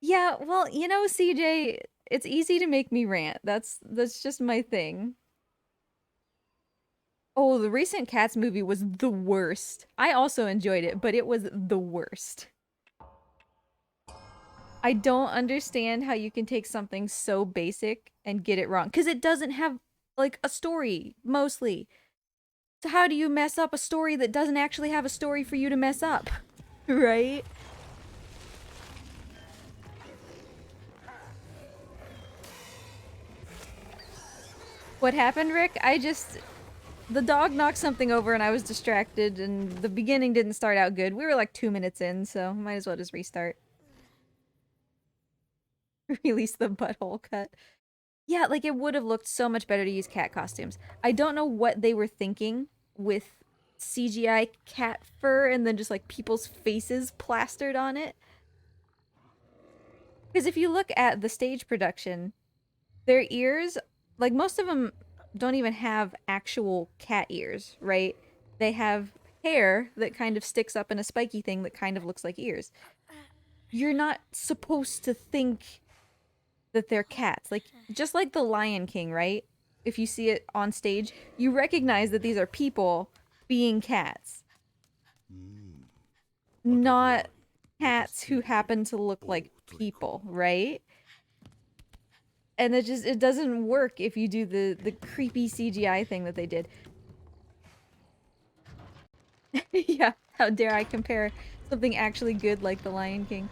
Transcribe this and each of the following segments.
Yeah, well, you know, CJ, it's easy to make me rant. That's just my thing. Oh, the recent Cats movie was the worst. I also enjoyed it, but it was the worst. I don't understand how you can take something so basic and get it wrong, because it doesn't have like a story mostly. So how do you mess up a story that doesn't actually have a story for you to mess up? Right? What happened, Rick? The dog knocked something over and I was distracted, and the beginning didn't start out good. We were like 2 minutes in, so might as well just restart. Release the butthole cut. Yeah, like it would have looked so much better to use cat costumes. I don't know what they were thinking with CGI cat fur and then just like people's faces plastered on it. Because if you look at the stage production, their ears, like most of them don't even have actual cat ears, right? They have hair that kind of sticks up in a spiky thing that kind of looks like ears. You're not supposed to think that they're cats. Like, just like the Lion King, right? If you see it on stage, you recognize that these are people being cats, not cats who happen to look like people, right? And it doesn't work if you do the creepy CGI thing that they did. Yeah, how dare I compare something actually good like The Lion King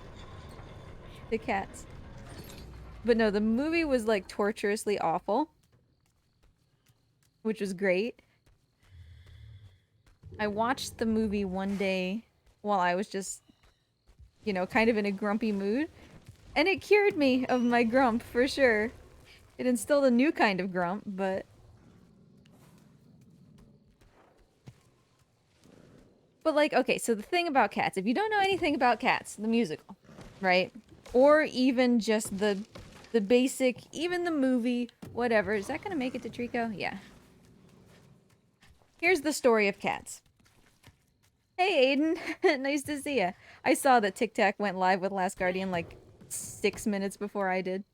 to cats. But no, the movie was like torturously awful, which was great. I watched the movie one day while I was just, you know, kind of in a grumpy mood, and it cured me of my grump for sure. It instilled a new kind of grump, but like, okay, so the thing about Cats, if you don't know anything about Cats, the musical, right? Or even just the basic, even the movie, whatever. Is that gonna make it to Trico? Yeah. Here's the story of Cats. Hey Aiden, nice to see ya. I saw that Tic Tac went live with Last Guardian like 6 minutes before I did.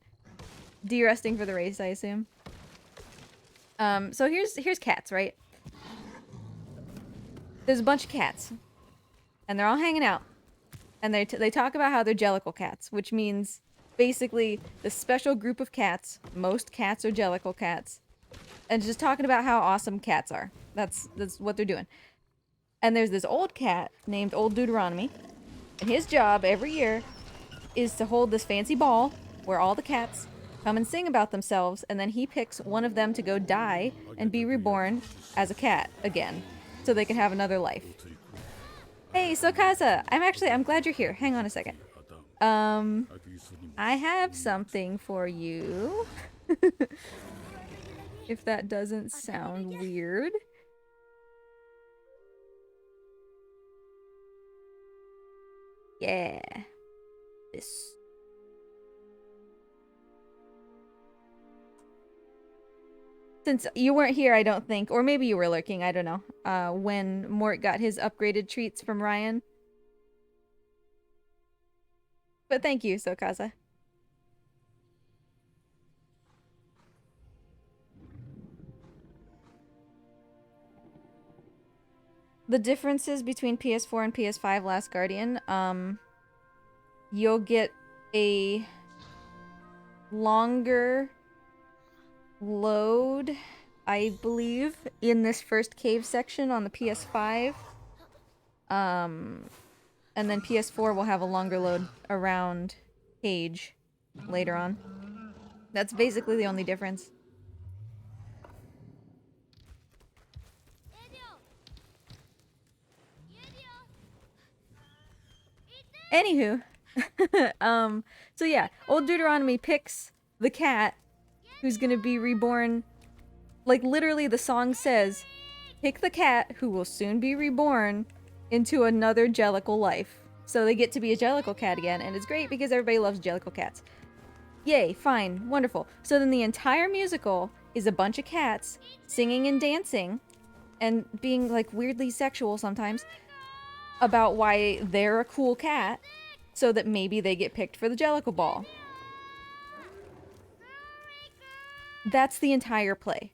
De-resting for the race, I assume. So here's Cats, right? There's a bunch of cats, and they're all hanging out, and they talk about how they're Jellicle cats, which means basically the special group of cats. Most cats are Jellicle cats, and just talking about how awesome cats are. That's what they're doing. And there's this old cat named Old Deuteronomy, and his job every year is to hold this fancy ball where all the cats come and sing about themselves, and then he picks one of them to go die and be reborn as a cat again, so they can have another life. Hey, Sokasa! I'm glad you're here. Hang on a second. I have something for you. If that doesn't sound weird. Yeah. This. Since you weren't here, I don't think, or maybe you were lurking, I don't know, when Mort got his upgraded treats from Ryan. But thank you, Sokasa. The differences between PS4 and PS5 Last Guardian, you'll get a longer load, I believe, in this first cave section on the PS5. And then PS4 will have a longer load around Cage later on. That's basically the only difference. Anywho, so yeah, Old Deuteronomy picks the cat who's gonna be reborn. Like, literally, the song says, pick the cat who will soon be reborn into another Jellicle life. So they get to be a Jellicle cat again, and it's great because everybody loves Jellicle cats. Yay, fine, wonderful. So then the entire musical is a bunch of cats singing and dancing and being, like, weirdly sexual sometimes about why they're a cool cat. so that maybe they get picked for the Jellicle Ball. That's the entire play.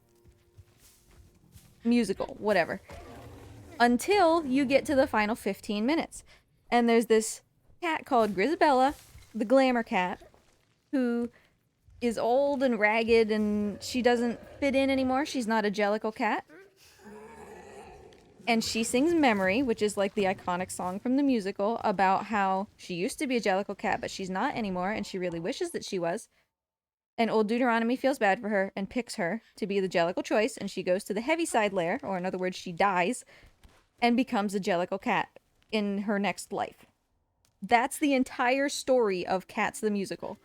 Musical, whatever. Until you get to the final 15 minutes. And there's this cat called Grisabella, the glamour cat, who is old and ragged and she doesn't fit in anymore. She's not a Jellicle cat. And she sings Memory, which is like the iconic song from the musical about how she used to be a Jellicle cat, but she's not anymore, and she really wishes that she was. And old Deuteronomy feels bad for her and picks her to be the Jellicle choice, and she goes to the Heaviside lair, or in other words, she dies, and becomes a Jellicle cat in her next life. That's the entire story of Cats the Musical.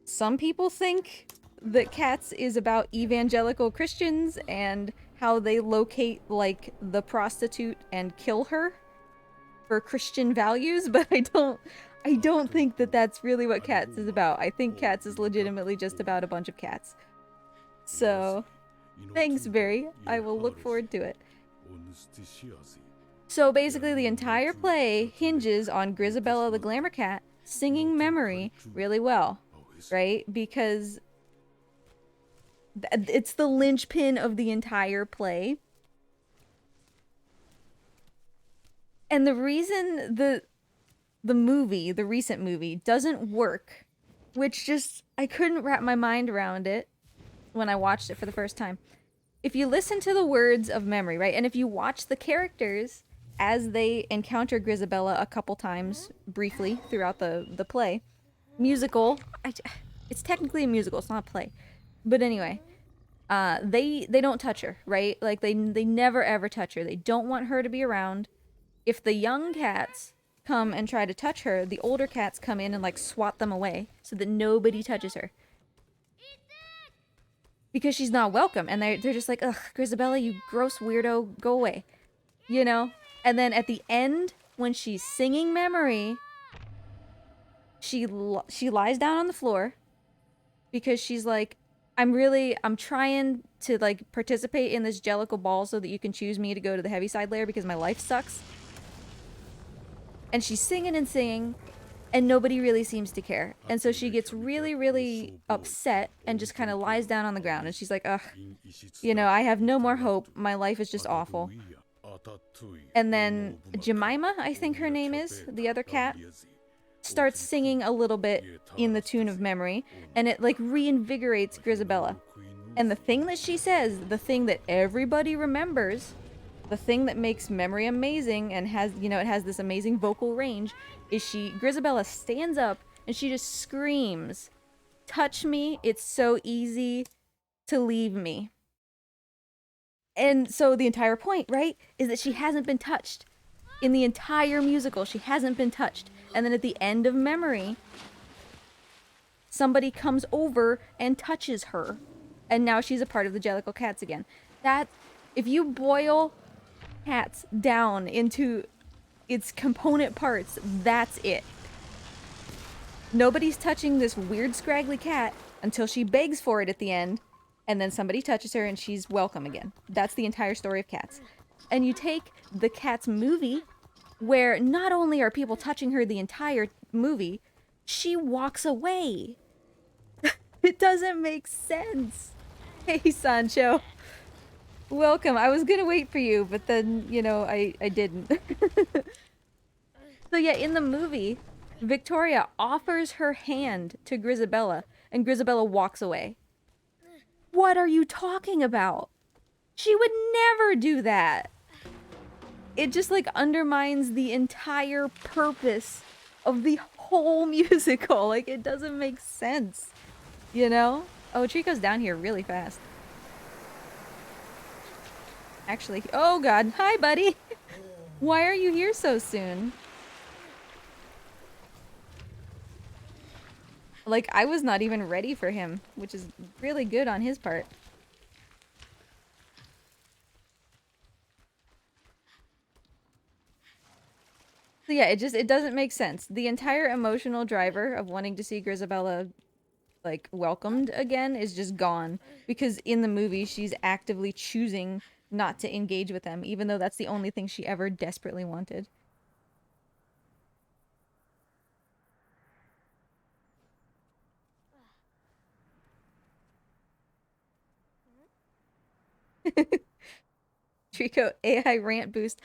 Some people think that Cats is about evangelical Christians and how they locate, like, the prostitute and kill her for Christian values, but I don't think that that's really what Cats is about. I think Cats is legitimately just about a bunch of cats. So, thanks, Barry. I will look forward to it. So basically the entire play hinges on Grisabella the glamour cat singing Memory really well, right? Because it's the linchpin of the entire play. And the reason the recent movie, doesn't work, which just, I couldn't wrap my mind around it when I watched it for the first time. If you listen to the words of Memory, right, and if you watch the characters as they encounter Grisabella a couple times, briefly, throughout the play, musical, it's technically a musical, it's not a play, but anyway, they don't touch her, right? Like, they never ever touch her. They don't want her to be around. If the young cats come and try to touch her, the older cats come in and, like, swat them away so that nobody touches her. Because she's not welcome, and they're just like, ugh, Grisabella, you gross weirdo, go away. You know? And then at the end, when she's singing Memory, she lies down on the floor because she's like, I'm trying to, like, participate in this Jellicle Ball so that you can choose me to go to the Heaviside lair because my life sucks. And she's singing and singing, and nobody really seems to care. And so she gets really, really upset and just kind of lies down on the ground. And she's like, ugh, you know, I have no more hope. My life is just awful. And then Jemima, I think her name is, the other cat, starts singing a little bit in the tune of Memory, and it, like, reinvigorates Grisabella. And the thing that she says, the thing that everybody remembers, the thing that makes Memory amazing and has, you know, it has this amazing vocal range, is Grisabella stands up and she just screams, "Touch me, it's so easy to leave me." And so the entire point, right, is that she hasn't been touched. In the entire musical, she hasn't been touched. And then at the end of Memory, somebody comes over and touches her. And now she's a part of the Jellicle Cats again. That, if you boil Cats down into its component parts, that's it. Nobody's touching this weird scraggly cat until she begs for it at the end, and then somebody touches her and she's welcome again. That's the entire story of Cats. And you take the Cats movie, where not only are people touching her the entire movie, she walks away. It doesn't make sense. Hey, Sancho. Welcome. I was gonna wait for you, but then, you know, I didn't. So yeah, in the movie, Victoria offers her hand to Grisabella, and Grisabella walks away. What are you talking about? She would never do that. It just, like, undermines the entire purpose of the whole musical. Like, it doesn't make sense, you know? Oh, Trico's down here really fast. Actually, oh god, hi buddy! Why are you here so soon? Like, I was not even ready for him, which is really good on his part. So yeah, it doesn't make sense. The entire emotional driver of wanting to see Grisabella, like, welcomed again is just gone. Because in the movie, she's actively choosing not to engage with them, even though that's the only thing she ever desperately wanted. Trico AI rant boost.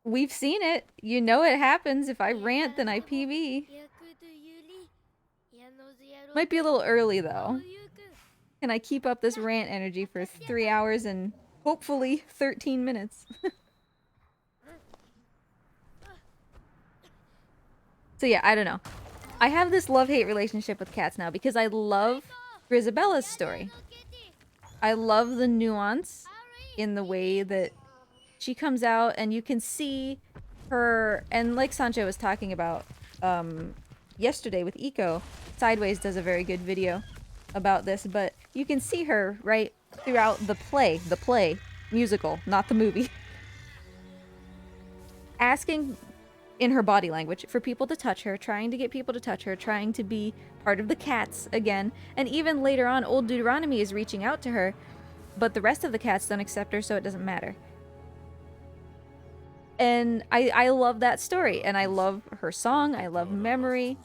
We've seen it. You know it happens. If I rant, then I PB. Might be a little early, though. Can I keep up this rant energy for 3 hours and hopefully 13 minutes? So yeah, I don't know. I have this love-hate relationship with cats now because I love Grisabella's story. I love the nuance in the way that she comes out and you can see her, and like Sancho was talking about yesterday with Eco, Sideways does a very good video about this, but you can see her right throughout the play, musical, not the movie, asking in her body language for people to touch her, trying to get people to touch her, trying to be part of the cats again, and even later on, old Deuteronomy is reaching out to her, but the rest of the cats don't accept her, so it doesn't matter. And I love that story, and I love her song, I love Memory,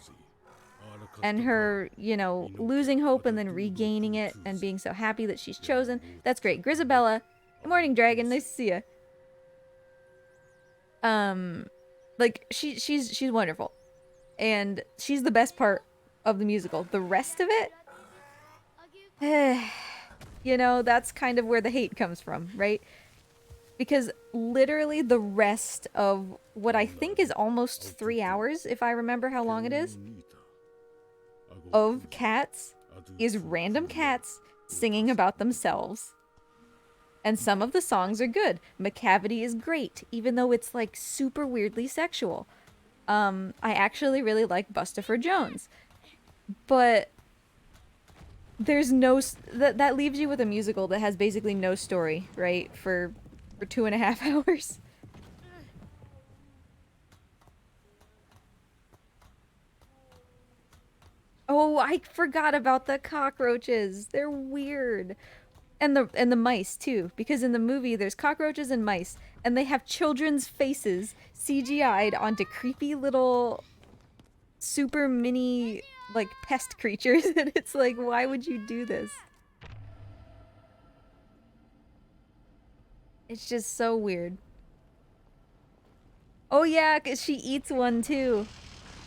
and her, you know, losing hope and then regaining it and being so happy that she's chosen. That's great. Grisabella, good morning, Dragon, nice to see you. Like, she's wonderful. And she's the best part of the musical. The rest of it, you know, that's kind of where the hate comes from, right? Because literally the rest of what I think is almost 3 hours, if I remember how long it is, of cats is random cats singing about themselves. And some of the songs are good. McCavity is great, even though it's like super weirdly sexual. I actually really like Bustopher Jones. But there's no... That leaves you with a musical that has basically no story, right? For 2.5 hours. Oh, I forgot about the cockroaches. They're weird. And the mice too, because in the movie there's cockroaches and mice, and they have children's faces CGI'd onto creepy little super mini like pest creatures, and it's like, why would you do this? It's just so weird. Oh yeah, 'cause she eats one too.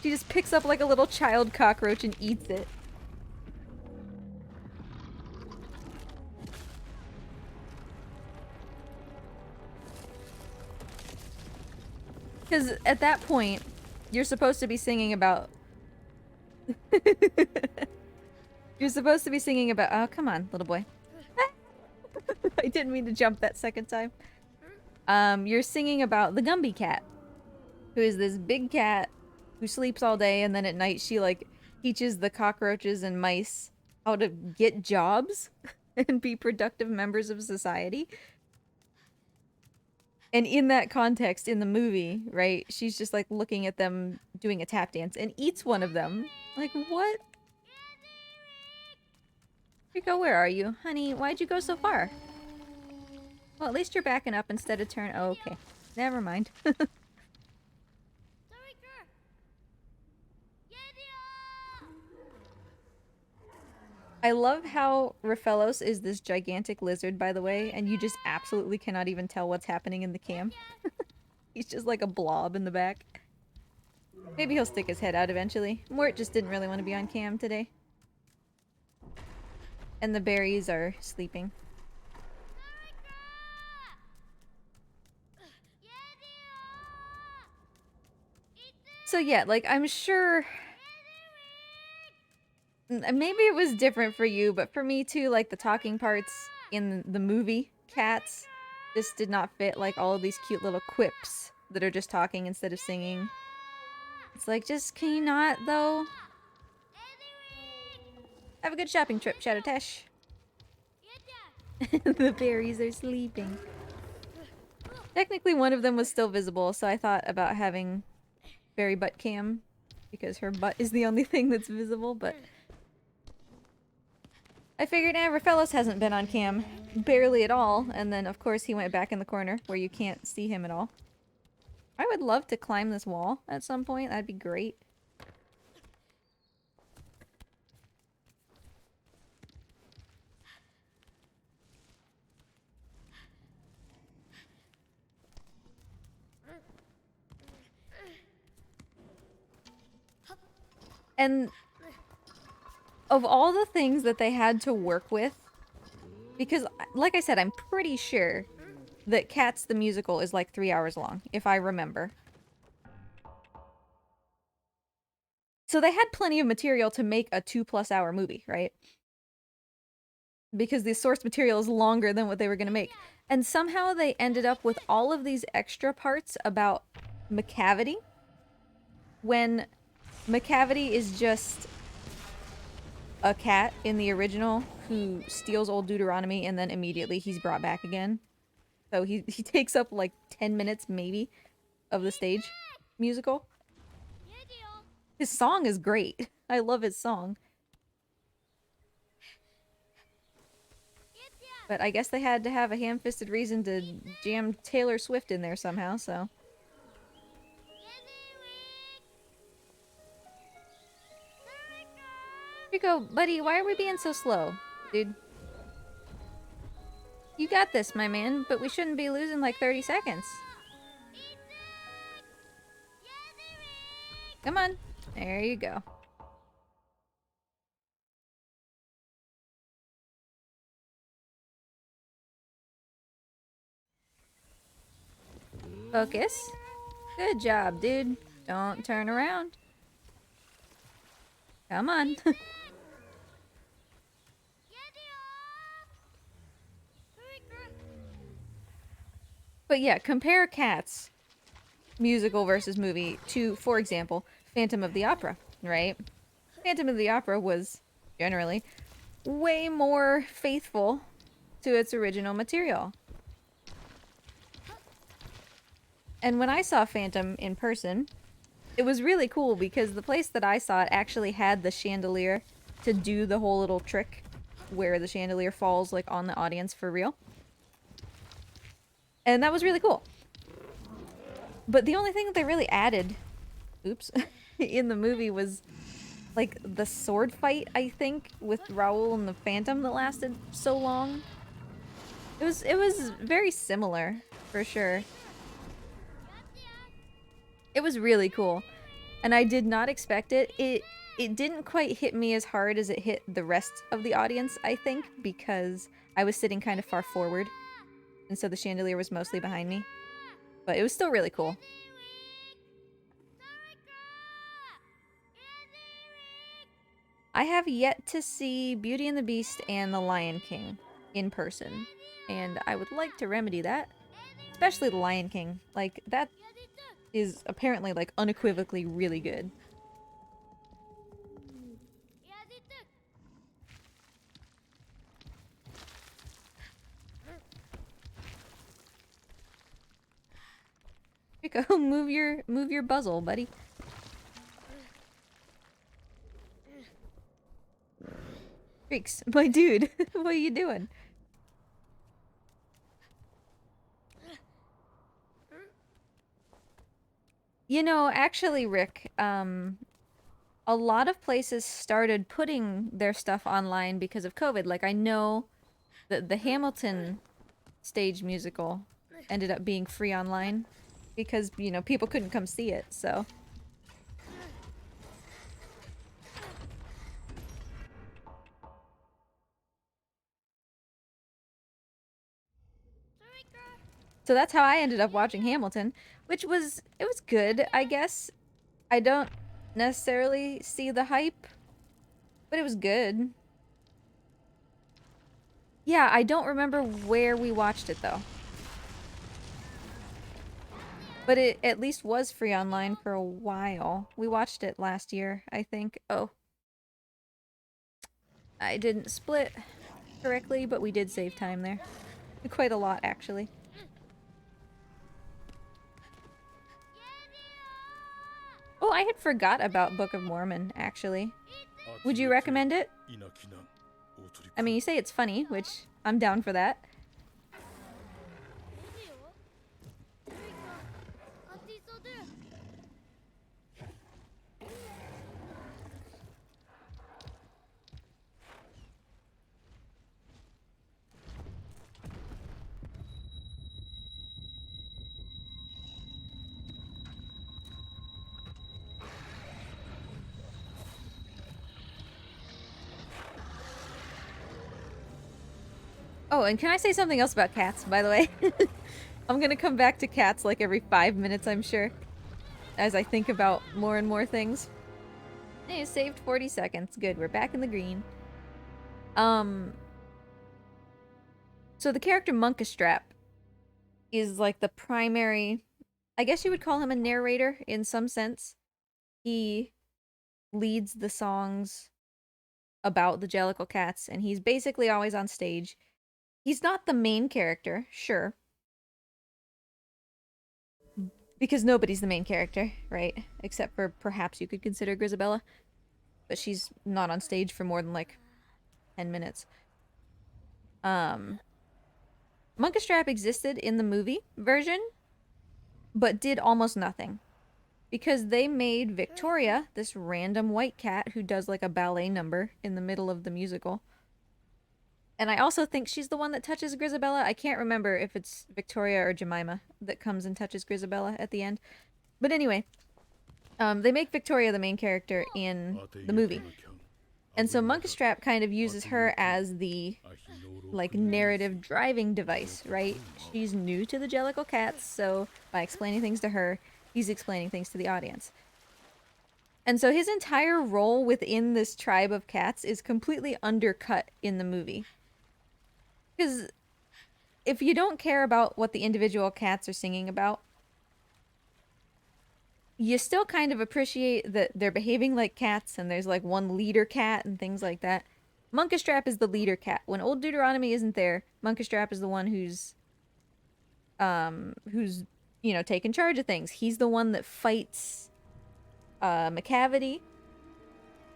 She just picks up like a little child cockroach and eats it. Because at that point, you're supposed to be singing about... You're supposed to be singing about... Oh, come on, little boy. I didn't mean to jump that second time. You're singing about the Gumby cat, who is this big cat who sleeps all day, and then at night she, like, teaches the cockroaches and mice how to get jobs and be productive members of society. And in that context, in the movie, right, she's just, like, looking at them doing a tap dance and eats one of them. Like, what? Rico, where are you? Honey, why'd you go so far? Well, at least you're backing up instead of turn... Oh, okay. Never mind. I love how Raphaelos is this gigantic lizard, by the way, and you just absolutely cannot even tell what's happening in the cam. He's just like a blob in the back. Maybe he'll stick his head out eventually. Mort just didn't really want to be on cam today. And the berries are sleeping. So yeah, like, I'm sure... Maybe it was different for you, but for me too, like, the talking parts in the movie, Cats, just did not fit, like, all of these cute little quips that are just talking instead of singing. It's like, just, can you not, though? Have a good shopping trip, Shadow Tash. The berries are sleeping. Technically, one of them was still visible, so I thought about having Berry butt cam, because her butt is the only thing that's visible, but... I figured, Raphaelos hasn't been on cam barely at all, and then of course he went back in the corner where you can't see him at all. I would love to climb this wall at some point, that'd be great. And of all the things that they had to work with, because like I said, I'm pretty sure that Cats the musical is like 3 hours long, if I remember. So they had plenty of material to make a 2+ hour movie, right? Because the source material is longer than what they were going to make. And somehow they ended up with all of these extra parts about Macavity, when Macavity is just a cat in the original who steals old Deuteronomy and then immediately he's brought back again. So he takes up like 10 minutes maybe of the stage musical. His song is great. I love his song. But I guess they had to have a ham-fisted reason to jam Taylor Swift in there somehow, so. Rico, buddy, why are we being so slow, dude? You got this, my man, but we shouldn't be losing like 30 seconds. Come on. There you go. Focus. Good job, dude. Don't turn around. Come on. But yeah, compare Cats musical versus movie to, for example, Phantom of the Opera, right? Phantom of the Opera was generally way more faithful to its original material. And when I saw Phantom in person, it was really cool because the place that I saw it actually had the chandelier to do the whole little trick where the chandelier falls like on the audience for real. And that was really cool. But the only thing that they really added, oops, in the movie was like the sword fight, I think, with Raoul and the Phantom that lasted so long. It was very similar, for sure. It was really cool. And I did not expect it. It didn't quite hit me as hard as it hit the rest of the audience, I think, because I was sitting kind of far forward. And so the chandelier was mostly behind me. But it was still really cool. I have yet to see Beauty and the Beast and The Lion King in person. And I would like to remedy that. Especially The Lion King. Like, that is apparently, like, unequivocally really good. Rico, move your buzzle, buddy. Freaks, my dude, what are you doing? You know, actually, Rick, a lot of places started putting their stuff online because of COVID. Like, I know that the Hamilton stage musical ended up being free online because, you know, people couldn't come see it, so. So that's how I ended up watching Hamilton, which was, it was good, I guess. I don't necessarily see the hype, but it was good. Yeah, I don't remember where we watched it, though. But it at least was free online for a while. We watched it last year, I think. Oh. I didn't split correctly, but we did save time there. Quite a lot, actually. Oh, I had forgot about Book of Mormon, actually. Would you recommend it? I mean, you say it's funny, which I'm down for that. Oh, and can I say something else about cats, by the way? I'm gonna come back to cats like every 5 minutes, I'm sure. As I think about more and more things. Hey, saved 40 seconds. Good, we're back in the green. So the character Monkastrap is like the primary... I guess you would call him a narrator in some sense. He leads the songs about the Jellicle cats, and he's basically always on stage. He's not the main character, sure. Because nobody's the main character, right? Except for perhaps you could consider Grisabella. But she's not on stage for more than like 10 minutes. Monkastrap existed in the movie version, but did almost nothing. Because they made Victoria, this random white cat who does like a ballet number in the middle of the musical. And I also think she's the one that touches Grisabella. I can't remember if it's Victoria or Jemima that comes and touches Grisabella at the end. But anyway, they make Victoria the main character in the movie. And so Monkastrap kind of uses her as the, like, narrative driving device, right? She's new to the Jellicle cats, so by explaining things to her, he's explaining things to the audience. And so his entire role within this tribe of cats is completely undercut in the movie. Because if you don't care about what the individual cats are singing about, you still kind of appreciate that they're behaving like cats and there's like one leader cat and things like that. Monkastrap is the leader cat. When old Deuteronomy isn't there, Monkastrap is the one who's you know, taking charge of things. He's the one that fights McCavity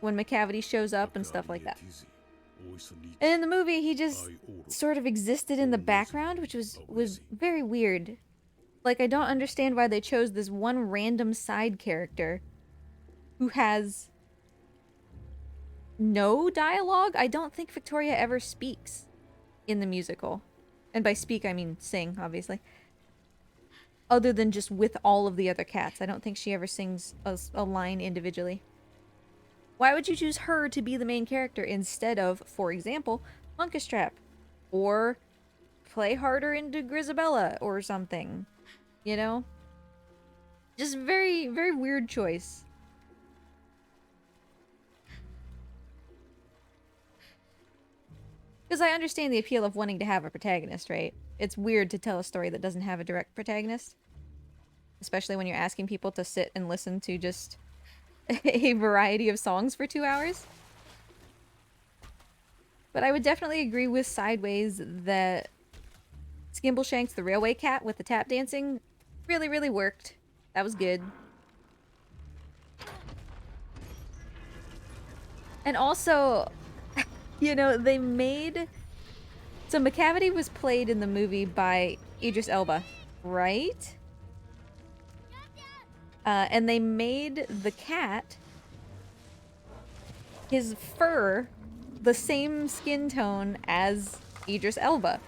when McCavity shows up and stuff like that. And in the movie, he just sort of existed in the background, which was very weird. Like, I don't understand why they chose this one random side character who has no dialogue. I don't think Victoria ever speaks in the musical. And by speak, I mean sing, obviously. Other than just with all of the other cats. I don't think she ever sings a line individually. Why would you choose her to be the main character instead of, for example, Monkastrap? Or play harder into Grisabella or something? You know? Just very, very weird choice. Because I understand the appeal of wanting to have a protagonist, right? It's weird to tell a story that doesn't have a direct protagonist. Especially when you're asking people to sit and listen to just a variety of songs for 2 hours. But I would definitely agree with Sideways that Skimbleshanks the railway cat with the tap dancing really, really worked. That was good. And also, you know, they made... So McCavity was played in the movie by Idris Elba, right? And they made the cat, his fur, the same skin tone as Idris Elba,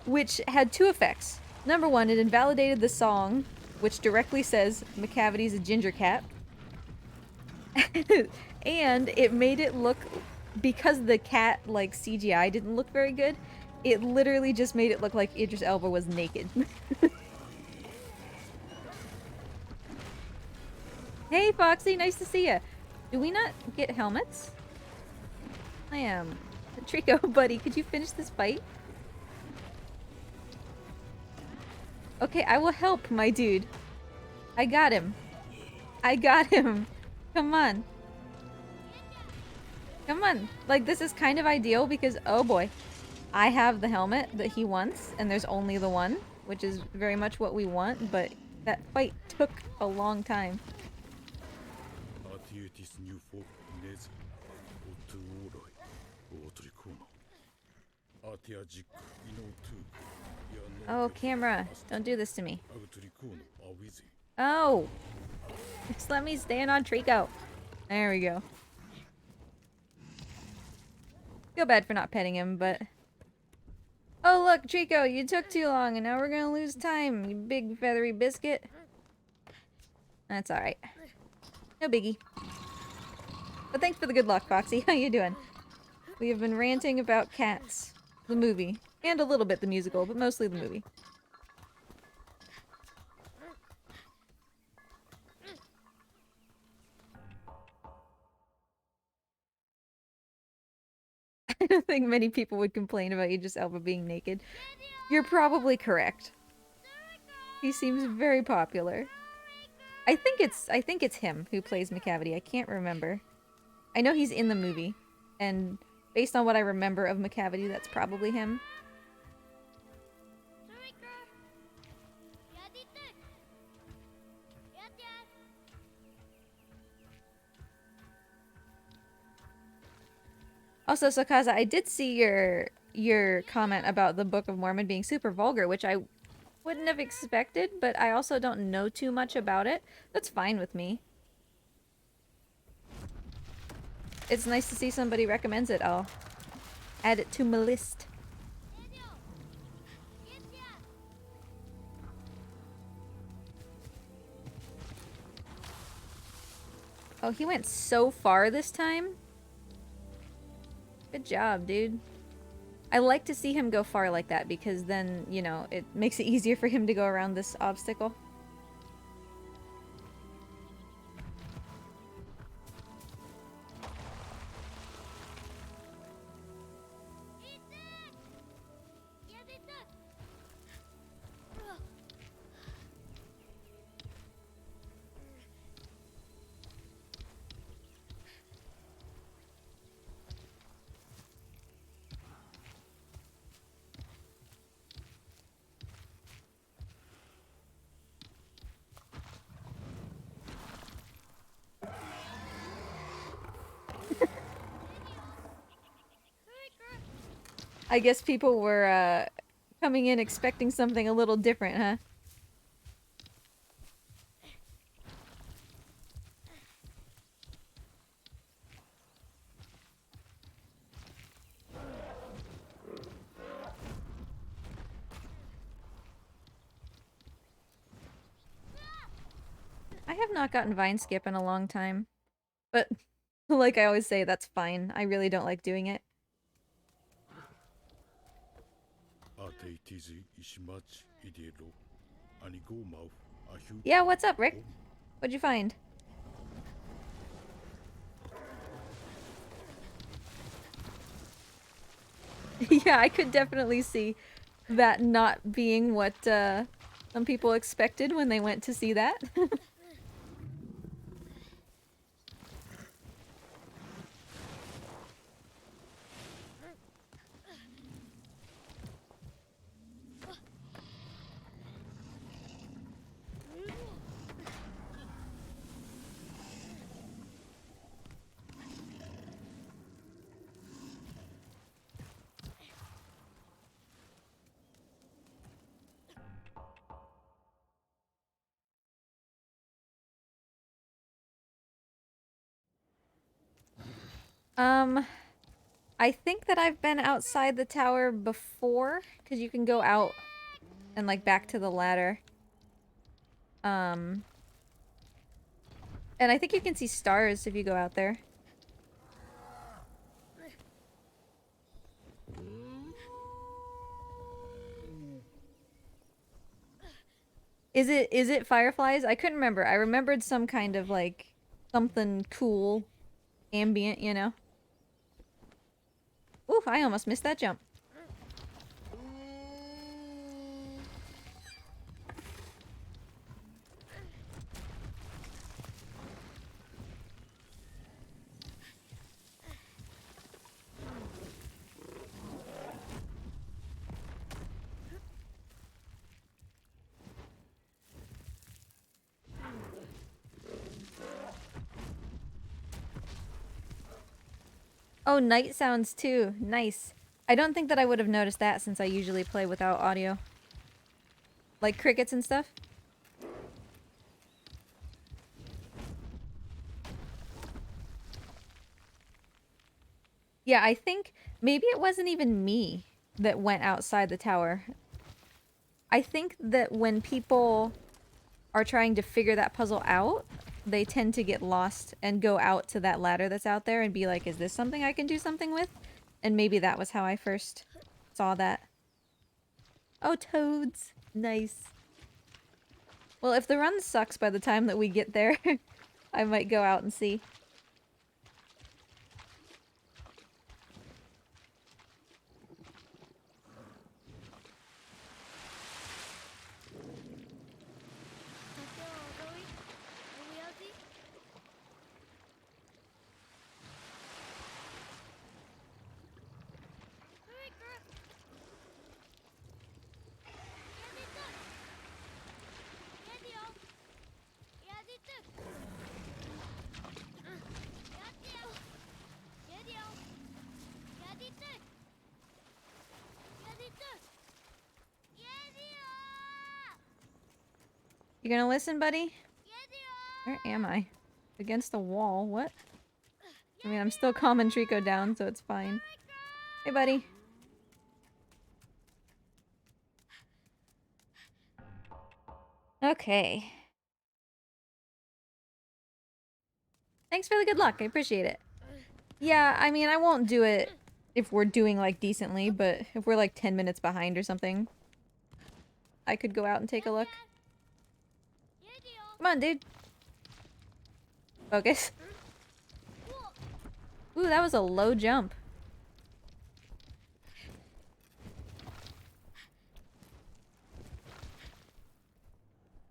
which had two effects. Number one, it invalidated the song, which directly says McCavity's a ginger cat. And it made it look, because the cat, like, CGI didn't look very good, it literally just made it look like Idris Elba was naked. Hey, Foxy, nice to see you. Do we not get helmets? I am. Trico, buddy, could you finish this fight? Okay, I will help, my dude. I got him. I got him. Come on. Come on. Like, this is kind of ideal because, oh boy, I have the helmet that he wants, and there's only the one, which is very much what we want, but that fight took a long time. Oh, camera, don't do this to me. Oh! Just let me stand on Trico. There we go. Feel bad for not petting him, but... Oh look, Trico, you took too long and now we're gonna lose time, you big feathery biscuit. That's alright. No biggie. But thanks for the good luck, Foxy. How you doing? We have been ranting about Cats, the movie, And a little bit the musical, but mostly the movie. I don't think many people would complain about Idris Elba being naked. You're probably correct. He seems very popular. I think it's him who plays McCavity. I can't remember. I know he's in the movie, and based on what I remember of McCavity, that's probably him. Also, Sakaza, I did see your comment about the Book of Mormon being super vulgar, which I wouldn't have expected, but I also don't know too much about it. That's fine with me. It's nice to see somebody recommends it. I'll add it to my list. Oh, he went so far this time? Good job, dude. I like to see him go far like that because then, you know, it makes it easier for him to go around this obstacle. I guess people were coming in expecting something a little different, huh? I have not gotten Vine Skip in a long time. But, like I always say, that's fine. I really don't like doing it. Yeah, what's up, Rick? What'd you find? Yeah, I could definitely see that not being what some people expected when they went to see that. I think that I've been outside the tower before, because you can go out and, like, back to the ladder. And I think you can see stars if you go out there. Is it fireflies? I couldn't remember. I remembered some kind of, like, something cool ambient, you know? Oof, I almost missed that jump. Oh, night sounds too. Nice. I don't think that I would have noticed that since I usually play without audio. Like crickets and stuff. Yeah, I think maybe it wasn't even me that went outside the tower. I think that when people are trying to figure that puzzle out, they tend to get lost and go out to that ladder that's out there and be like, is this something I can do something with? And maybe that was how I first saw that. Oh, toads. Nice. Well, if the run sucks by the time that we get there, I might go out and see. You gonna listen, buddy? Where am I? Against the wall. What? I mean, I'm still calming Trico down, so it's fine. Hey, buddy. Okay. Thanks for the good luck. I appreciate it. Yeah, I mean, I won't do it if we're doing, like, decently, but if we're, like, 10 minutes behind or something, I could go out and take a look. Come on, dude. Focus. Ooh, that was a low jump.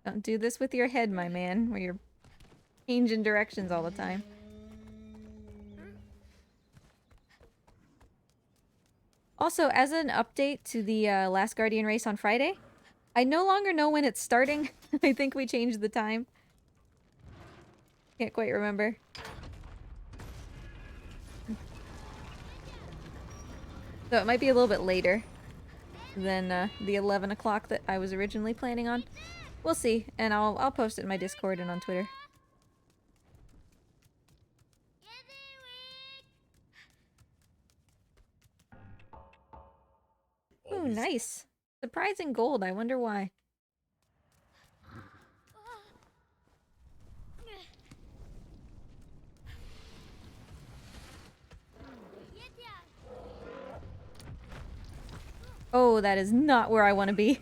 Don't do this with your head, my man, where you're changing directions all the time. Also, as an update to the Last Guardian race on Friday, I no longer know when it's starting. I think we changed the time. Can't quite remember. So it might be a little bit later than the 11 o'clock that I was originally planning on. We'll see, and I'll post it in my Discord and on Twitter. Ooh, nice. Surprising gold, I wonder why. Oh, that is not where I want to be.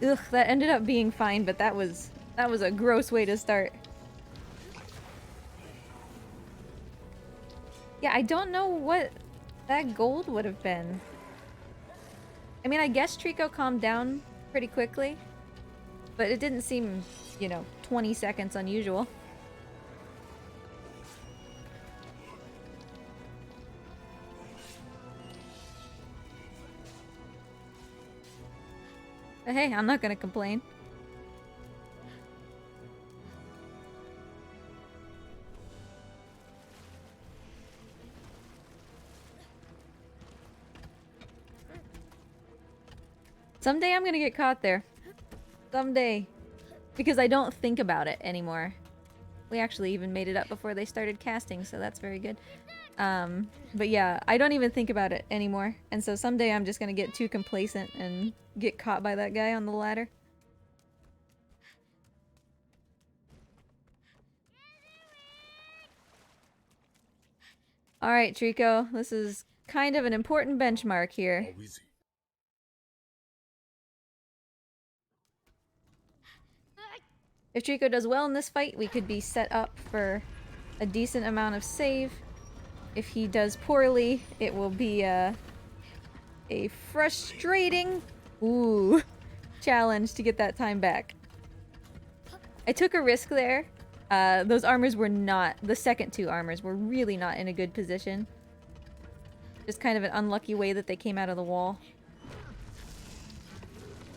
Ugh, that ended up being fine, but that was a gross way to start. Yeah, I don't know what that gold would have been. I mean, I guess Trico calmed down pretty quickly, but it didn't seem, you know, 20 seconds unusual. But hey, I'm not gonna complain. Someday I'm gonna get caught there. Someday. Because I don't think about it anymore. We actually even made it up before they started casting, so that's very good. But yeah, I don't even think about it anymore. And so someday I'm just gonna get too complacent and get caught by that guy on the ladder. Alright, Trico, this is kind of an important benchmark here. If Trico does well in this fight, we could be set up for a decent amount of save. If he does poorly, it will be a frustrating challenge to get that time back. I took a risk there. Those armors were not, the second two armors were really not in a good position. Just kind of an unlucky way that they came out of the wall.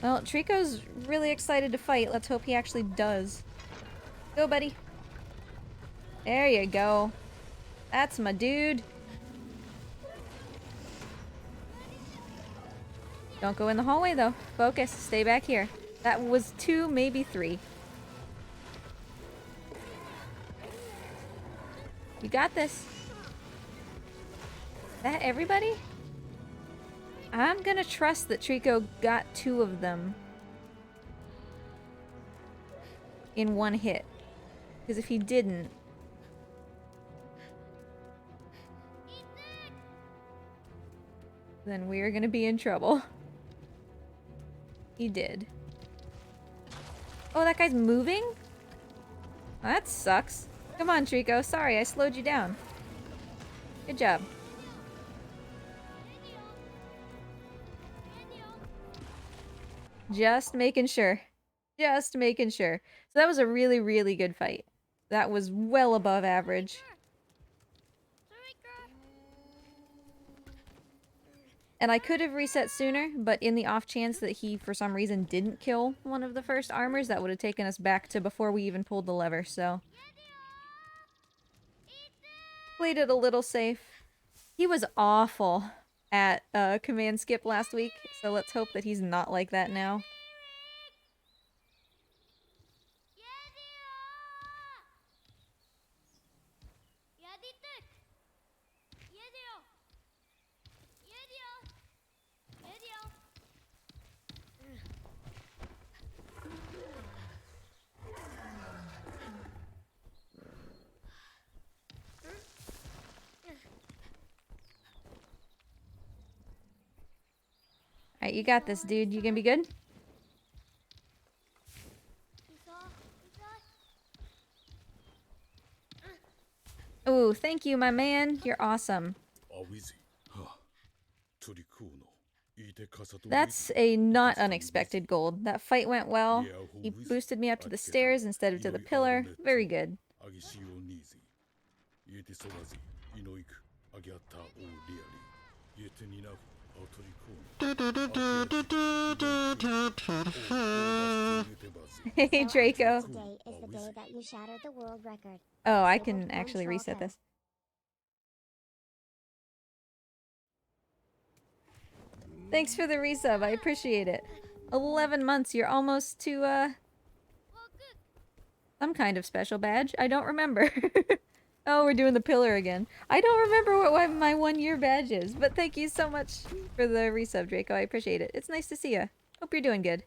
Well, Trico's really excited to fight. Let's hope he actually does. Go, buddy. There you go. That's my dude. Don't go in the hallway, though. Focus. Stay back here. That was 2, maybe 3. You got this. Is that everybody? I'm gonna trust that Trico got 2 of them in one hit. Because if he didn't... then we're gonna be in trouble. He did. Oh, that guy's moving? Oh, that sucks. Come on, Trico. Sorry, I slowed you down. Good job. Just making sure. Just making sure. So that was a really, really good fight. That was well above average. And I could have reset sooner, but in the off chance that he, for some reason, didn't kill one of the first armors, that would have taken us back to before we even pulled the lever, so... Played it a little safe. He was awful at command skip last week, so let's hope that he's not like that now. Alright, you got this, dude. You gonna be good? Ooh, thank you, my man. You're awesome. That's a not unexpected gold. That fight went well. He boosted me up to the stairs instead of to the pillar. Very good. Hey, Draco. Today is the day that you shattered the world record. Oh, I can actually reset this. Thanks for the resub. I appreciate it. 11 months. You're almost to, some kind of special badge. I don't remember. Oh, we're doing the pillar again. I don't remember what my 1-year badge is, but thank you so much for the resub, Draco. I appreciate it. It's nice to see you. Hope you're doing good.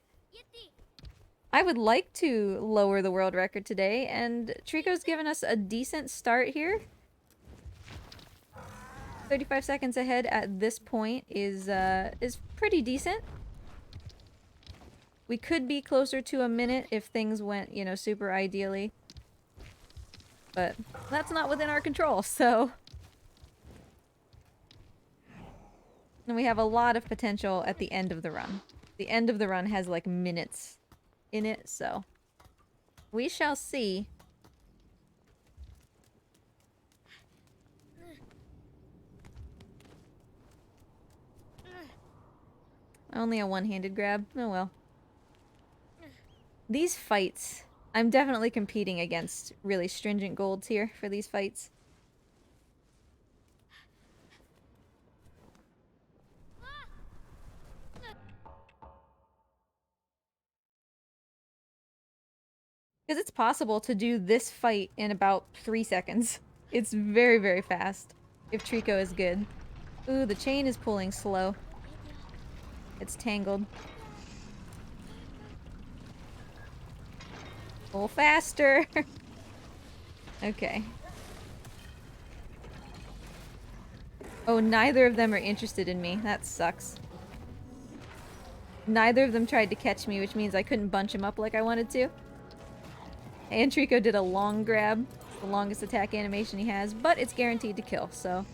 I would like to lower the world record today, and Trico's given us a decent start here. 35 seconds ahead at this point is pretty decent. We could be closer to a minute if things went, you know, super ideally. But that's not within our control, so... And we have a lot of potential at the end of the run. The end of the run has, like, minutes in it, so... We shall see. Only a one-handed grab. Oh well. These fights... I'm definitely competing against really stringent golds here for these fights. Because it's possible to do this fight in about 3 seconds. It's very, very fast. If Trico is good. Ooh, the chain is pulling slow. It's tangled. Pull faster! Okay. Oh, neither of them are interested in me. That sucks. Neither of them tried to catch me, which means I couldn't bunch him up like I wanted to. And Trico did a long grab. It's the longest attack animation he has, but it's guaranteed to kill, so...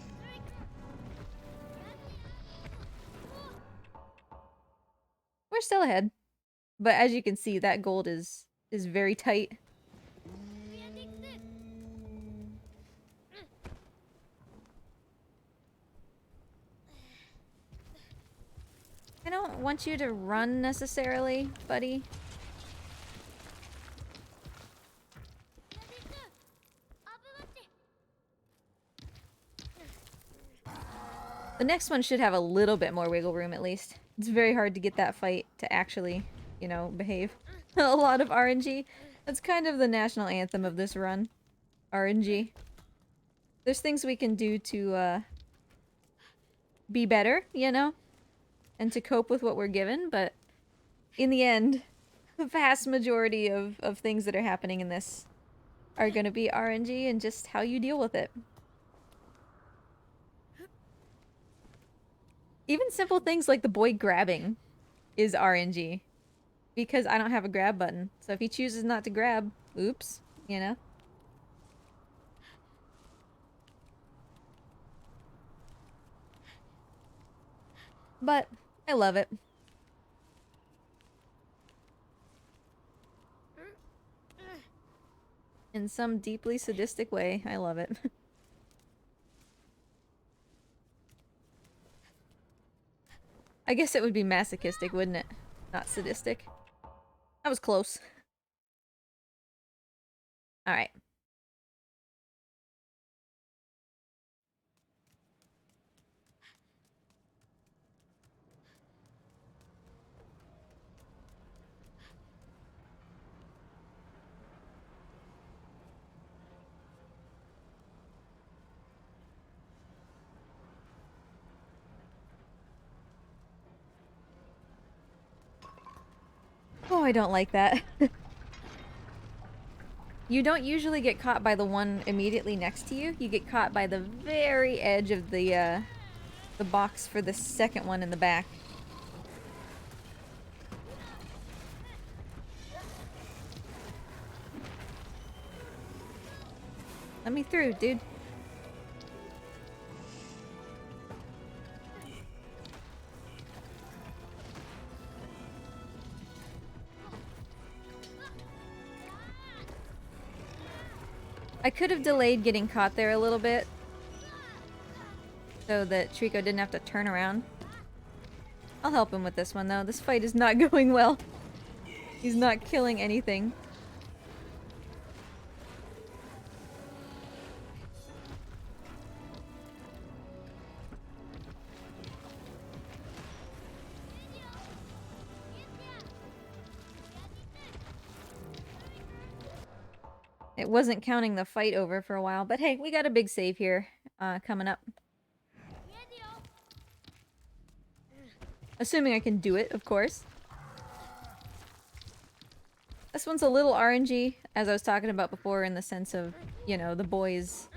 We're still ahead. But as you can see, that gold is very tight. I don't want you to run necessarily, buddy. The next one should have a little bit more wiggle room at least. It's very hard to get that fight to actually, you know, behave. A lot of RNG. That's kind of the national anthem of this run. RNG. There's things we can do to, be better, you know? And to cope with what we're given, but in the end, the vast majority of things that are happening in this are gonna be RNG and just how you deal with it. Even simple things like the boy grabbing is RNG. Because I don't have a grab button. So if he chooses not to grab, oops, you know? But I love it. In some deeply sadistic way, I love it. I guess it would be masochistic, wouldn't it? Not sadistic. That was close. Alright. Oh, I don't like that. You don't usually get caught by the one immediately next to you. You get caught by the very edge of the box for the second one in the back. Let me through, dude. I could have delayed getting caught there a little bit so that Trico didn't have to turn around. I'll help him with this one, though. This fight is not going well. He's not killing anything. It wasn't counting the fight over for a while, but hey, we got a big save here coming up. Assuming I can do it, of course. This one's a little RNG, as I was talking about before, in the sense of, you know, the boys'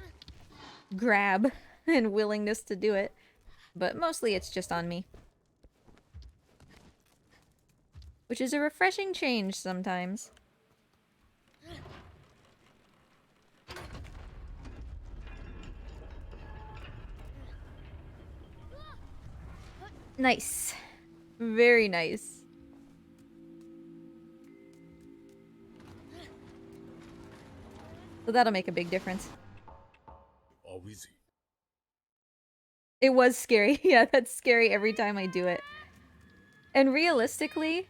grab and willingness to do it. But mostly it's just on me. Which is a refreshing change sometimes. Nice. Very nice. So that'll make a big difference. It was scary. Yeah, that's scary every time I do it. And realistically,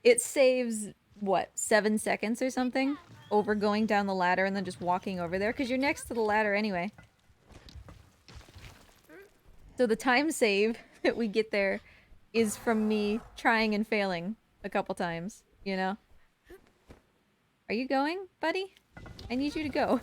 it saves, what, 7 seconds or something? Over going down the ladder and then just walking over there, because you're next to the ladder anyway. So the time save that we get there is from me trying and failing a couple times, you know? Are you going, buddy? I need you to go.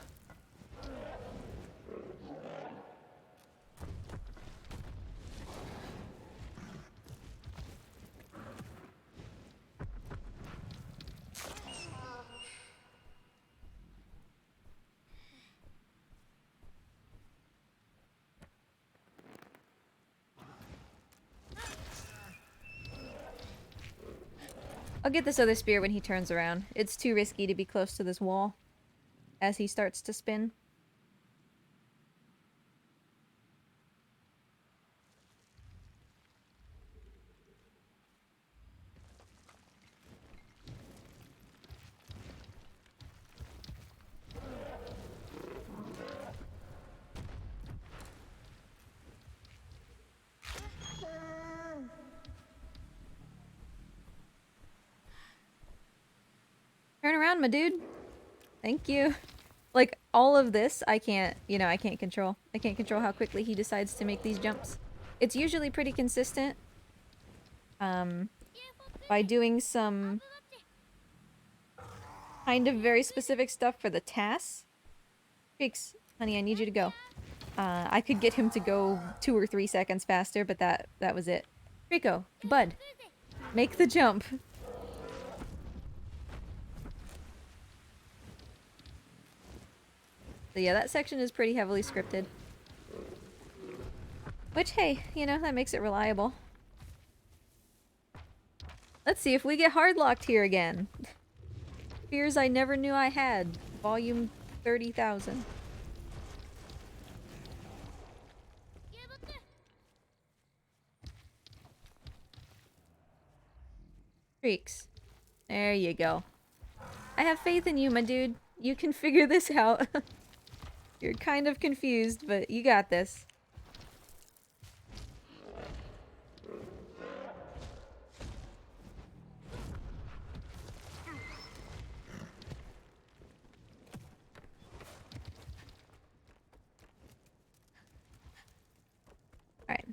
I'll get this other spear when he turns around. It's too risky to be close to this wall as he starts to spin. Turn around, my dude. Thank you. Like, all of this, I can't, you know, I can't control. I can't control how quickly he decides to make these jumps. It's usually pretty consistent. By doing some kind of very specific stuff for the tasks. Fix, honey, I need you to go. I could get him to go 2 or 3 seconds faster, but that was it. Rico, bud, make the jump. So yeah, that section is pretty heavily scripted. Which, hey, you know, that makes it reliable. Let's see if we get hardlocked here again. Fears I never knew I had. Volume 30,000. Streaks. There you go. I have faith in you, my dude. You can figure this out. You're kind of confused, but you got this. Alright.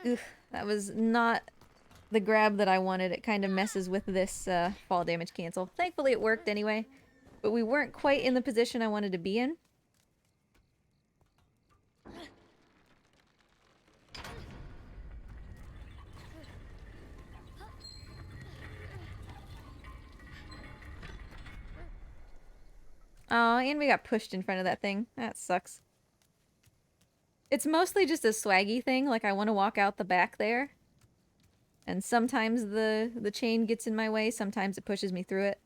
Oof, that was not the grab that I wanted. It kind of messes with this fall damage cancel. Thankfully it worked anyway, but we weren't quite in the position I wanted to be in. Oh, and we got pushed in front of that thing. That sucks. It's mostly just a swaggy thing, like I want to walk out the back there. And sometimes the chain gets in my way, sometimes it pushes me through it.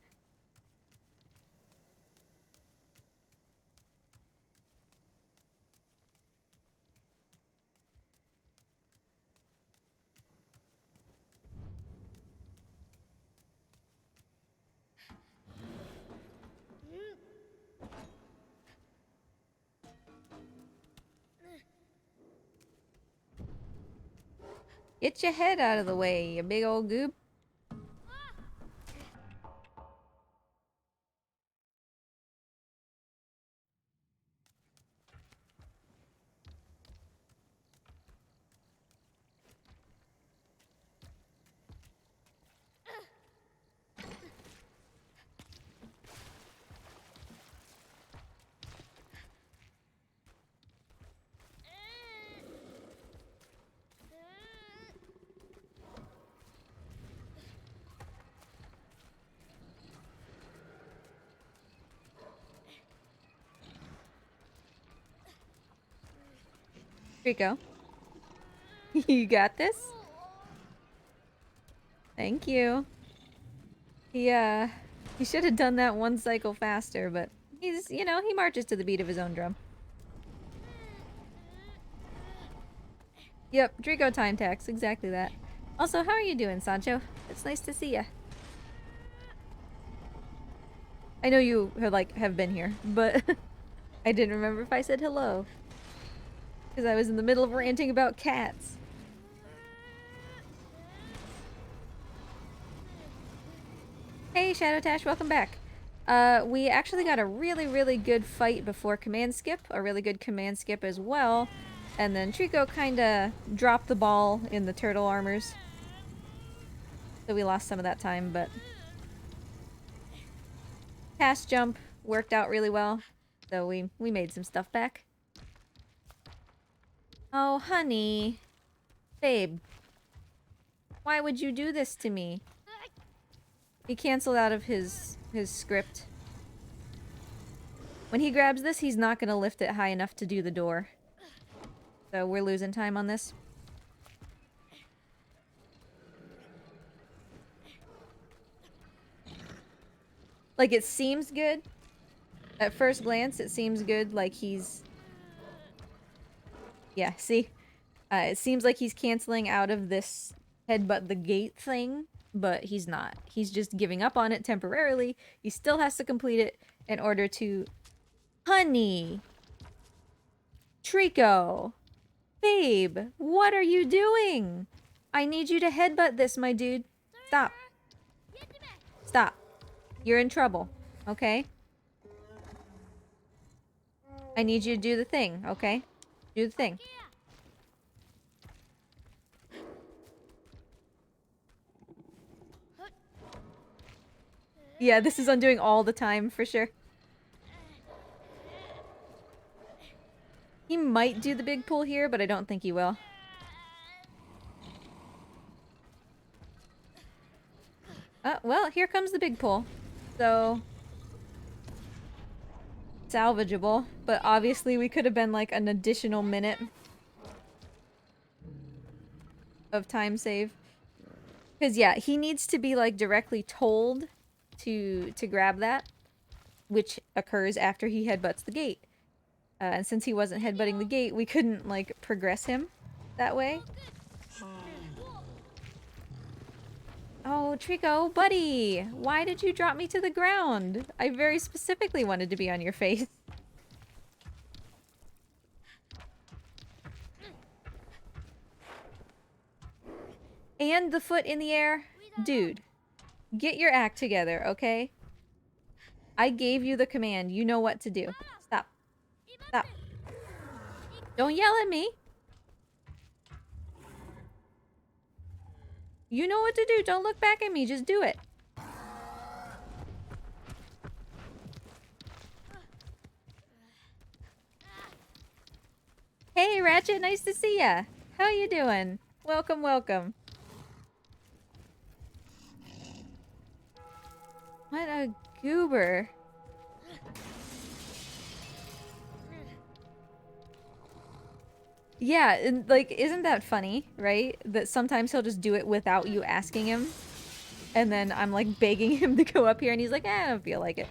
Get your head out of the way, you big old goob. Rico. You got this? Thank you. He should have done that one cycle faster, but he's, you know, he marches to the beat of his own drum. Yep, Draco time tax, exactly that. Also, how are you doing, Sancho? It's nice to see ya. I know you have been here, but I didn't remember if I said hello. Because I was in the middle of ranting about cats. Hey, Shadow Tash, welcome back. We actually got a really, really good fight before command skip. A really good command skip as well. And then Trico kinda dropped the ball in the turtle armors. So we lost some of that time, but... Pass jump worked out really well. So we made some stuff back. Oh, honey. Babe. Why would you do this to me? He canceled out of his script. When he grabs this, he's not going to lift it high enough to do the door. So we're losing time on this. Like, it seems good. At first glance, it seems good, like he's... Yeah, see? It seems like he's canceling out of this headbutt the gate thing, but he's not. He's just giving up on it temporarily. He still has to complete it in order to... Honey! Trico! Babe, what are you doing? I need you to headbutt this, my dude. Stop. Stop. You're in trouble, okay? I need you to do the thing, okay? Do the thing. Yeah, this is undoing all the time, for sure. He might do the big pull here, but I don't think he will. Well, here comes the big pull. So... salvageable, but obviously we could have been like an additional minute of time save. Because, yeah, he needs to be, like, directly told to grab that, which occurs after he headbutts the gate. And since he wasn't headbutting the gate, we couldn't, like, progress him that way. Oh, Trico, buddy! Why did you drop me to the ground? I very specifically wanted to be on your face. And the foot in the air? Dude, get your act together, okay? I gave you the command. You know what to do. Stop. Stop. Don't yell at me. You know what to do. Don't look back at me. Just do it. Hey, Ratchet. Nice to see ya. How you doing? Welcome, welcome. What a goober. Yeah, and, like, isn't that funny, right? That sometimes he'll just do it without you asking him. And then I'm, like, begging him to go up here, and he's like, I don't feel like it.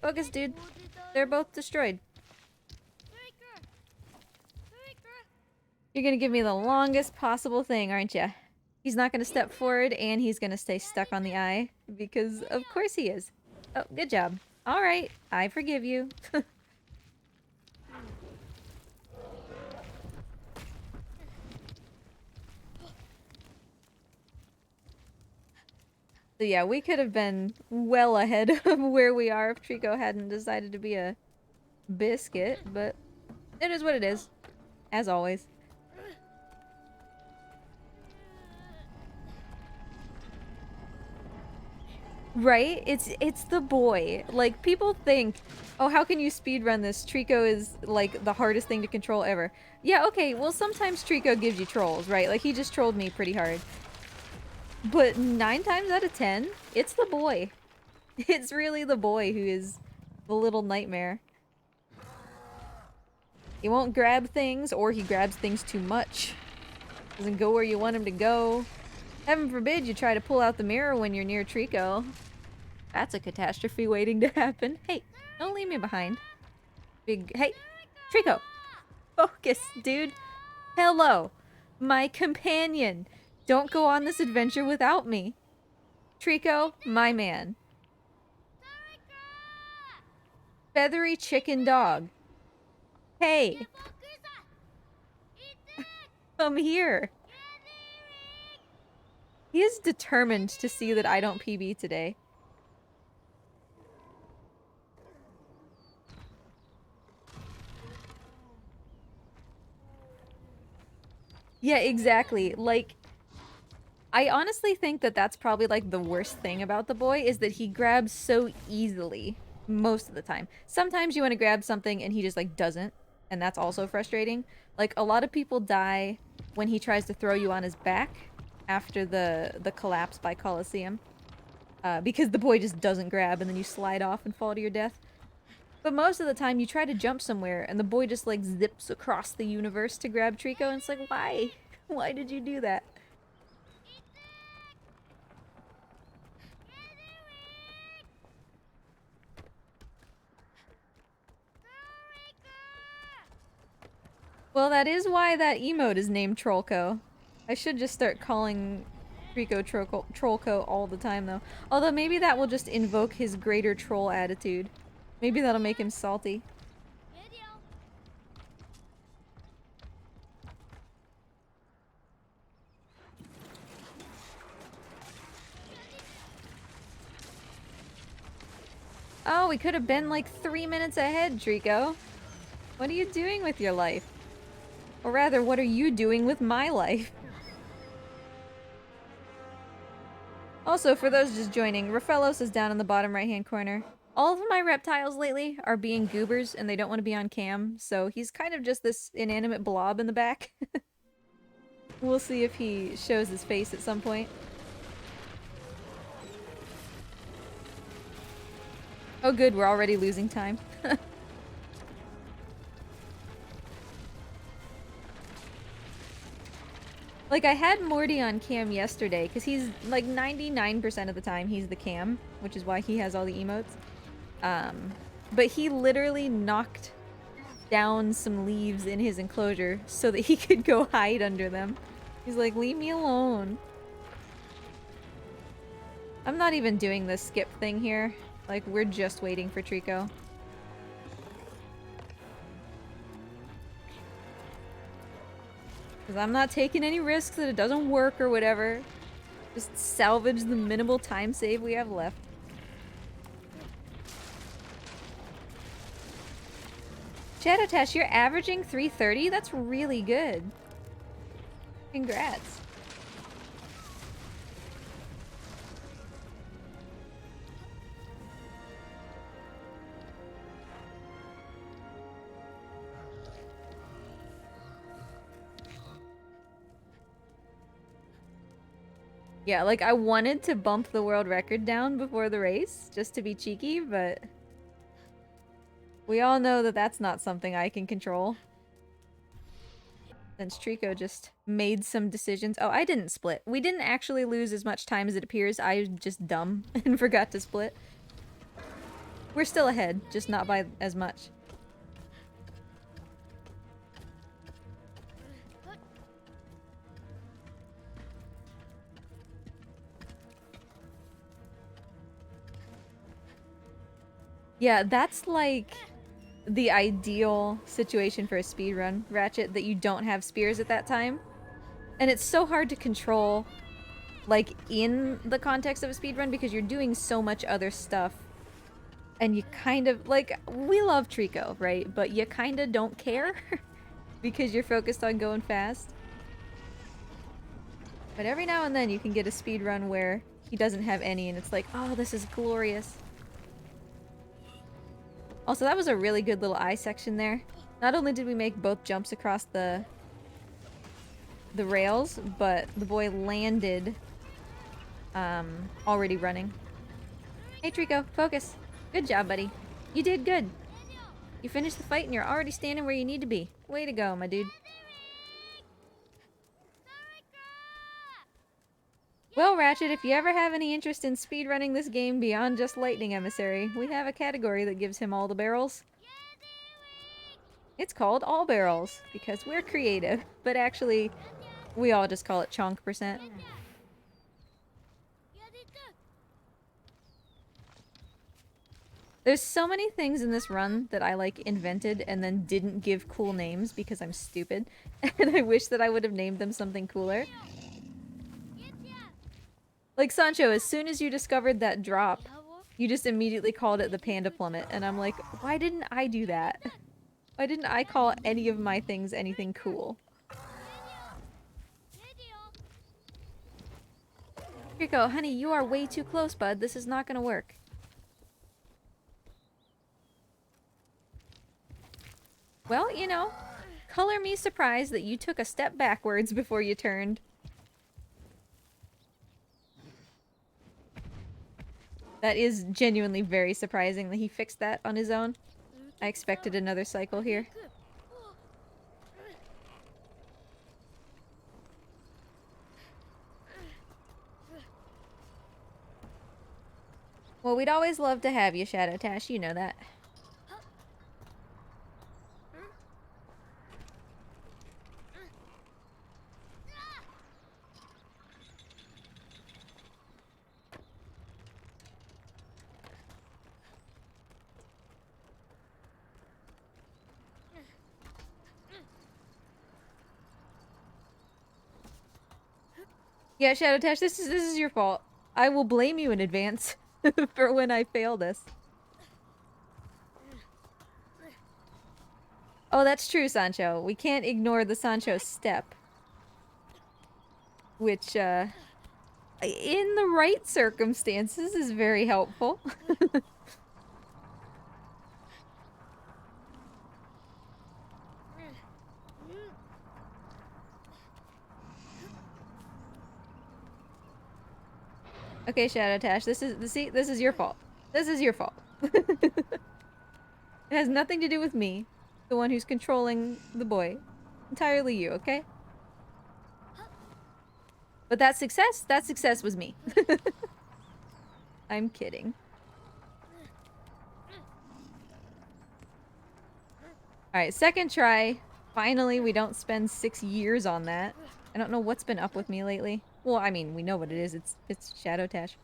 Focus, dude. They're both destroyed. You're gonna give me the longest possible thing, aren't you? He's not gonna step forward, and he's gonna stay stuck on the eye. Because, of course he is. Oh, good job. Alright, I forgive you. So yeah, we could have been well ahead of where we are if Trico hadn't decided to be a biscuit, but it is what it is, as always. Right? It's the boy. Like, people think, oh, how can you speedrun this? Trico is, like, the hardest thing to control ever. Yeah, okay, well, sometimes Trico gives you trolls, right? Like, he just trolled me pretty hard. But 9 times out of 10, it's the boy. It's really the boy who is the little nightmare. He won't grab things, or he grabs things too much. Doesn't go where you want him to go. Heaven forbid you try to pull out the mirror when you're near Trico. That's a catastrophe waiting to happen. Hey, don't leave me behind. Hey, Trico! Focus, dude. Hello, my companion. Don't go on this adventure without me. Trico, my man. Feathery chicken dog. Hey. Come here. He is determined to see that I don't PB today. Yeah, exactly. Like, I honestly think that that's probably, like, the worst thing about the boy, is that he grabs so easily most of the time. Sometimes you want to grab something and he just, like, doesn't, and that's also frustrating. Like, a lot of people die when he tries to throw you on his back after the collapse by Colosseum. Because the boy just doesn't grab, and then you slide off and fall to your death. But most of the time, you try to jump somewhere, and the boy just, like, zips across the universe to grab Trico, and it's like, why? Why did you do that? Well, that is why that emote is named Trollco. I should just start calling Trico Trollco all the time, though. Although maybe that will just invoke his greater troll attitude. Maybe that'll make him salty. Oh, we could have been like 3 minutes ahead, Trico. What are you doing with your life? Or rather, what are you doing with my life? Also, for those just joining, Rafellos is down in the bottom right-hand corner. All of my reptiles lately are being goobers, and they don't want to be on cam, so he's kind of just this inanimate blob in the back. We'll see if he shows his face at some point. Oh good, we're already losing time. Like, I had Morty on cam yesterday, because he's, like, 99% of the time he's the cam, which is why he has all the emotes. But he literally knocked down some leaves in his enclosure so that he could go hide under them. He's like, leave me alone. I'm not even doing this skip thing here. Like, we're just waiting for Trico. Because I'm not taking any risks that it doesn't work or whatever. Just salvage the minimal time save we have left. Shadowtash, you're averaging 330? That's really good. Congrats. Yeah, like, I wanted to bump the world record down before the race, just to be cheeky, but we all know that that's not something I can control. Since Trico just made some decisions. Oh, I didn't split. We didn't actually lose as much time as it appears. I was just dumb and forgot to split. We're still ahead, just not by as much. Yeah, that's like the ideal situation for a speedrun, Ratchet, that you don't have spears at that time. And it's so hard to control, like, in the context of a speedrun because you're doing so much other stuff. And you kind of, like, we love Trico, right? But you kind of don't care because you're focused on going fast. But every now and then you can get a speedrun where he doesn't have any and it's like, oh, this is glorious. Also, that was a really good little eye section there. Not only did we make both jumps across the rails, but the boy landed already running. Hey Trico, focus. Good job, buddy. You did good. You finished the fight and you're already standing where you need to be. Way to go, my dude. Well, Ratchet, if you ever have any interest in speedrunning this game beyond just Lightning Emissary, we have a category that gives him all the barrels. It's called All Barrels, because we're creative, but actually, we all just call it Chonk percent. There's so many things in this run that I, like, invented and then didn't give cool names because I'm stupid, and I wish that I would have named them something cooler. Like, Sancho, as soon as you discovered that drop, you just immediately called it the Panda Plummet, and I'm like, why didn't I do that? Why didn't I call any of my things anything cool? Rico, honey, you are way too close, bud. This is not gonna work. Well, you know, color me surprised that you took a step backwards before you turned. That is genuinely very surprising that he fixed that on his own. I expected another cycle here. Well, we'd always love to have you, Shadowtash. You know that. Yeah, Shadowtash, this is your fault. I will blame you in advance for when I fail this. Oh, that's true, Sancho. We can't ignore the Sancho step. Which, in the right circumstances is very helpful. Okay, Shadowtash, this is your fault. This is your fault. It has nothing to do with me, the one who's controlling the boy. Entirely you, okay? But that success was me. I'm kidding. Alright, second try. Finally, we don't spend 6 years on that. I don't know what's been up with me lately. Well, I mean, we know what it is. It's Shadow Tash.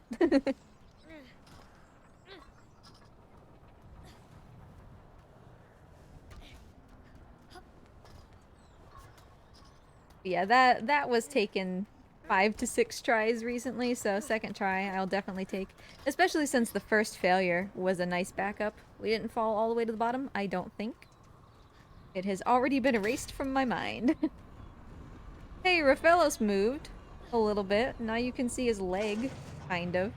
Yeah, that was taken 5 to 6 tries recently, so second try I'll definitely take. Especially since the first failure was a nice backup. We didn't fall all the way to the bottom, I don't think. It has already been erased from my mind. Hey, Raphaelos moved a little bit. Now you can see his leg, kind of.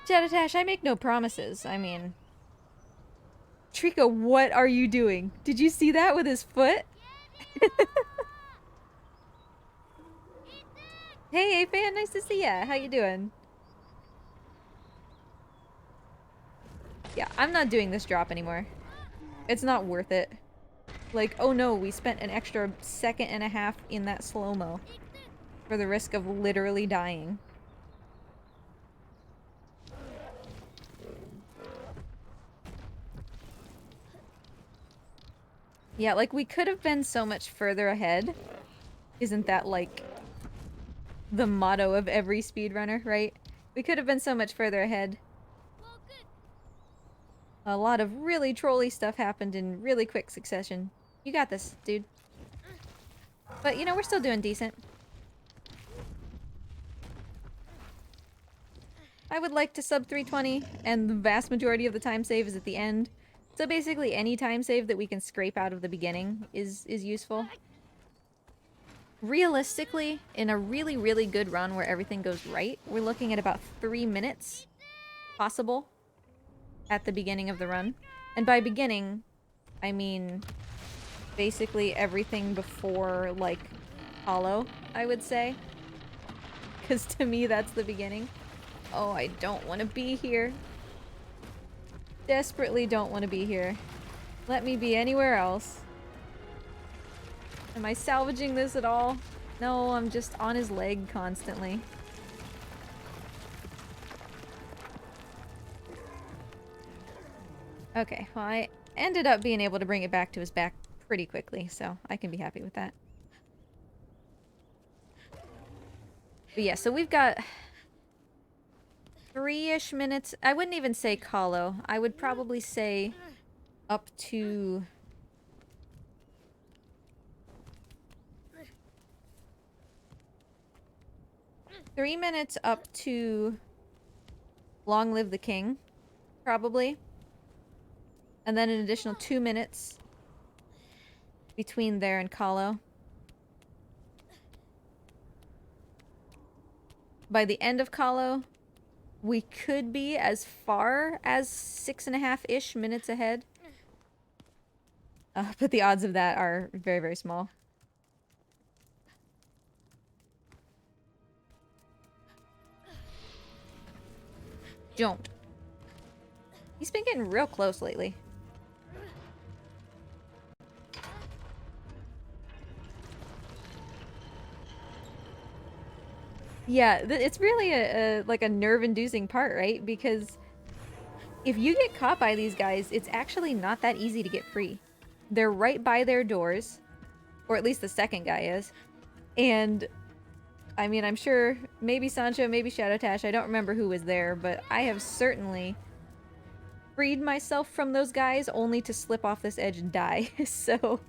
Shadowtash, I make no promises. I mean... Trika, what are you doing? Did you see that with his foot? Hey, A-Fan, nice to see ya. How you doing? Yeah, I'm not doing this drop anymore. It's not worth it. Like, oh no, we spent an extra 1.5 seconds in that slow-mo for the risk of literally dying. Yeah, like, we could have been so much further ahead. Isn't that, like, the motto of every speedrunner, right? We could have been so much further ahead. A lot of really trolly stuff happened in really quick succession. You got this, dude. But, you know, we're still doing decent. I would like to sub 320, and the vast majority of the time save is at the end. So basically any time save that we can scrape out of the beginning is useful. Realistically, in a really, really good run where everything goes right, we're looking at about 3 minutes possible at the beginning of the run. And by beginning, I mean basically everything before, like, Hollow, I would say. Because to me, that's the beginning. Oh, I don't want to be here. Desperately don't want to be here. Let me be anywhere else. Am I salvaging this at all? No, I'm just on his leg constantly. Okay, well, I ended up being able to bring it back to his back pretty quickly, so I can be happy with that. But yeah, so we've got 3-ish minutes. I wouldn't even say Kahlo. I would probably say up to... 3 minutes up to Long Live the King, probably. And then an additional 2 minutes between there and Kahlo. By the end of Kahlo, we could be as far as 6.5-ish minutes ahead. But the odds of that are very, very small. Don't. He's been getting real close lately. Yeah, it's really like a nerve-inducing part, right? Because if you get caught by these guys, it's actually not that easy to get free. They're right by their doors, or at least the second guy is. And I mean, I'm sure maybe Sancho, maybe Shadowtash, I don't remember who was there, but I have certainly freed myself from those guys only to slip off this edge and die. So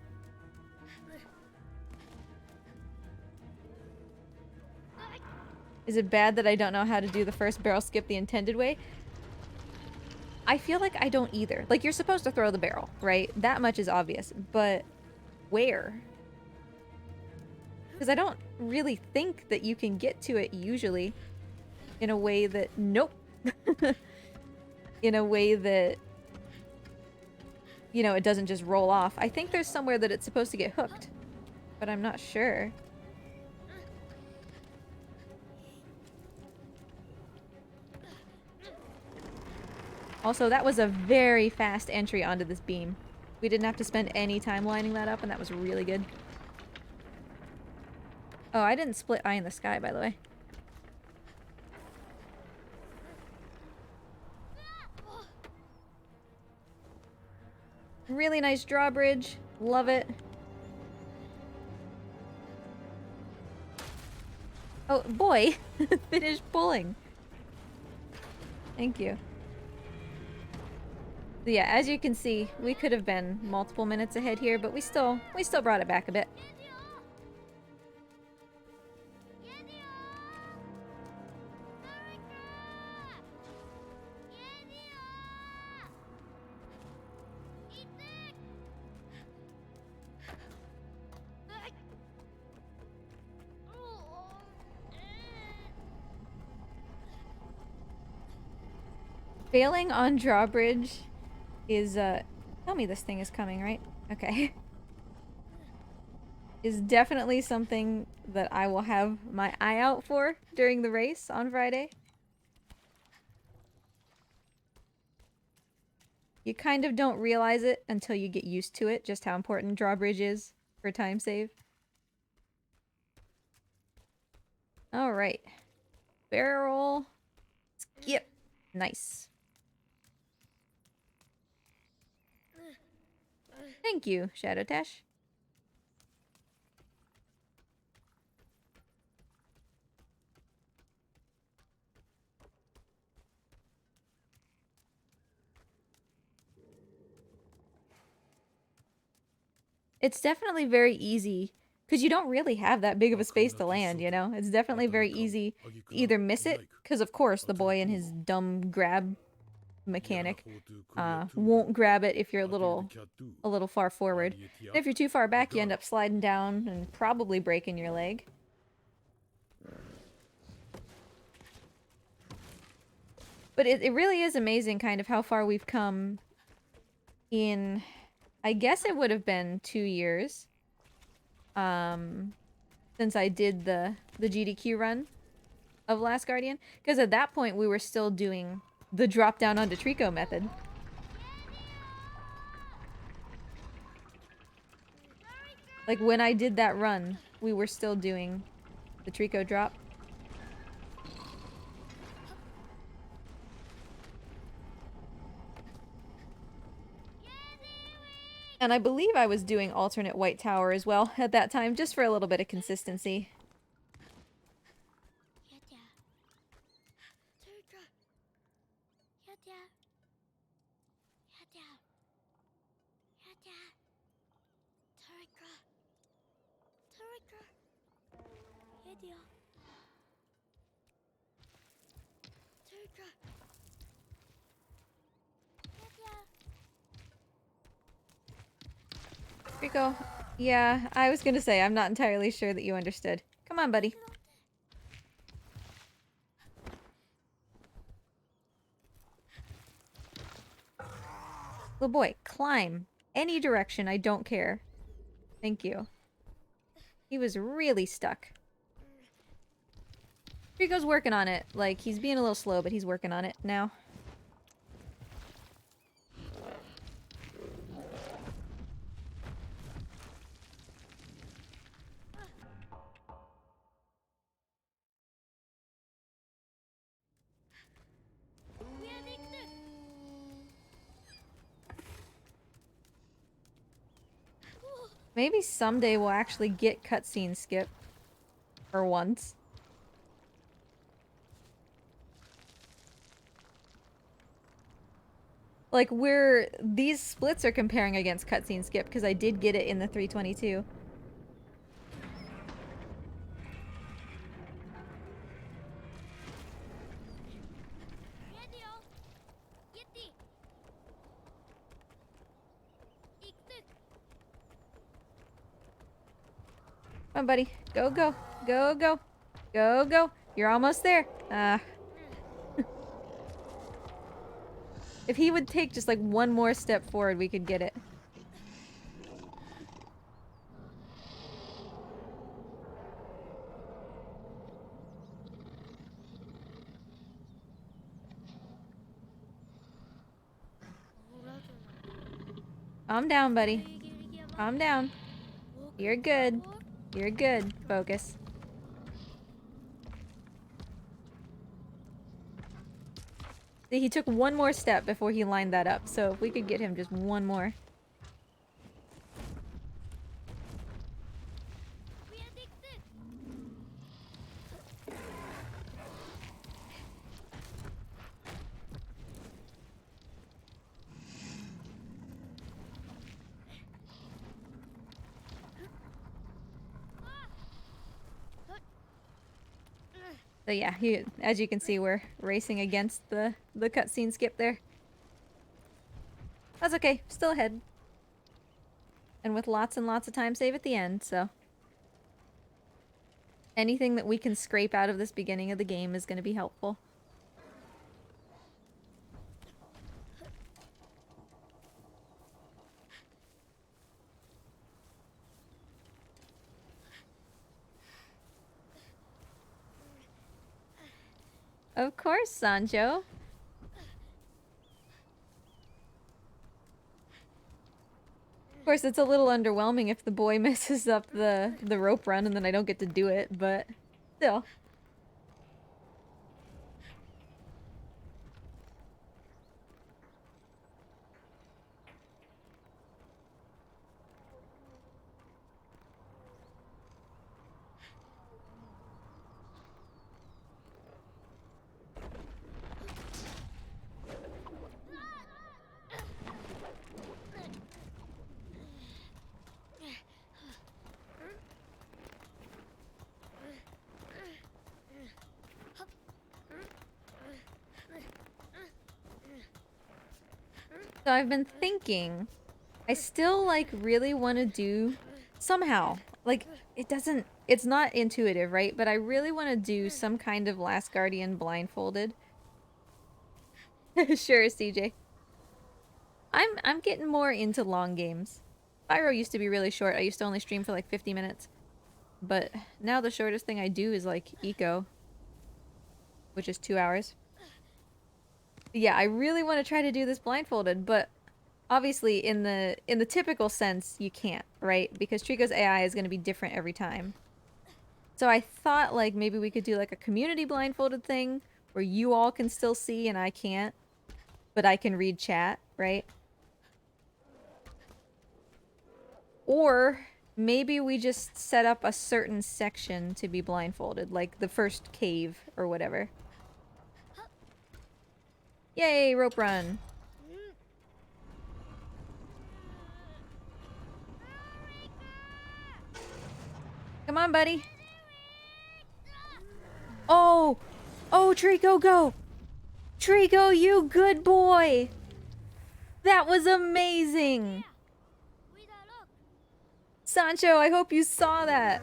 is it bad that I don't know how to do the first barrel skip the intended way? I feel like I don't either. Like, you're supposed to throw the barrel, right? That much is obvious. But where? Because I don't really think that you can get to it usually in a way that... Nope. In a way that, you know, it doesn't just roll off. I think there's somewhere that it's supposed to get hooked, but I'm not sure. Also, that was a very fast entry onto this beam. We didn't have to spend any time lining that up, and that was really good. Oh, I didn't split eye in the sky, by the way. Really nice drawbridge. Love it. Oh, boy. Finish pulling. Thank you. So yeah, as you can see, we could have been multiple minutes ahead here, but we still brought it back a bit. Failing on drawbridge is, tell me this thing is coming, right? Okay. Is definitely something that I will have my eye out for during the race on Friday. You kind of don't realize it until you get used to it, just how important drawbridge is for time save. Alright. Barrel. Skip. Nice. Thank you, Shadow Tash. It's definitely very easy, because you don't really have that big of a space to land, you know? It's definitely very easy to either miss it, because of course the boy and his dumb grab mechanic won't grab it if you're a little far forward. And if you're too far back, you end up sliding down and probably breaking your leg. But it really is amazing kind of how far we've come in, I guess it would have been 2 years since I did the GDQ run of Last Guardian. Because at that point we were still doing the drop down onto Trico method. Like when I did that run, we were still doing the Trico drop. And I believe I was doing alternate White Tower as well at that time, just for a little bit of consistency. Rico, yeah, I was gonna say, I'm not entirely sure that you understood. Come on, buddy. Little boy, climb. Any direction, I don't care. Thank you. He was really stuck. Rico's working on it. Like, he's being a little slow, but he's working on it now. Maybe someday we'll actually get cutscene skip. For once. Like, these splits are comparing against cutscene skip, because I did get it in the 322. Come on, buddy. Go, go. Go, go. Go, go. You're almost there. If he would take just like one more step forward, we could get it. Calm down, buddy. Calm down. You're good. You're good. Focus. See, he took one more step before he lined that up, so if we could get him just one more. So yeah, as you can see, we're racing against the cutscene skip there. That's okay, still ahead. And with lots and lots of time save at the end, so... anything that we can scrape out of this beginning of the game is going to be helpful. Of course, Sancho. Of course, it's a little underwhelming if the boy messes up the rope run and then I don't get to do it, but still. So I've been thinking, I still like really want to do somehow, like it's not intuitive, right? But I really want to do some kind of Last Guardian blindfolded. Sure, CJ. I'm getting more into long games. Spyro used to be really short. I used to only stream for like 50 minutes. But now the shortest thing I do is like Eco, which is 2 hours. Yeah, I really want to try to do this blindfolded, but obviously in the typical sense you can't, right? Because Trico's AI is going to be different every time. So I thought like maybe we could do like a community blindfolded thing where you all can still see and I can't, but I can read chat, right? Or maybe we just set up a certain section to be blindfolded, like the first cave or whatever. Yay, rope run. Come on, buddy. Oh! Oh, Trico, go! Trico, you good boy! That was amazing! Sancho, I hope you saw that.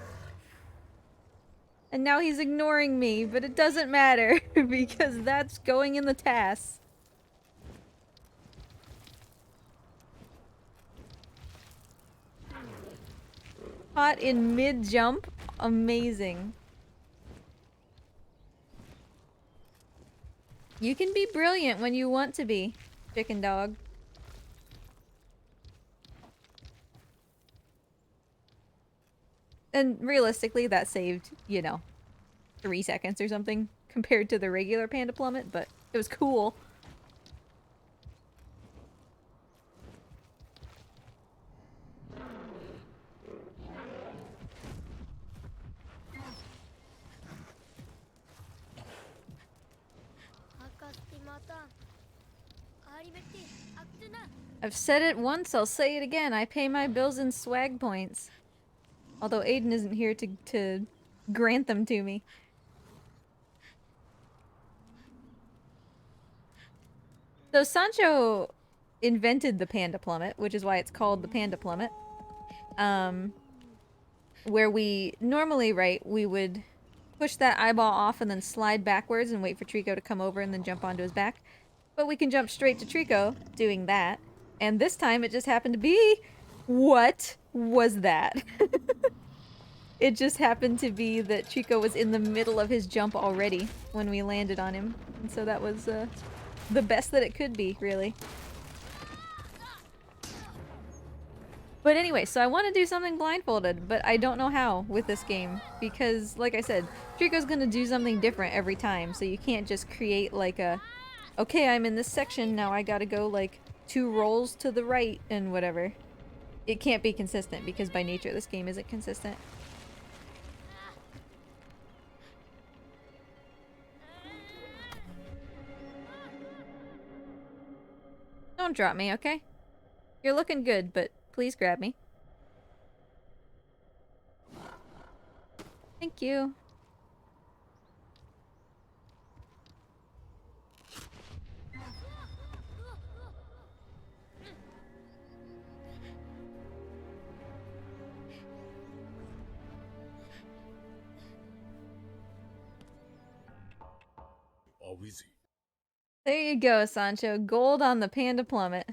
And now he's ignoring me, but it doesn't matter because that's going in the task. Caught in mid-jump? Amazing. You can be brilliant when you want to be, chicken dog. And realistically, that saved, you know, 3 seconds or something compared to the regular Panda Plummet, but it was cool. I've said it once, I'll say it again. I pay my bills in swag points. Although Aiden isn't here to grant them to me. So Sancho invented the Panda Plummet, which is why it's called the Panda Plummet. Where we normally, right, we would push that eyeball off and then slide backwards and wait for Trico to come over and then jump onto his back. But we can jump straight to Trico doing that. And this time it just happened to be... What was that? It just happened to be that Trico was in the middle of his jump already when we landed on him. And so that was the best that it could be, really. But anyway, so I want to do something blindfolded, but I don't know how with this game. Because, like I said, Trico's gonna do something different every time, so you can't just create like a okay, I'm in this section, now I gotta go like 2 rolls to the right and whatever. It can't be consistent because by nature this game isn't consistent. Don't drop me, okay? You're looking good, but please grab me. Thank you. There you go, Sancho. Gold on the Panda Plummet.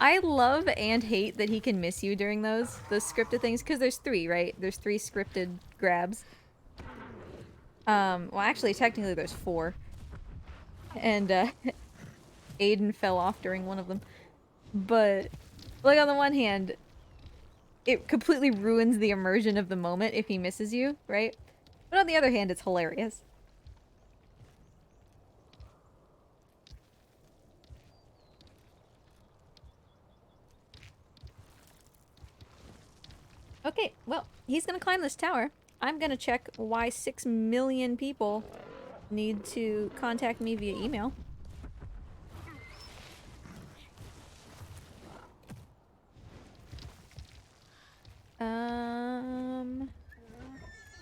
I love and hate that he can miss you during those scripted things, because there's 3, right? There's 3 scripted grabs. Well actually technically there's 4. And Aiden fell off during one of them. But like on the one hand, it completely ruins the immersion of the moment if he misses you, right? But on the other hand, it's hilarious. Okay, well, he's gonna climb this tower. I'm gonna check why 6 million people need to contact me via email.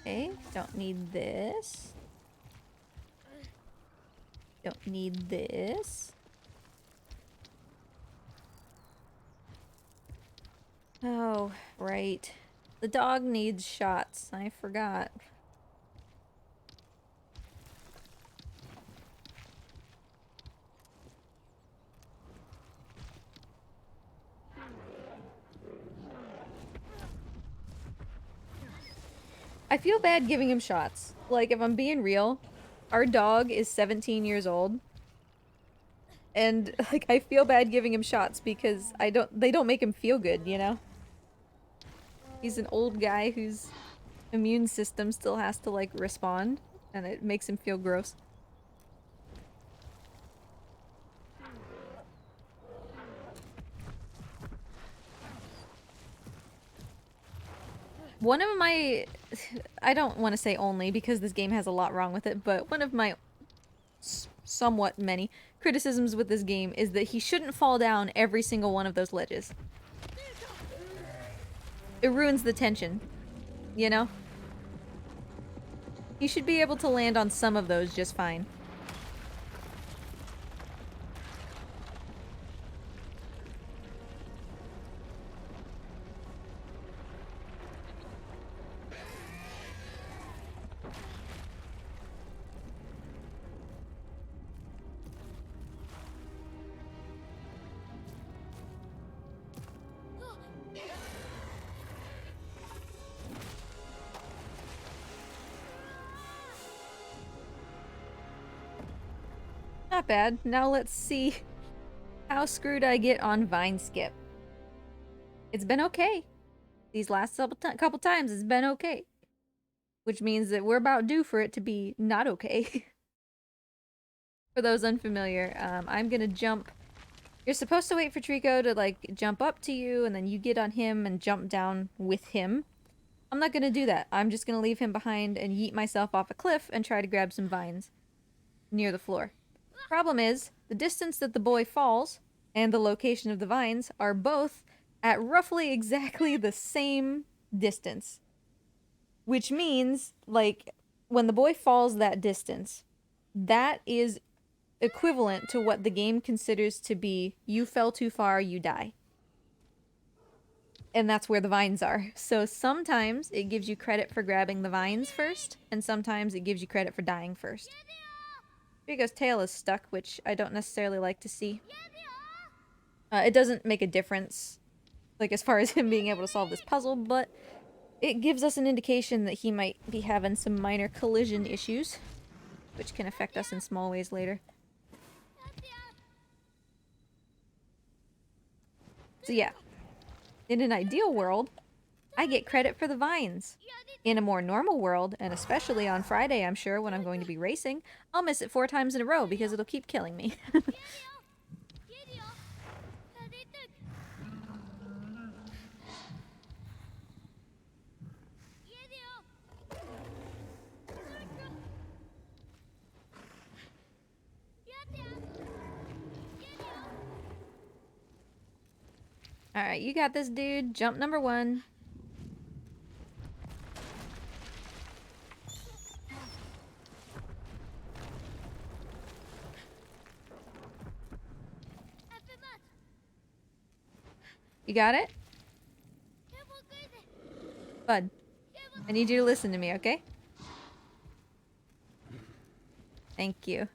Okay, don't need this. Don't need this. Oh, right. The dog needs shots. I forgot. I feel bad giving him shots. Like, if I'm being real, our dog is 17 years old. And, like, I feel bad giving him shots because they don't make him feel good, you know? He's an old guy whose immune system still has to, like, respond. And it makes him feel gross. One of my... I don't want to say only because this game has a lot wrong with it, but one of my somewhat many criticisms with this game is that he shouldn't fall down every single one of those ledges. It ruins the tension, you know? He should be able to land on some of those just fine. Not bad. Now let's see how screwed I get on Vine Skip. It's been okay. These last couple times it's been okay. Which means that we're about due for it to be not okay. For those unfamiliar, I'm gonna jump. You're supposed to wait for Trico to, like, jump up to you, and then you get on him and jump down with him. I'm not gonna do that. I'm just gonna leave him behind and yeet myself off a cliff and try to grab some vines near the floor. Problem is, the distance that the boy falls and the location of the vines are both at roughly exactly the same distance. Which means, like, when the boy falls that distance, that is equivalent to what the game considers to be, you fell too far, you die. And that's where the vines are. So sometimes it gives you credit for grabbing the vines first, and sometimes it gives you credit for dying first. Trico's tail is stuck, which I don't necessarily like to see. It doesn't make a difference, like, as far as him being able to solve this puzzle, but it gives us an indication that he might be having some minor collision issues, which can affect us in small ways later. So yeah, in an ideal world, I get credit for the vines. In a more normal world, and especially on Friday, I'm sure, when I'm going to be racing, I'll miss it 4 times in a row because it'll keep killing me. Alright, you got this, dude. Jump number 1. You got it? Bud, I need you to listen to me, okay? Thank you.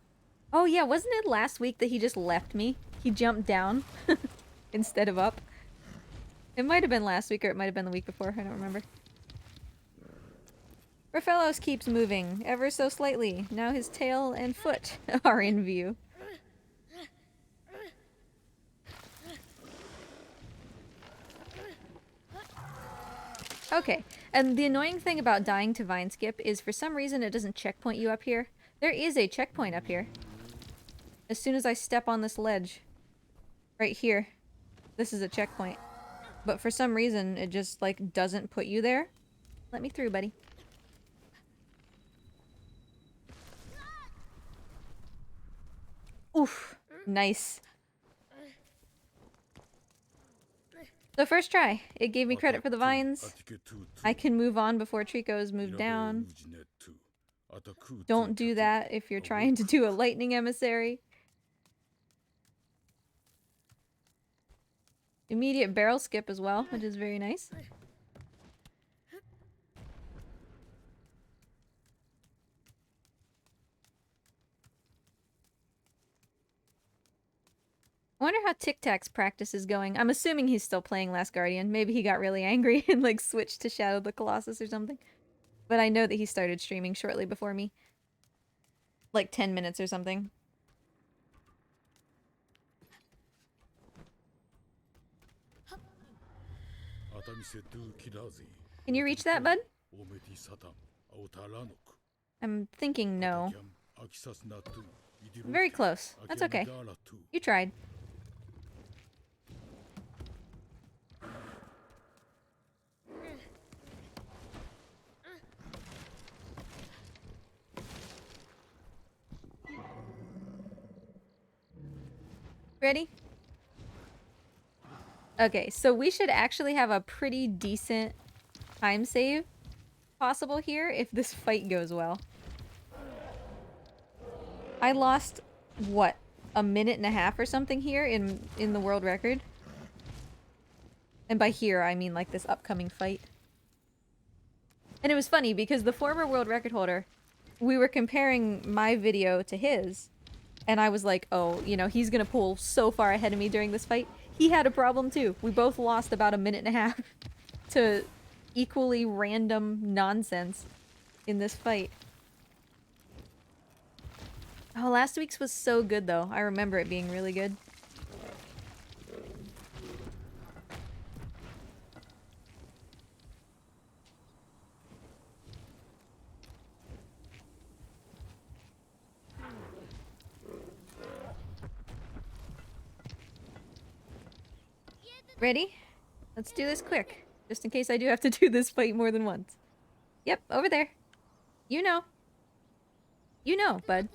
Oh yeah, wasn't it last week that he just left me? He jumped down instead of up. It might have been last week or it might have been the week before, I don't remember. Raffellos keeps moving, ever so slightly. Now his tail and foot are in view. Okay, and the annoying thing about dying to Vine Skip is for some reason it doesn't checkpoint you up here. There is a checkpoint up here. As soon as I step on this ledge, right here, this is a checkpoint. But for some reason it just like doesn't put you there. Let me through, buddy. Oof, nice. So first try, it gave me credit for the vines. I can move on before Trico's moved down. Don't do that if you're trying to do a lightning emissary. Immediate barrel skip as well, which is very nice. I wonder how Tic Tac's practice is going. I'm assuming he's still playing Last Guardian. Maybe he got really angry and like switched to Shadow the Colossus or something. But I know that he started streaming shortly before me. Like 10 minutes or something. Can you reach that, bud? I'm thinking no. Very close. That's okay. You tried. Ready? Okay, so we should actually have a pretty decent time save possible here if this fight goes well. I lost, what, a minute and a half or something here in the world record? And by here, I mean like this upcoming fight. And it was funny because the former world record holder, we were comparing my video to his, and I was like, oh, you know, he's gonna pull so far ahead of me during this fight. He had a problem too. We both lost about a minute and a half to equally random nonsense in this fight. Oh, last week's was so good though. I remember it being really good. Ready? Let's do this quick. Just in case I do have to do this fight more than once. Yep, over there. You know. You know, bud.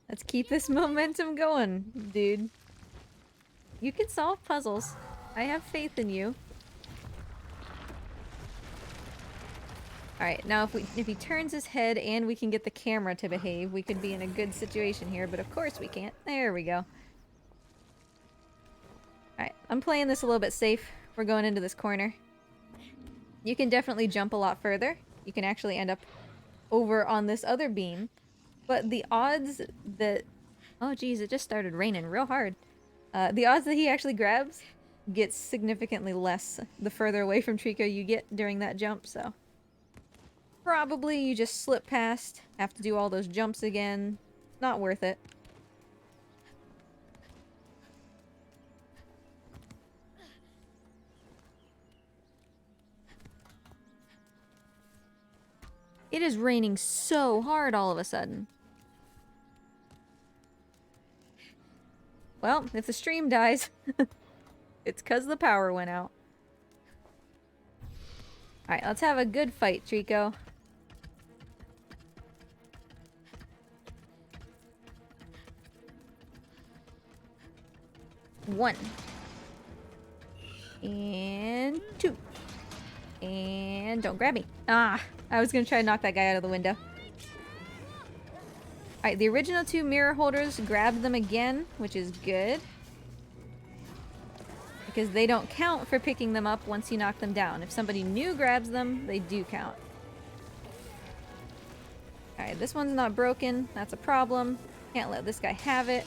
Let's keep this momentum going, dude. You can solve puzzles. I have faith in you. Alright, now if he turns his head and we can get the camera to behave, we could be in a good situation here, but of course we can't. There we go. Alright, I'm playing this a little bit safe. We're going into this corner. You can definitely jump a lot further. You can actually end up over on this other beam. But the odds that... Oh geez, it just started raining real hard. The odds that he actually grabs gets significantly less the further away from Trico you get during that jump, so. Probably you just slip past, have to do all those jumps again. Not worth it. It is raining so hard all of a sudden. Well, if the stream dies, it's 'cause the power went out. Alright, let's have a good fight, Trico. One. And two. And don't grab me. Ah, I was gonna try to knock that guy out of the window. Alright, the original two mirror holders grabbed them again, which is good. Because they don't count for picking them up once you knock them down. If somebody new grabs them, they do count. Alright, this one's not broken. That's a problem. Can't let this guy have it.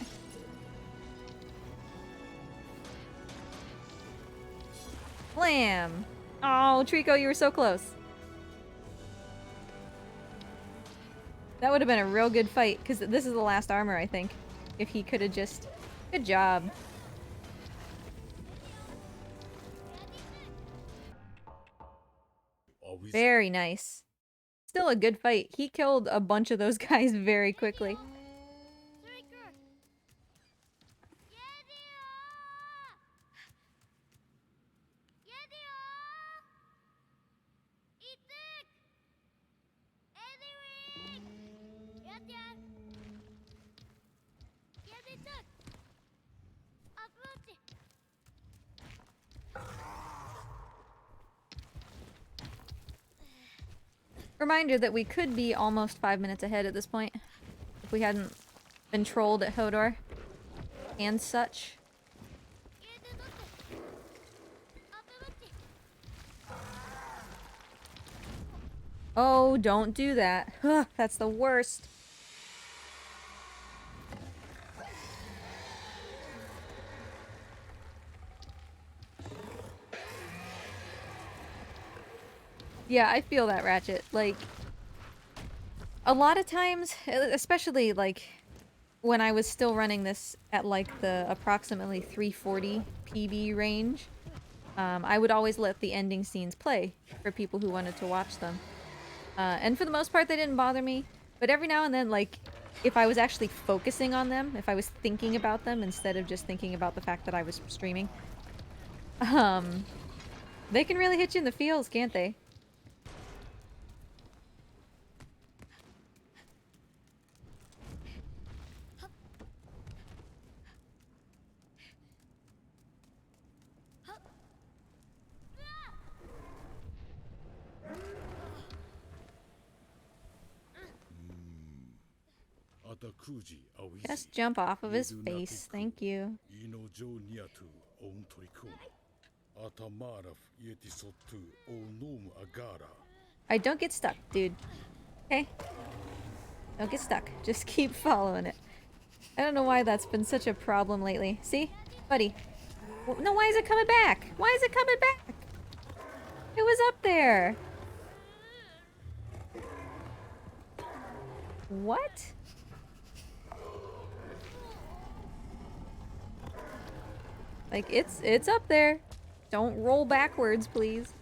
Blam! Oh, Trico, you were so close. That would have been a real good fight, because this is the last armor, I think. If he could have just... Good job. Very nice. Still a good fight. He killed a bunch of those guys very quickly. Reminder that we could be almost 5 minutes ahead at this point. If we hadn't been trolled at Hodor. And such. Oh, don't do that. Ugh, that's the worst. Yeah, I feel that, Ratchet. Like, a lot of times, especially, like, when I was still running this at, like, the approximately 340 PB range, I would always let the ending scenes play for people who wanted to watch them. And for the most part, they didn't bother me. But every now and then, like, if I was actually focusing on them, if I was thinking about them instead of just thinking about the fact that I was streaming, they can really hit you in the feels, can't they? Just jump off of his face, thank you. Alright, don't get stuck, dude. Okay? Don't get stuck. Just keep following it. I don't know why that's been such a problem lately. See? Buddy. No, why is it coming back? Why is it coming back? It was up there. What? Like, it's up there. Don't roll backwards, please.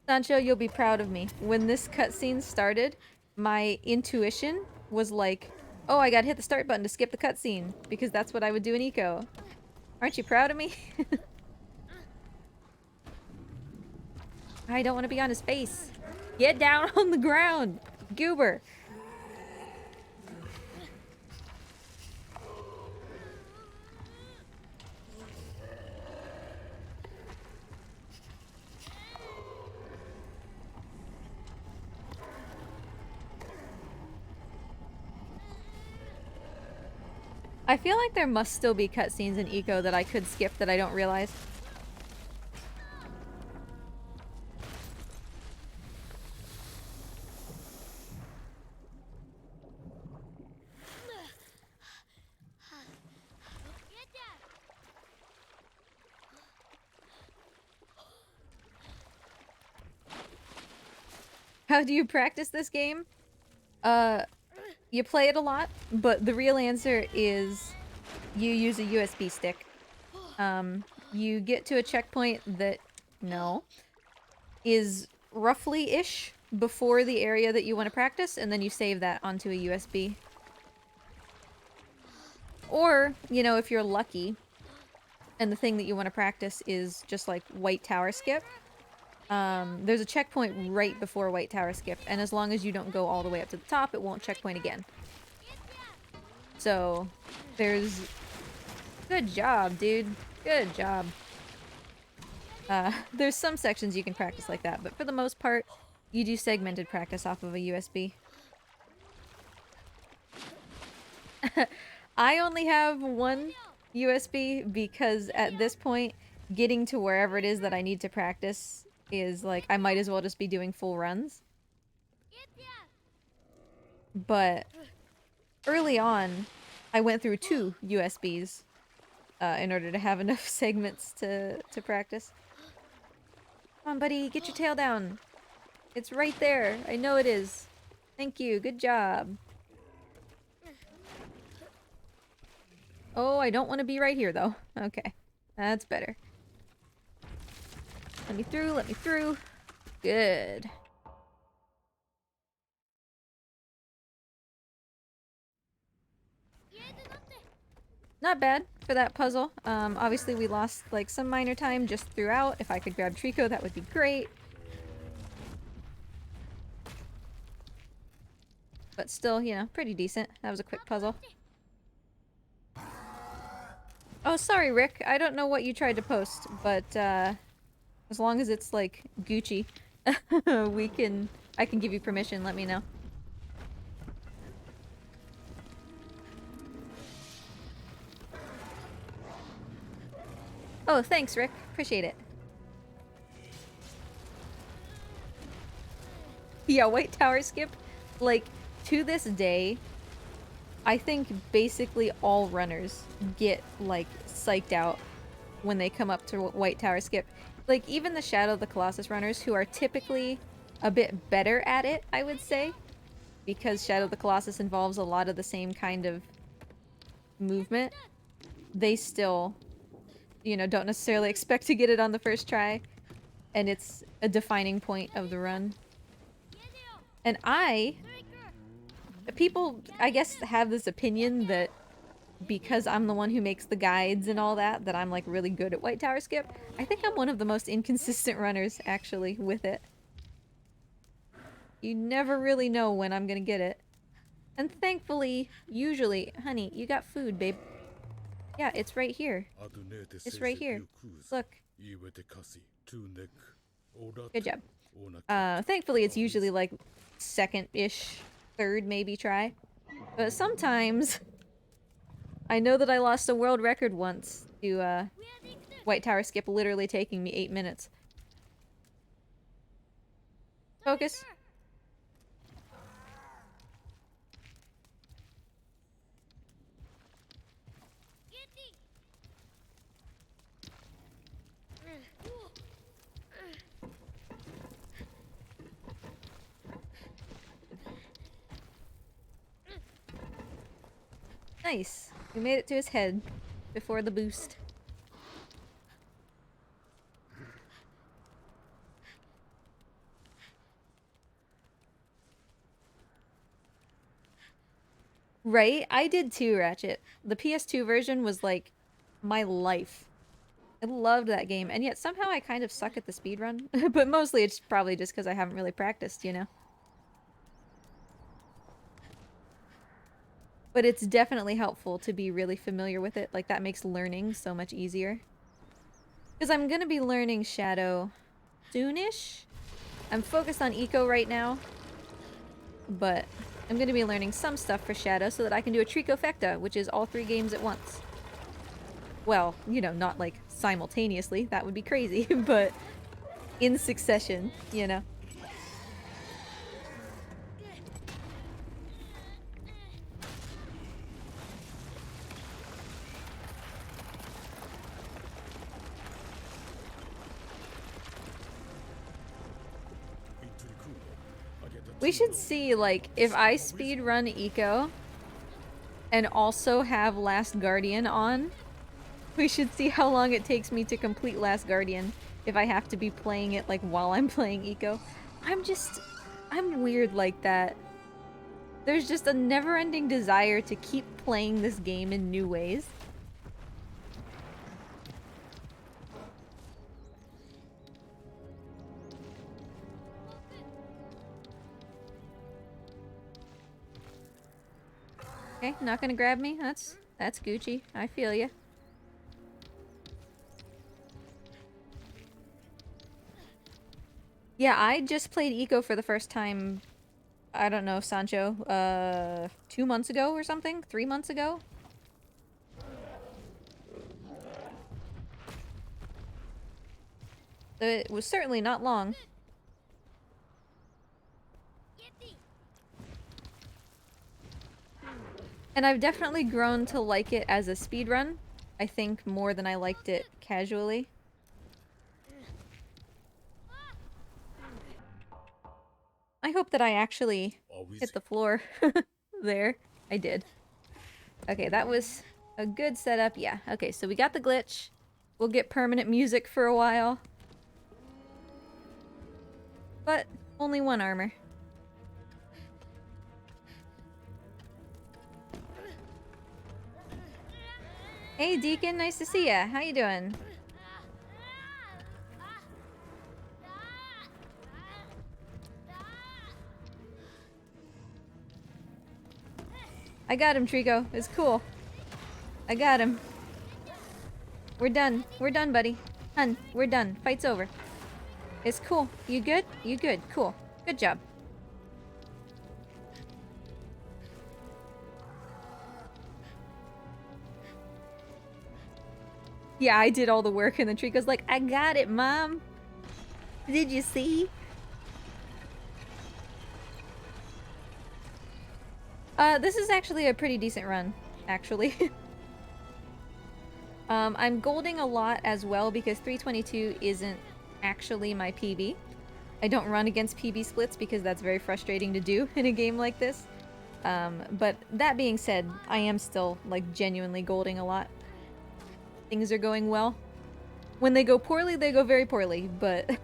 Sancho, you'll be proud of me. When this cutscene started, my intuition was like, oh, I gotta hit the start button to skip the cutscene, because that's what I would do in Eco. Aren't you proud of me? I don't want to be on his face. Get down on the ground, goober. I feel like there must still be cutscenes in Eco that I could skip that I don't realize. How do you practice this game? You play it a lot, but the real answer is you use a USB stick. You get to a checkpoint that, no, is roughly-ish before the area that you want to practice, and then you save that onto a USB. Or, you know, if you're lucky, and the thing that you want to practice is just like White Tower Skip, there's a checkpoint right before White Tower Skip, and as long as you don't go all the way up to the top, it won't checkpoint again. So, there's... Good job, dude. Good job. There's some sections you can practice like that, but for the most part, you do segmented practice off of a USB. I only have one USB because at this point, getting to wherever it is that I need to practice is like, I might as well just be doing full runs. But early on, I went through 2 USBs in order to have enough segments to practice. Come on, buddy, get your tail down. It's right there. I know it is. Thank you. Good job. Oh, I don't want to be right here, though. Okay. That's better. Let me through, let me through. Good. Not bad for that puzzle. Obviously we lost, like, some minor time just throughout. If I could grab Trico, that would be great. But still, you know, pretty decent. That was a quick puzzle. Oh, sorry, Rick. I don't know what you tried to post, but, as long as it's, like, Gucci, I can give you permission, let me know. Oh, thanks, Rick. Appreciate it. Yeah, White Tower Skip. Like, to this day, I think basically all runners get, like, psyched out when they come up to White Tower Skip. Like, even the Shadow of the Colossus runners, who are typically a bit better at it, I would say, because Shadow of the Colossus involves a lot of the same kind of movement, they still, you know, don't necessarily expect to get it on the first try, and it's a defining point of the run. And people, I guess, have this opinion that because I'm the one who makes the guides and all that, that I'm, like, really good at White Tower Skip. I think I'm one of the most inconsistent runners, actually, with it. You never really know when I'm gonna get it. And thankfully, usually... Honey, you got food, babe. Yeah, it's right here. It's right here. Look. Good job. Thankfully it's usually, like, second-ish, third maybe try. But sometimes... I know that I lost a world record once to, White Tower Skip literally taking me 8 minutes. Focus. Nice. We made it to his head before the boost. Right? I did too, Ratchet. The PS2 version was, like, my life. I loved that game, and yet somehow I kind of suck at the speedrun. But mostly it's probably just because I haven't really practiced, you know? But it's definitely helpful to be really familiar with it. Like, that makes learning so much easier. Because I'm gonna be learning Shadow soonish. I'm focused on Eco right now. But I'm going to be learning some stuff for Shadow so that I can do a Trifecta, which is all 3 games at once. Well, you know, not like simultaneously, that would be crazy, but in succession, you know. We should see, like, if I speedrun Eco and also have Last Guardian on, we should see how long it takes me to complete Last Guardian if I have to be playing it, like, while I'm playing Eco. I'm weird like that. There's just a never-ending desire to keep playing this game in new ways. Okay, not gonna grab me? That's Gucci. I feel ya. Yeah, I just played Eco for the first time, I don't know, Sancho, 2 months ago or something? 3 months ago? It was certainly not long. And I've definitely grown to like it as a speedrun. I think more than I liked it casually. I hope that I actually hit the floor there. I did. Okay, that was a good setup. Yeah, okay, so we got the glitch. We'll get permanent music for a while. But only 1 armor. Hey Deacon, nice to see ya. How you doing? I got him, Trico. It's cool. I got him. We're done. We're done, buddy. Hun, we're done. Fight's over. It's cool. You good? You good. Cool. Good job. Yeah, I did all the work and then Trico's like, I got it, Mom. Did you see? This is actually a pretty decent run, actually. I'm golding a lot as well because 322 isn't actually my PB. I don't run against PB splits because that's very frustrating to do in a game like this. But that being said, I am still, like, genuinely golding a lot. Things are going well. When they go poorly, they go very poorly, but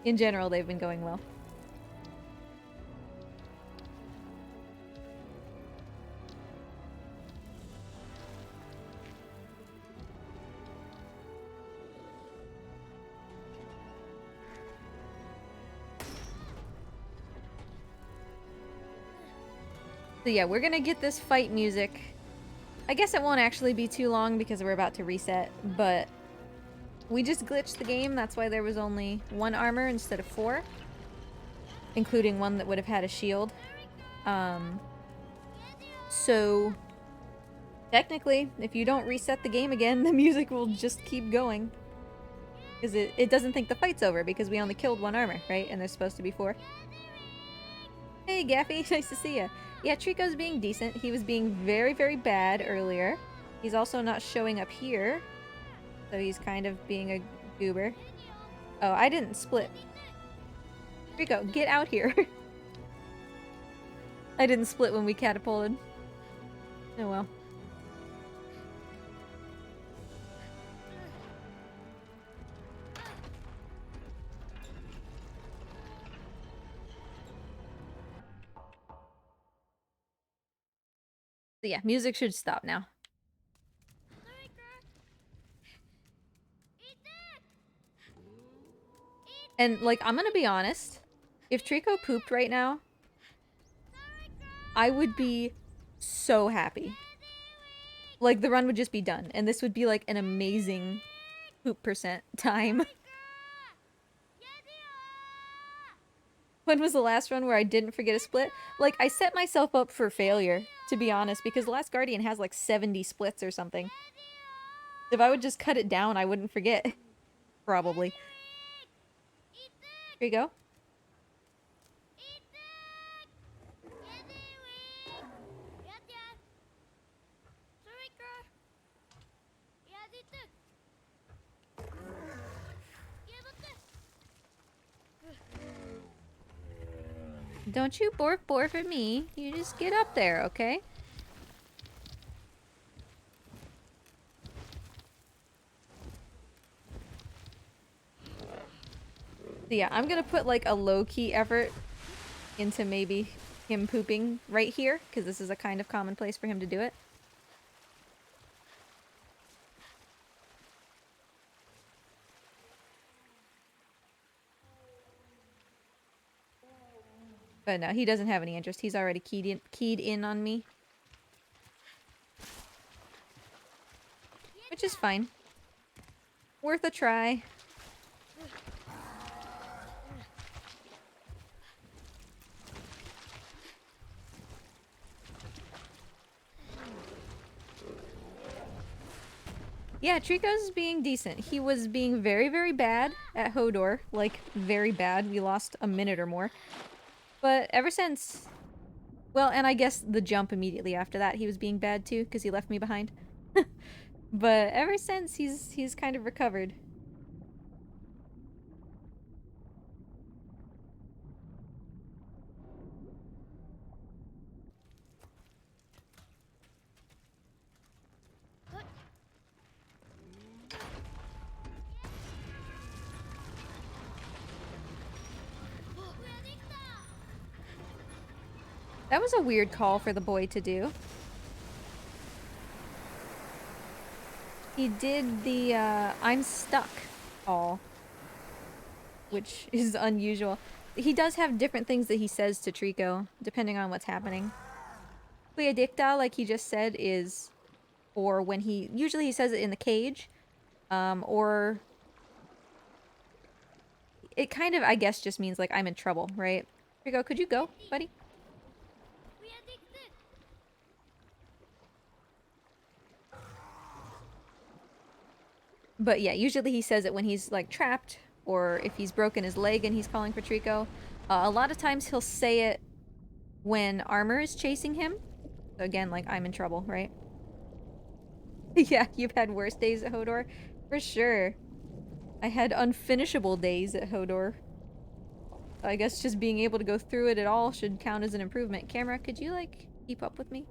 in general, they've been going well. So yeah, we're gonna get this fight music. I guess it won't actually be too long because we're about to reset, but we just glitched the game. That's why there was only 1 armor instead of 4, including one that would have had a shield. So technically, if you don't reset the game again, the music will just keep going. Because it doesn't think the fight's over because we only killed 1 armor, right? And there's supposed to be 4. Hey, Gaffy, nice to see ya. Yeah, Trico's being decent. He was being very, very bad earlier. He's also not showing up here. So he's kind of being a goober. Oh, I didn't split. Trico, get out here. I didn't split when we catapulted. Oh well. So yeah, music should stop now. And, like, I'm gonna be honest. If Trico pooped right now, I would be so happy. Like, the run would just be done. And this would be, like, an amazing poop % time. When was the last run where I didn't forget a split? Like, I set myself up for failure, to be honest, because The Last Guardian has like 70 splits or something. If I would just cut it down, I wouldn't forget. Probably. Here you go. Don't you bork bork at me. You just get up there, okay? So yeah, I'm gonna put like a low-key effort into maybe him pooping right here, because this is a kind of common place for him to do it. But no, he doesn't have any interest. He's already keyed in on me. Which is fine. Worth a try. Yeah, Trico's being decent. He was being very, very bad at Hodor. Like, very bad. We lost a minute or more. But ever since... Well, and I guess the jump immediately after that, he was being bad too, because he left me behind. But ever since, he's kind of recovered. That was a weird call for the boy to do. He did the, I'm stuck call. Which is unusual. He does have different things that he says to Trico, depending on what's happening. Dicta, like he just said, is... Or when he... Usually he says it in the cage. Or... It kind of, I guess, just means, like, I'm in trouble, right? Trico, could you go, buddy? But yeah, usually he says it when he's, like, trapped, or if he's broken his leg and he's calling for Trico. A lot of times he'll say it when armor is chasing him. So again, like, I'm in trouble, right? Yeah, you've had worse days at Hodor? For sure. I had unfinishable days at Hodor. I guess just being able to go through it at all should count as an improvement. Camera, could you, like, keep up with me?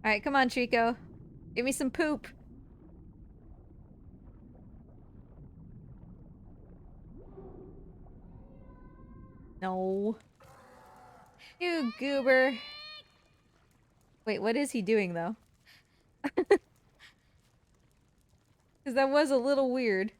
Alright, come on, Trico. Give me some poop. No. You goober. Wait, what is he doing, though? Because that was a little weird.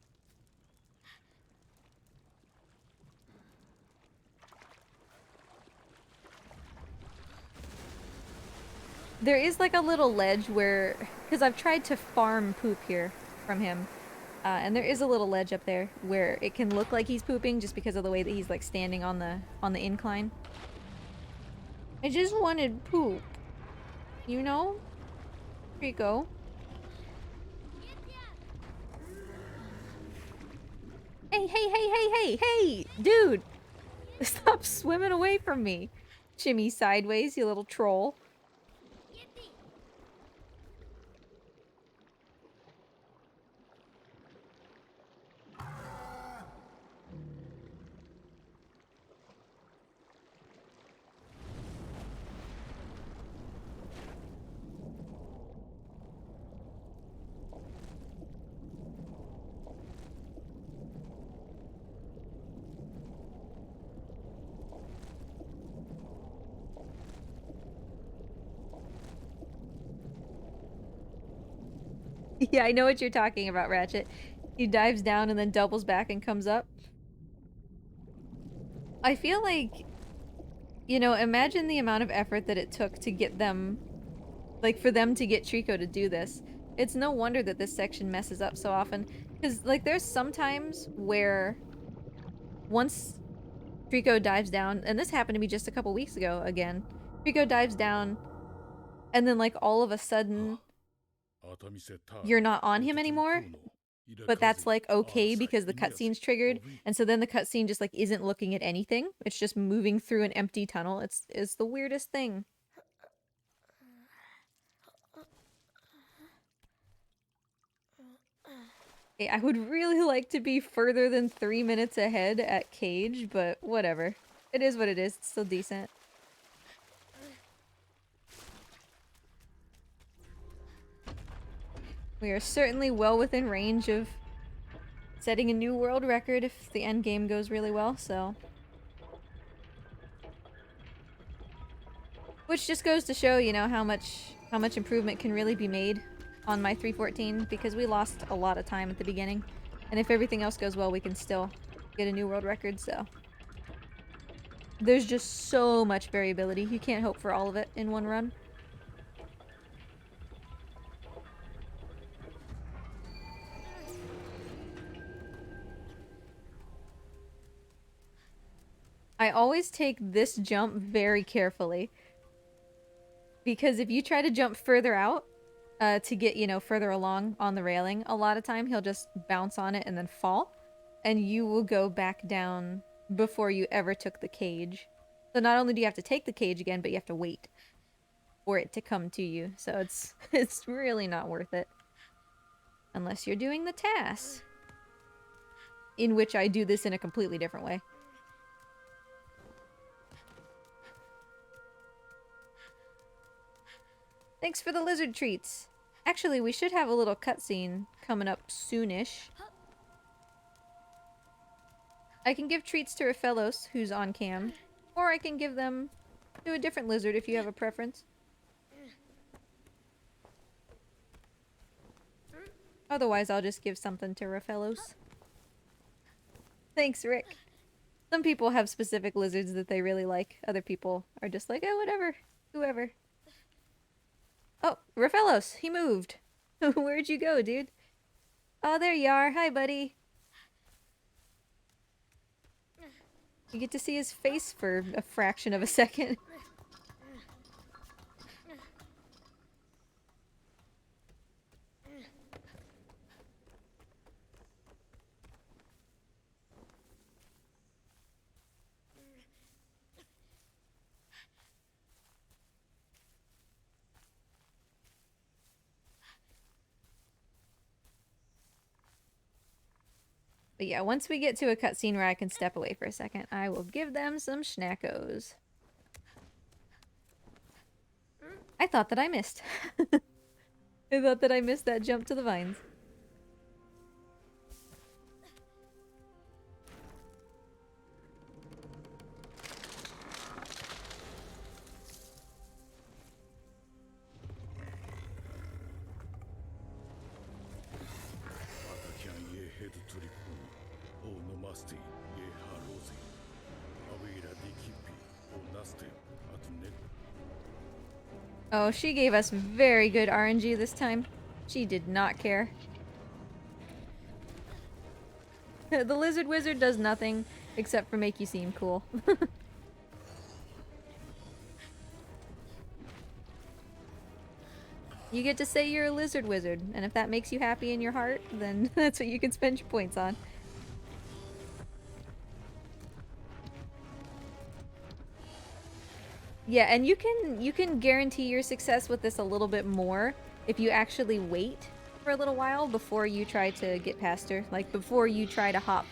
There is like a little ledge where... Because I've tried to farm poop here from him. And there is a little ledge up there where it can look like he's pooping just because of the way that he's like standing on the incline. I just wanted poop. You know? Trico. Hey! Dude! Stop swimming away from me. Shimmy sideways, you little troll. Yeah, I know what you're talking about, Ratchet. He dives down and then doubles back and comes up. I feel like, you know, imagine the amount of effort that it took to get them, like, for them to get Trico to do this. It's no wonder that this section messes up so often. Because, like, there's sometimes where once Trico dives down, and this happened to me just a couple weeks ago again. Trico dives down, and then, like, all of a sudden, you're not on him anymore. But that's, like, okay because the cutscene's triggered, and so then the cutscene just, like, isn't looking at anything. It's just moving through an empty tunnel. It's the weirdest thing. Okay, I would really like to be further than 3 minutes ahead at Cage, but whatever. It is what it is. It's still decent. We are certainly well within range of setting a new world record if the end game goes really well, so. Which just goes to show, you know, how much improvement can really be made on my 314, because we lost a lot of time at the beginning. And if everything else goes well, we can still get a new world record, so. There's just so much variability. You can't hope for all of it in one run. I always take this jump very carefully. Because if you try to jump further out, to get, you know, further along on the railing, a lot of time he'll just bounce on it and then fall. And you will go back down before you ever took the cage. So not only do you have to take the cage again, but you have to wait for it to come to you. So it's really not worth it. Unless you're doing the task. In which I do this in a completely different way. Thanks for the lizard treats. Actually, we should have a little cutscene coming up soonish. I can give treats to Raphaelos, who's on cam. Or I can give them to a different lizard if you have a preference. Otherwise, I'll just give something to Raphaelos. Thanks, Rick. Some people have specific lizards that they really like. Other people are just like, oh, whatever. Whoever. Oh, Raphaelos, he moved. Where'd you go, dude? Oh, there you are. Hi, buddy. You get to see his face for a fraction of a second. But yeah, once we get to a cutscene where I can step away for a second, I will give them some schnackos. I thought that I missed. I thought that I missed that jump to the vines. Oh, she gave us very good RNG this time. She did not care. The lizard wizard does nothing except for make you seem cool. You get to say you're a lizard wizard, and if that makes you happy in your heart, then that's what you can spend your points on. Yeah, and you can guarantee your success with this a little bit more if you actually wait for a little while before you try to get past her. Like, before you try to hop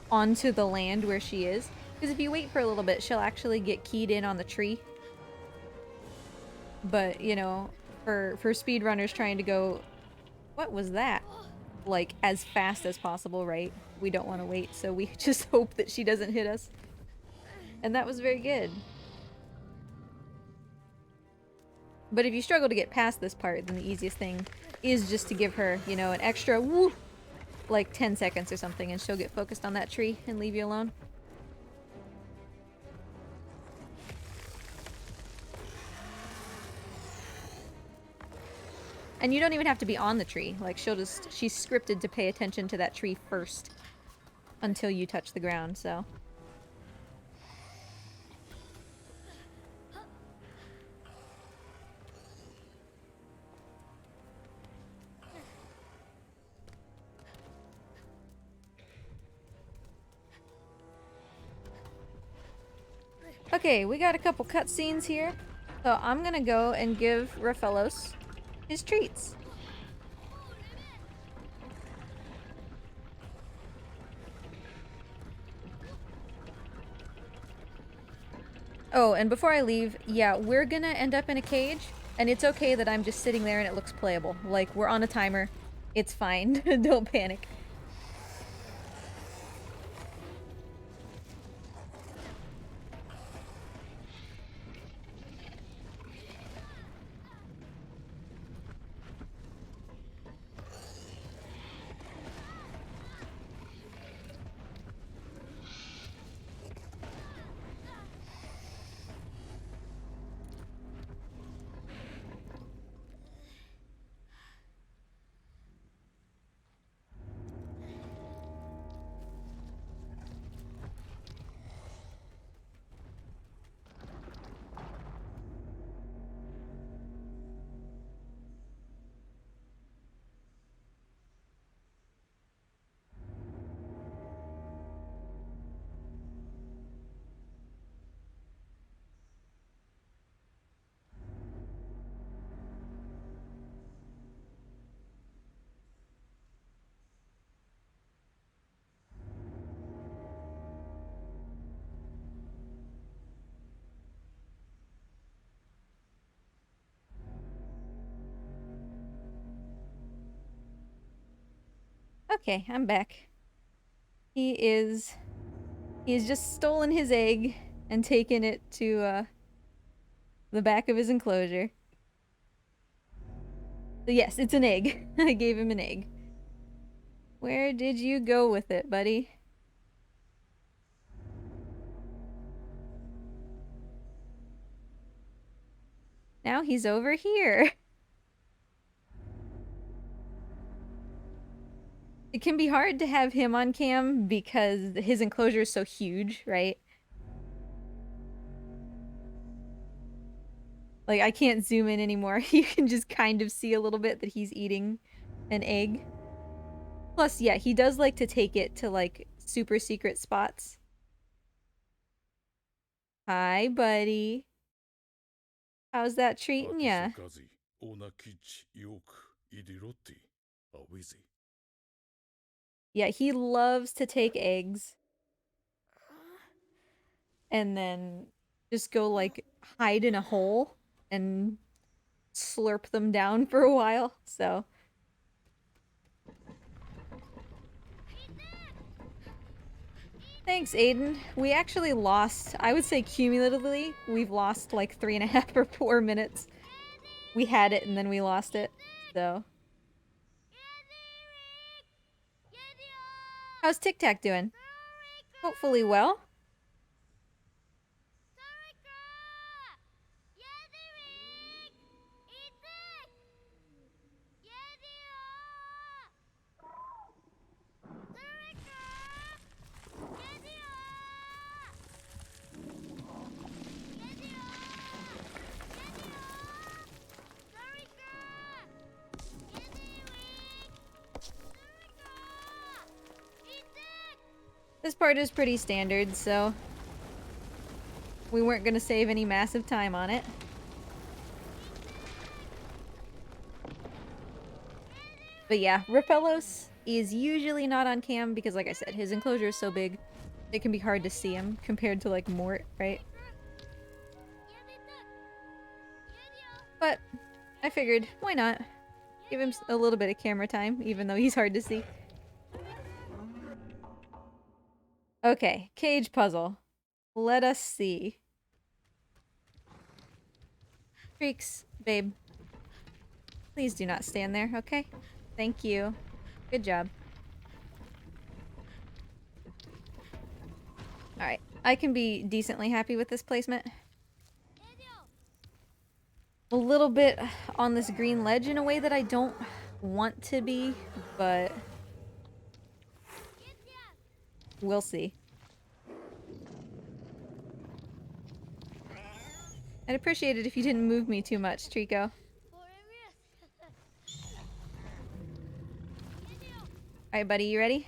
onto the land where she is. Because if you wait for a little bit, she'll actually get keyed in on the tree. But, you know, for speedrunners trying to go... What was that? Like, as fast as possible, right? We don't want to wait, so we just hope that she doesn't hit us. And that was very good. But if you struggle to get past this part, then the easiest thing is just to give her, you know, an extra woo, like 10 seconds or something, and she'll get focused on that tree and leave you alone. And you don't even have to be on the tree. Like, she's scripted to pay attention to that tree first until you touch the ground, so. Okay, we got a couple cutscenes here. So I'm gonna go and give Raphaelos his treats. Oh, and before I leave, yeah, we're gonna end up in a cage, and it's okay that I'm just sitting there and it looks playable. Like, we're on a timer. It's fine. Don't panic. Okay, I'm back. He's just stolen his egg and taken it to, the back of his enclosure. So yes, it's an egg. I gave him an egg. Where did you go with it, buddy? Now he's over here. It can be hard to have him on cam because his enclosure is so huge, right? Like, I can't zoom in anymore. You can just kind of see a little bit that he's eating an egg. Plus, yeah, he does like to take it to, like, super secret spots. Hi, buddy. How's that treating ya? Yeah, he loves to take eggs and then just go, like, hide in a hole and slurp them down for a while, so. Thanks, Aiden. We actually lost, I would say cumulatively, we've lost like 3.5 or 4 minutes. We had it and then we lost it, so. How's Tic Tac doing? Hopefully well. This part is pretty standard, so we weren't gonna save any massive time on it. But yeah, Raphaelos is usually not on cam because, like I said, his enclosure is so big, it can be hard to see him compared to, like, Mort, right? But I figured, why not? Give him a little bit of camera time, even though he's hard to see. Okay, cage puzzle. Let us see. Freaks, Babe. Please do not stand there, okay? Thank you. Good job. Alright. I can be decently happy with this placement. A little bit on this green ledge in a way that I don't want to be, but we'll see. I'd appreciate it if you didn't move me too much, Trico. Alright, buddy, you ready?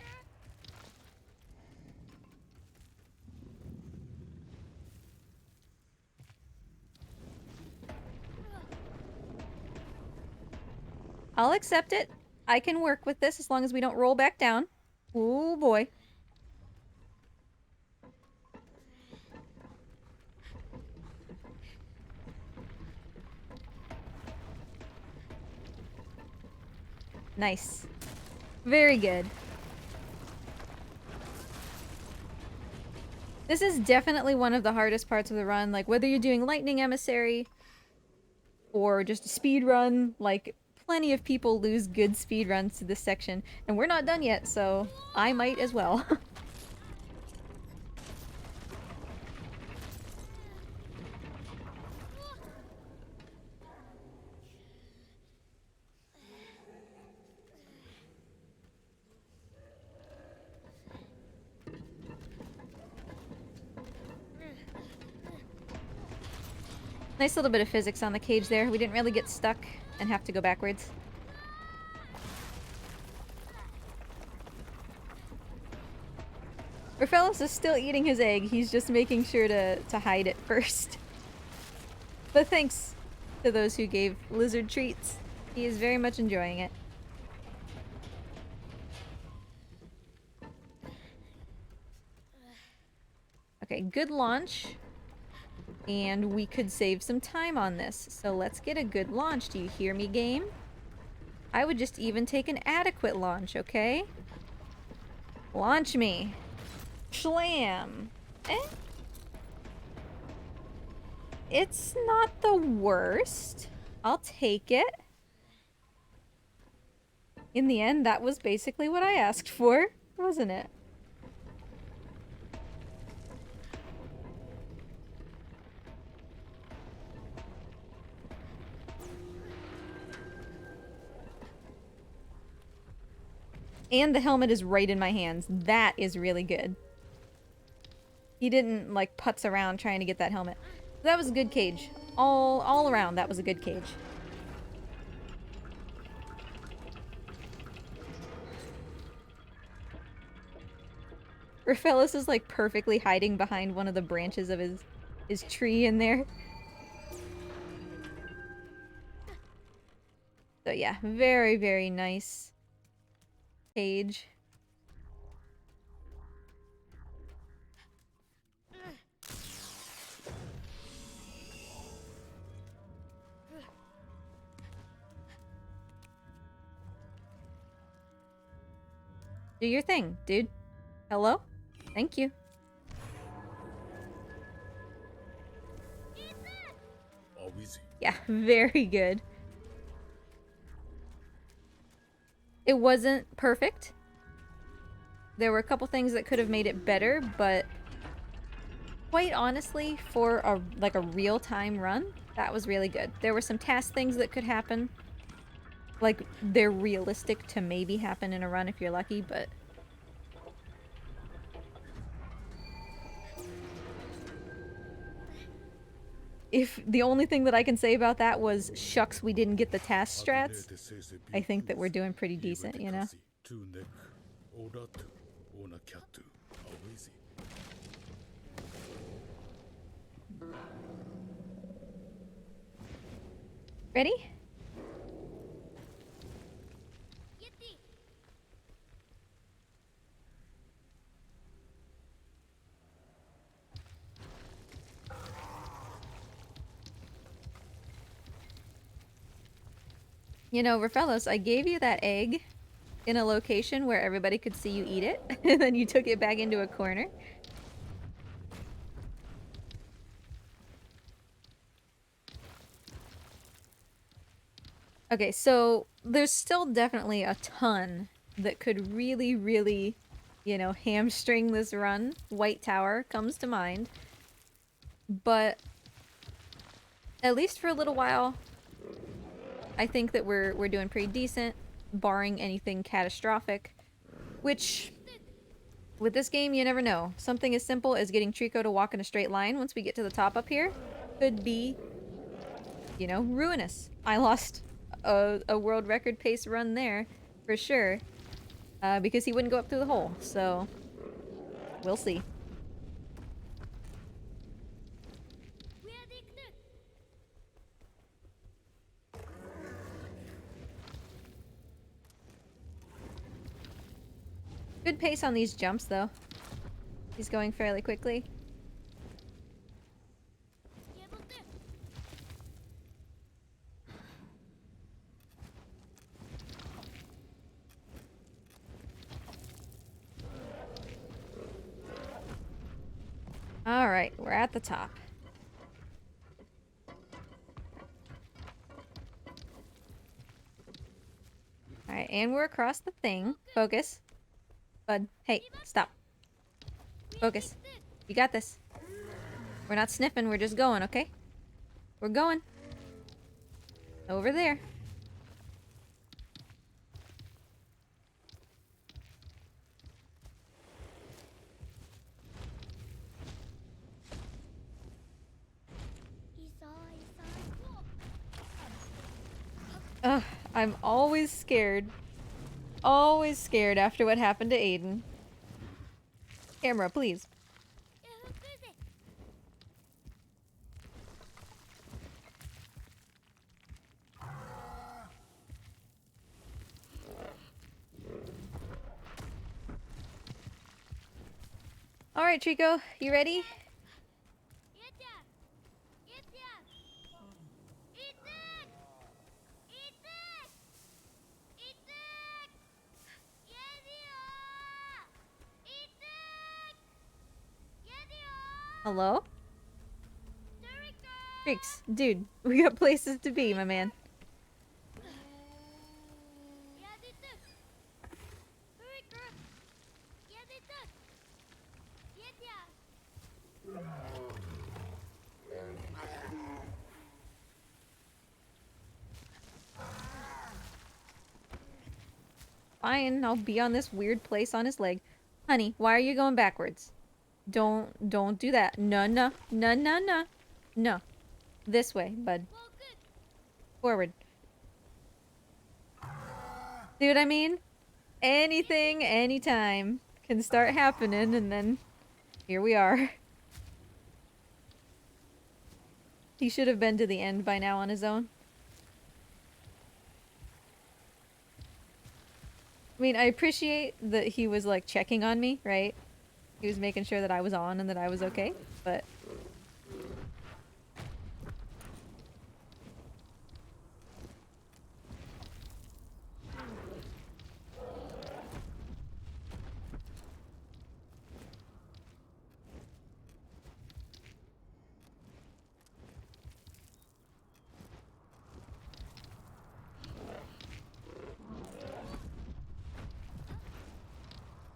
I'll accept it. I can work with this as long as we don't roll back down. Ooh, boy. Nice. Very good. This is definitely one of the hardest parts of the run. Like, whether you're doing Lightning Emissary or just a speed run, like, plenty of people lose good speed runs to this section. And we're not done yet, so I might as well. Nice little bit of physics on the cage there. We didn't really get stuck and have to go backwards. Orphelos is still eating his egg. He's just making sure to hide it first. But thanks to those who gave Lizard treats. He is very much enjoying it. Okay, good launch. And we could save some time on this. So let's get a good launch. Do you hear me, game? I would just even take an adequate launch, okay? Launch me. Schlam. Eh? It's not the worst. I'll take it. In the end, that was basically what I asked for, wasn't it? And the helmet is right in my hands. That is really good. He didn't, like, putz around trying to get that helmet. That was a good cage. All around, that was a good cage. Raphaelis is, like, perfectly hiding behind one of the branches of his tree in there. So yeah, very, very nice cage. Do your thing, dude. Hello? Thank you. Yeah, very good. It wasn't perfect. There were a couple things that could have made it better, but quite honestly, for a real-time run, that was really good. There were some task things that could happen. Like, they're realistic to maybe happen in a run if you're lucky, but... If the only thing that I can say about that was, shucks, we didn't get the task strats, I think that we're doing pretty decent, you know? Ready? You know, Raphaelos, I gave you that egg in a location where everybody could see you eat it, and then you took it back into a corner. Okay, so there's still definitely a ton that could really, really, you know, hamstring this run. White Tower comes to mind. But at least for a little while, I think that we're doing pretty decent, barring anything catastrophic. Which, with this game, you never know. Something as simple as getting Trico to walk in a straight line once we get to the top up here could be, you know, ruinous. I lost a world record pace run there, for sure, because he wouldn't go up through the hole, so we'll see. Good pace on these jumps, though. He's going fairly quickly. Alright, we're at the top. Alright, and we're across the thing. Focus. Bud, hey, stop. Focus. You got this. We're not sniffing, we're just going, okay? We're going. Over there. Ugh, I'm always scared. Always scared after what happened to Aiden. Camera, please. Alright, Trico, you ready? Hello? Freaks, dude, we got places to be, my man. Fine, I'll be on this weird place on his leg. Honey, why are you going backwards? Don't do that. No, no, no, no, no. No. This way, bud. Forward. See what I mean? Anything, anytime can start happening, and then here we are. He should have been to the end by now on his own. I mean, I appreciate that he was, like, checking on me, right? He was making sure that I was on and that I was okay, but...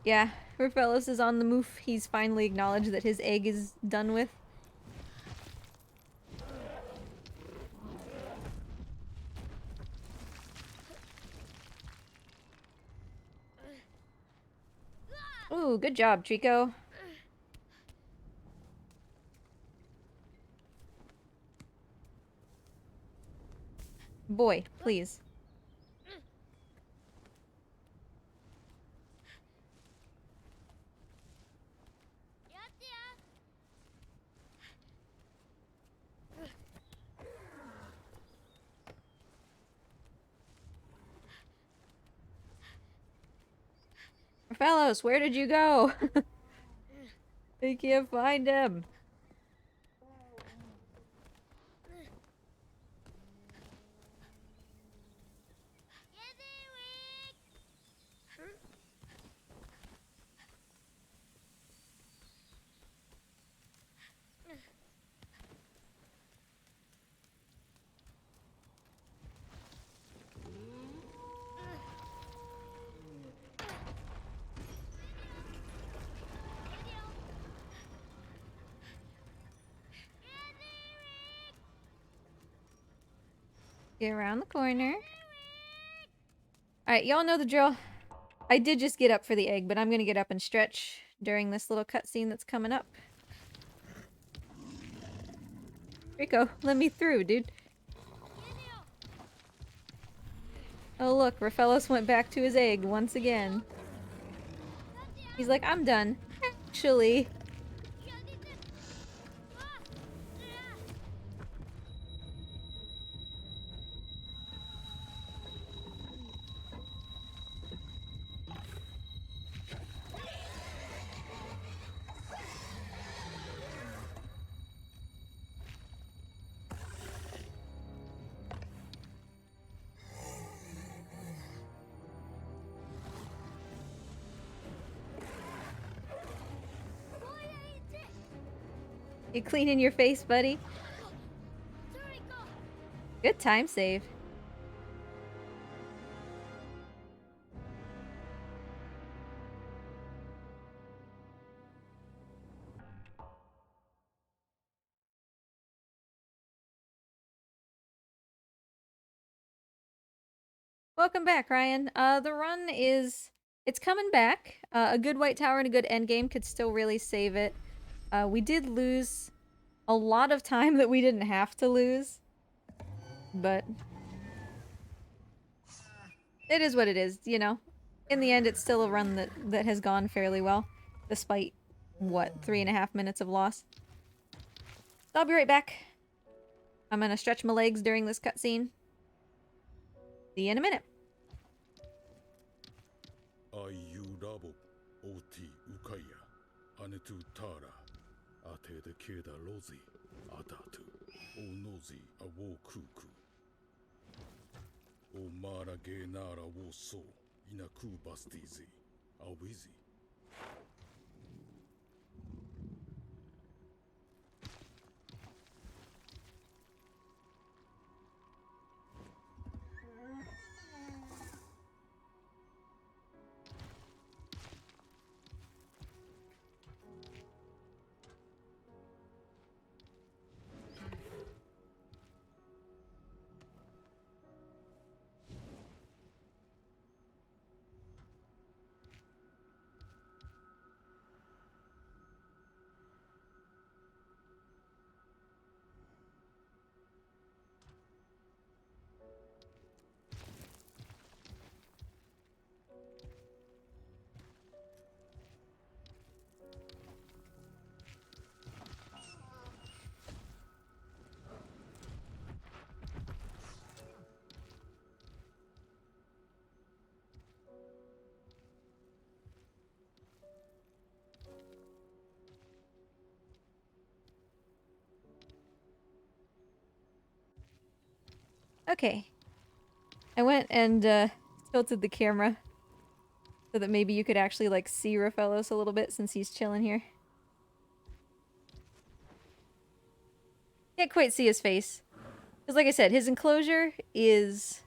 Yeah, Rafellos is on the move. He's finally acknowledged that his egg is done with. Ooh, good job, Trico. Boy, please. Rafellos, where did you go? I can't find him. Get around the corner. Alright, y'all know the drill. I did just get up for the egg, but I'm gonna get up and stretch during this little cutscene that's coming up. Rico, let me through, dude. Oh look, Raphaelos went back to his egg once again. He's like, I'm done. Actually. You cleaning your face, buddy? Good time save. Welcome back, Ryan. The run is... It's coming back. A good white tower and a good endgame could still really save it. We did lose a lot of time that we didn't have to lose. But... it is what it is, you know? In the end, it's still a run that has gone fairly well. Despite, what, 3.5 minutes of loss? So I'll be right back. I'm gonna stretch my legs during this cutscene. See you in a minute. Ayurabo oti ukaya anetu tara ate de keda lozi atatu onozi awo kuku o mara ge nara wo so inaku bastizi awizi. Okay. I went and tilted the camera so that maybe you could actually like see Raphaelos a little bit since he's chilling here. Can't quite see his face. Because like I said, his enclosure is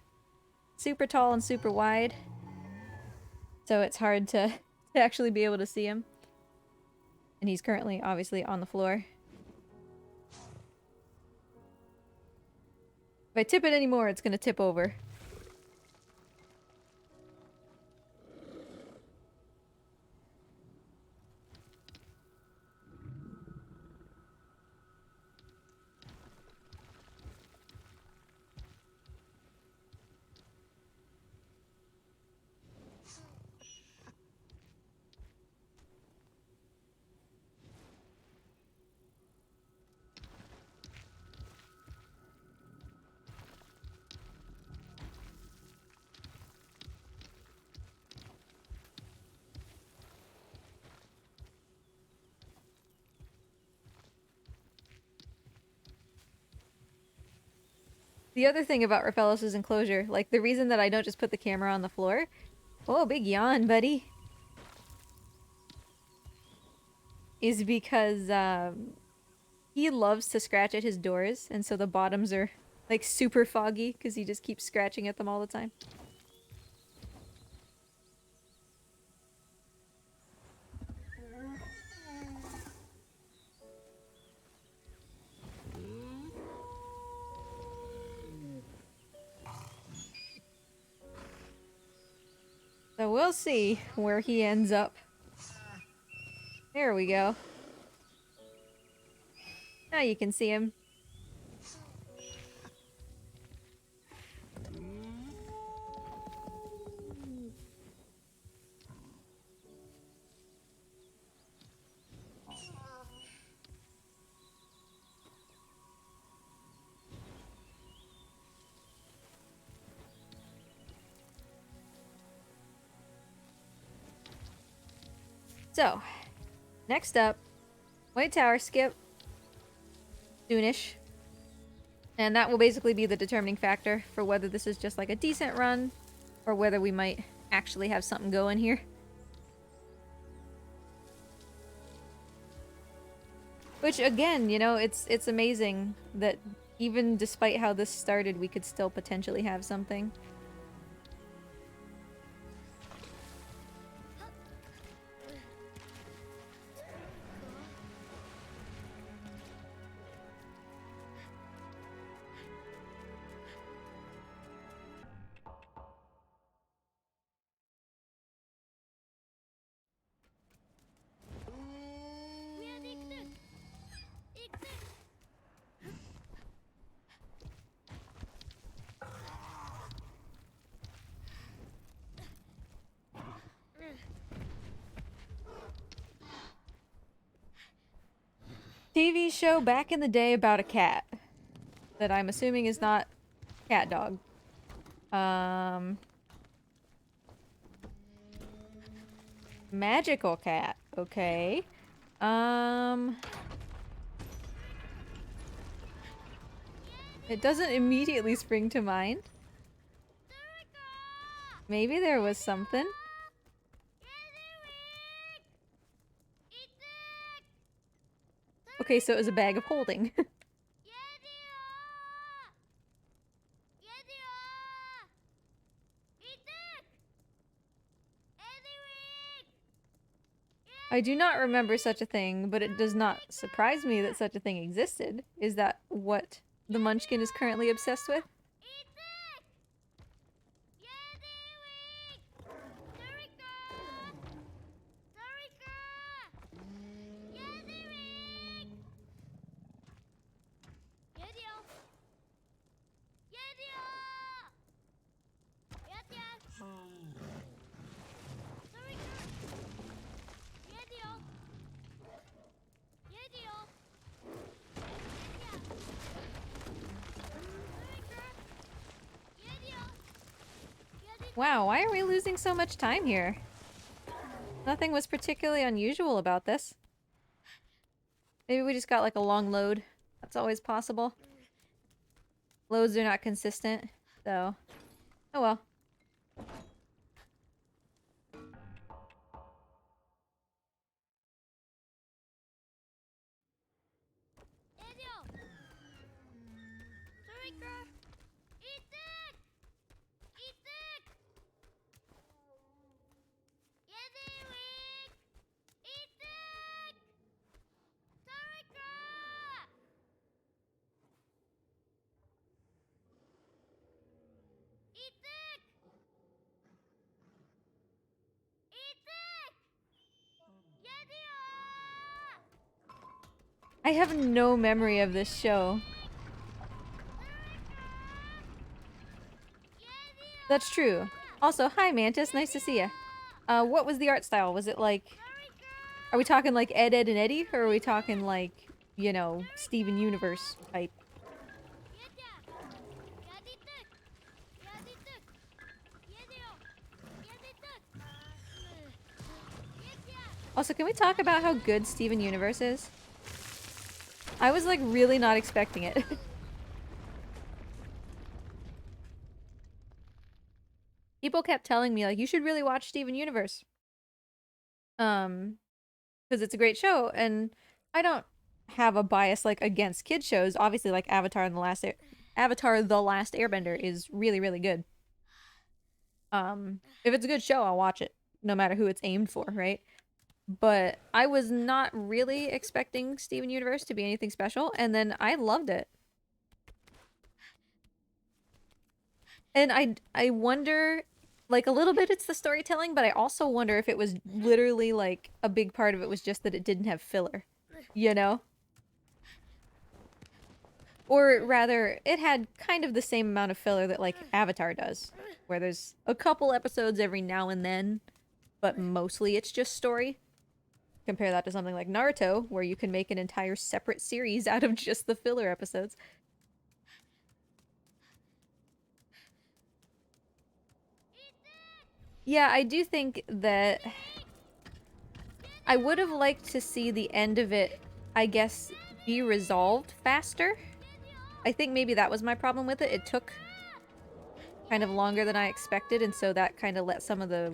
super tall and super wide. So it's hard to actually be able to see him. And he's currently obviously on the floor. If I tip it anymore, it's gonna tip over. The other thing about Raphaelos' enclosure, like the reason that I don't just put the camera on the floor... Oh, big yawn, buddy. Is because, he loves to scratch at his doors, and so the bottoms are, like, super foggy, because he just keeps scratching at them all the time. So we'll see where he ends up. There we go. Now you can see him. So, next up, White Tower skip. Soonish. And that will basically be the determining factor for whether this is just like a decent run or whether we might actually have something going here. Which again, you know, it's amazing that even despite how this started, we could still potentially have something. TV show back in the day about a cat that I'm assuming is not cat dog. Magical cat. Okay. It doesn't immediately spring to mind. Maybe there was something. Okay, so it was a bag of holding. I do not remember such a thing, but it does not surprise me that such a thing existed. Is that what the Munchkin is currently obsessed with? Wow, why are we losing so much time here? Nothing was particularly unusual about this. Maybe we just got like a long load. That's always possible. Loads are not consistent, so... Oh well. I have no memory of this show. That's true. Also, hi Mantis, nice to see ya. What was the art style? Was it like... Are we talking like Ed, Ed, and Eddie? Or are we talking like, you know, Steven Universe type? Also, can we talk about how good Steven Universe is? I was like really not expecting it. People kept telling me like, you should really watch Steven Universe. Because it's a great show, and I don't have a bias like against kid shows. Obviously, like Avatar and Avatar: The Last Airbender is really, really good. If it's a good show, I'll watch it, no matter who it's aimed for, right? But I was not really expecting Steven Universe to be anything special, and then I loved it. And I wonder like a little bit it's the storytelling, but I also wonder if it was literally like a big part of it was just that it didn't have filler, you know? Or rather, it had kind of the same amount of filler that like Avatar does, where there's a couple episodes every now and then, but mostly it's just story. Compare that to something like Naruto, where you can make an entire separate series out of just the filler episodes. Yeah, I do think that I would have liked to see the end of it, I guess, be resolved faster. I think maybe that was my problem with it. It took kind of longer than I expected, and so that kind of let some of the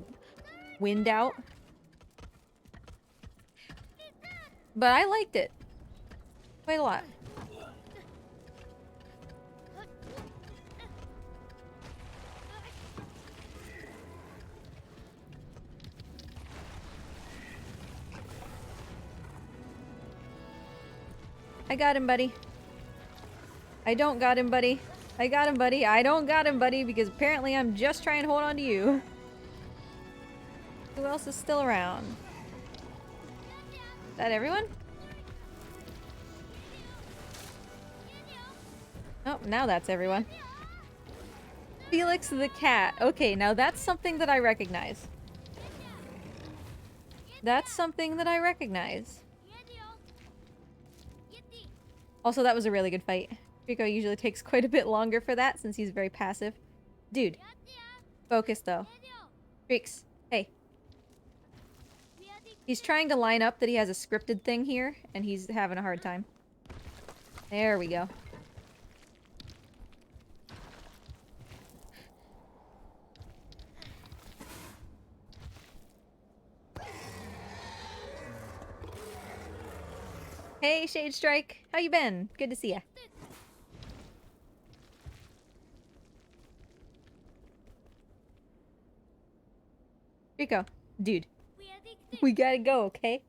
wind out. But I liked it quite a lot. I got him, buddy. I don't got him, buddy. I got him, buddy. I don't got him, buddy, because apparently I'm just trying to hold on to you. Who else is still around? Is that everyone? Oh, now that's everyone. Felix the cat. Okay, now that's something that I recognize. That's something that I recognize. Also, that was a really good fight. Rico usually takes quite a bit longer for that since he's very passive. Dude. Focus, though. Freaks. Hey. He's trying to line up that he has a scripted thing here, and he's having a hard time. There we go. Hey, Shade Strike. How you been? Good to see ya. Rico. Dude. We gotta go, okay?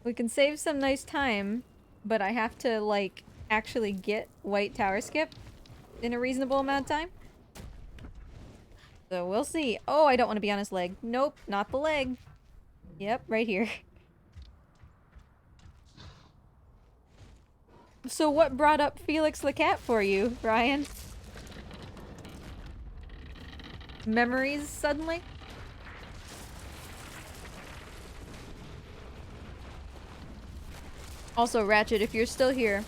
We can save some nice time, but I have to, like, actually get White Tower Skip in a reasonable amount of time. So we'll see. Oh, I don't want to be on his leg. Nope, not the leg. Yep, right here. So what brought up Felix the cat for you, Ryan? Memories suddenly? Also, Ratchet, if you're still here,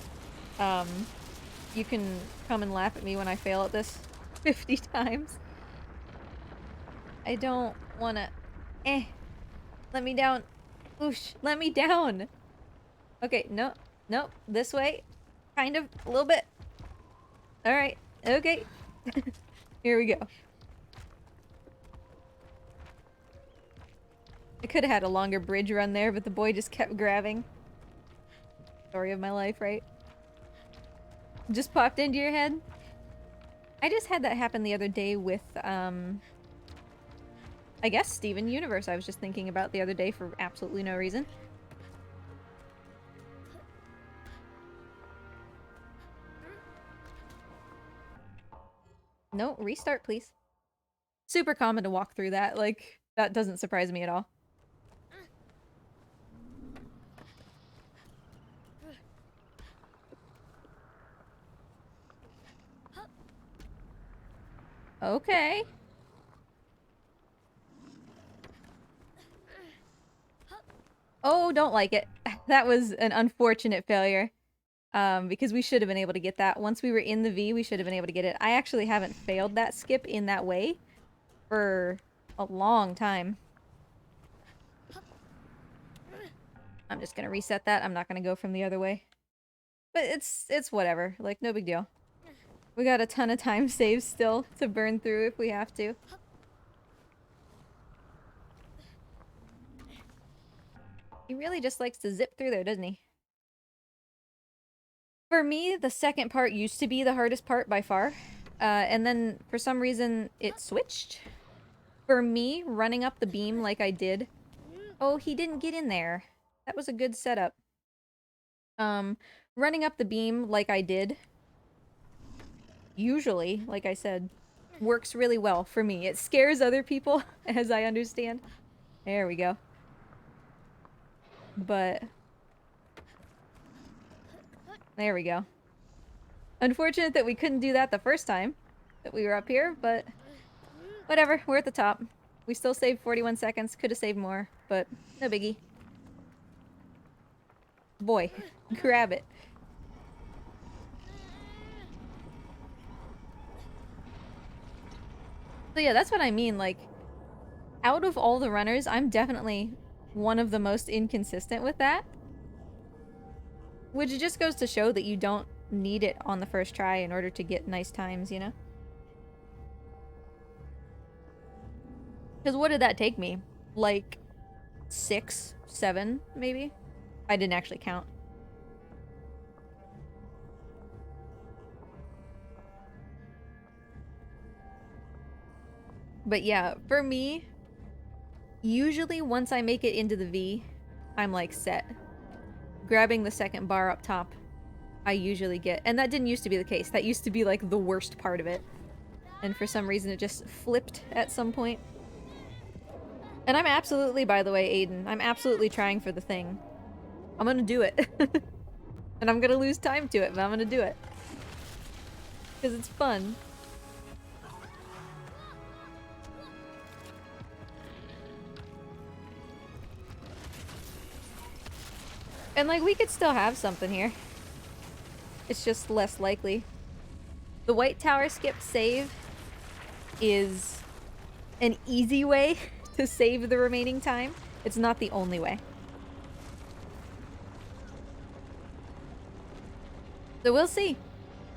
you can come and laugh at me when I fail at this 50 times. I don't wanna... Let me down. Oosh, let me down. Okay, no, no, this way. Kind of, a little bit. Alright, okay. Here we go. I could have had a longer bridge run there, but the boy just kept grabbing. Story of my life, right? Just popped into your head? I just had that happen the other day with, I guess Steven Universe I was just thinking about the other day for absolutely no reason. No, restart please. Super common to walk through that, like, that doesn't surprise me at all. Okay. Oh, don't like it. That was an unfortunate failure. Because we should have been able to get that. Once we were in the V, we should have been able to get it. I actually haven't failed that skip in that way for a long time. I'm just gonna reset that. I'm not gonna go from the other way. But it's whatever. Like, no big deal. We got a ton of time saves still to burn through if we have to. He really just likes to zip through there, doesn't he? For me, the second part used to be the hardest part by far. And then, for some reason, it switched. For me, running up the beam like I did... Oh, he didn't get in there. That was a good setup. running up the beam like I did, usually, like I said, works really well for me. It scares other people, as I understand. There we go. But... there we go. Unfortunate that we couldn't do that the first time that we were up here, but whatever, we're at the top. We still saved 41 seconds, could have saved more, but no biggie. Boy, grab it. So yeah, that's what I mean, like, out of all the runners, I'm definitely one of the most inconsistent with that. Which just goes to show that you don't need it on the first try in order to get nice times, you know? Because what did that take me? Like, 6, 7, maybe? I didn't actually count. But yeah, for me, usually once I make it into the V, I'm like set. Grabbing the second bar up top, I usually get. And that didn't used to be the case. That used to be like the worst part of it. And for some reason it just flipped at some point. And I'm absolutely, by the way, Aiden, I'm absolutely trying for the thing. I'm gonna do it. And I'm gonna lose time to it, but I'm gonna do it. Because it's fun. And like, we could still have something here. It's just less likely. The White Tower skip save is an easy way to save the remaining time. It's not the only way. So we'll see.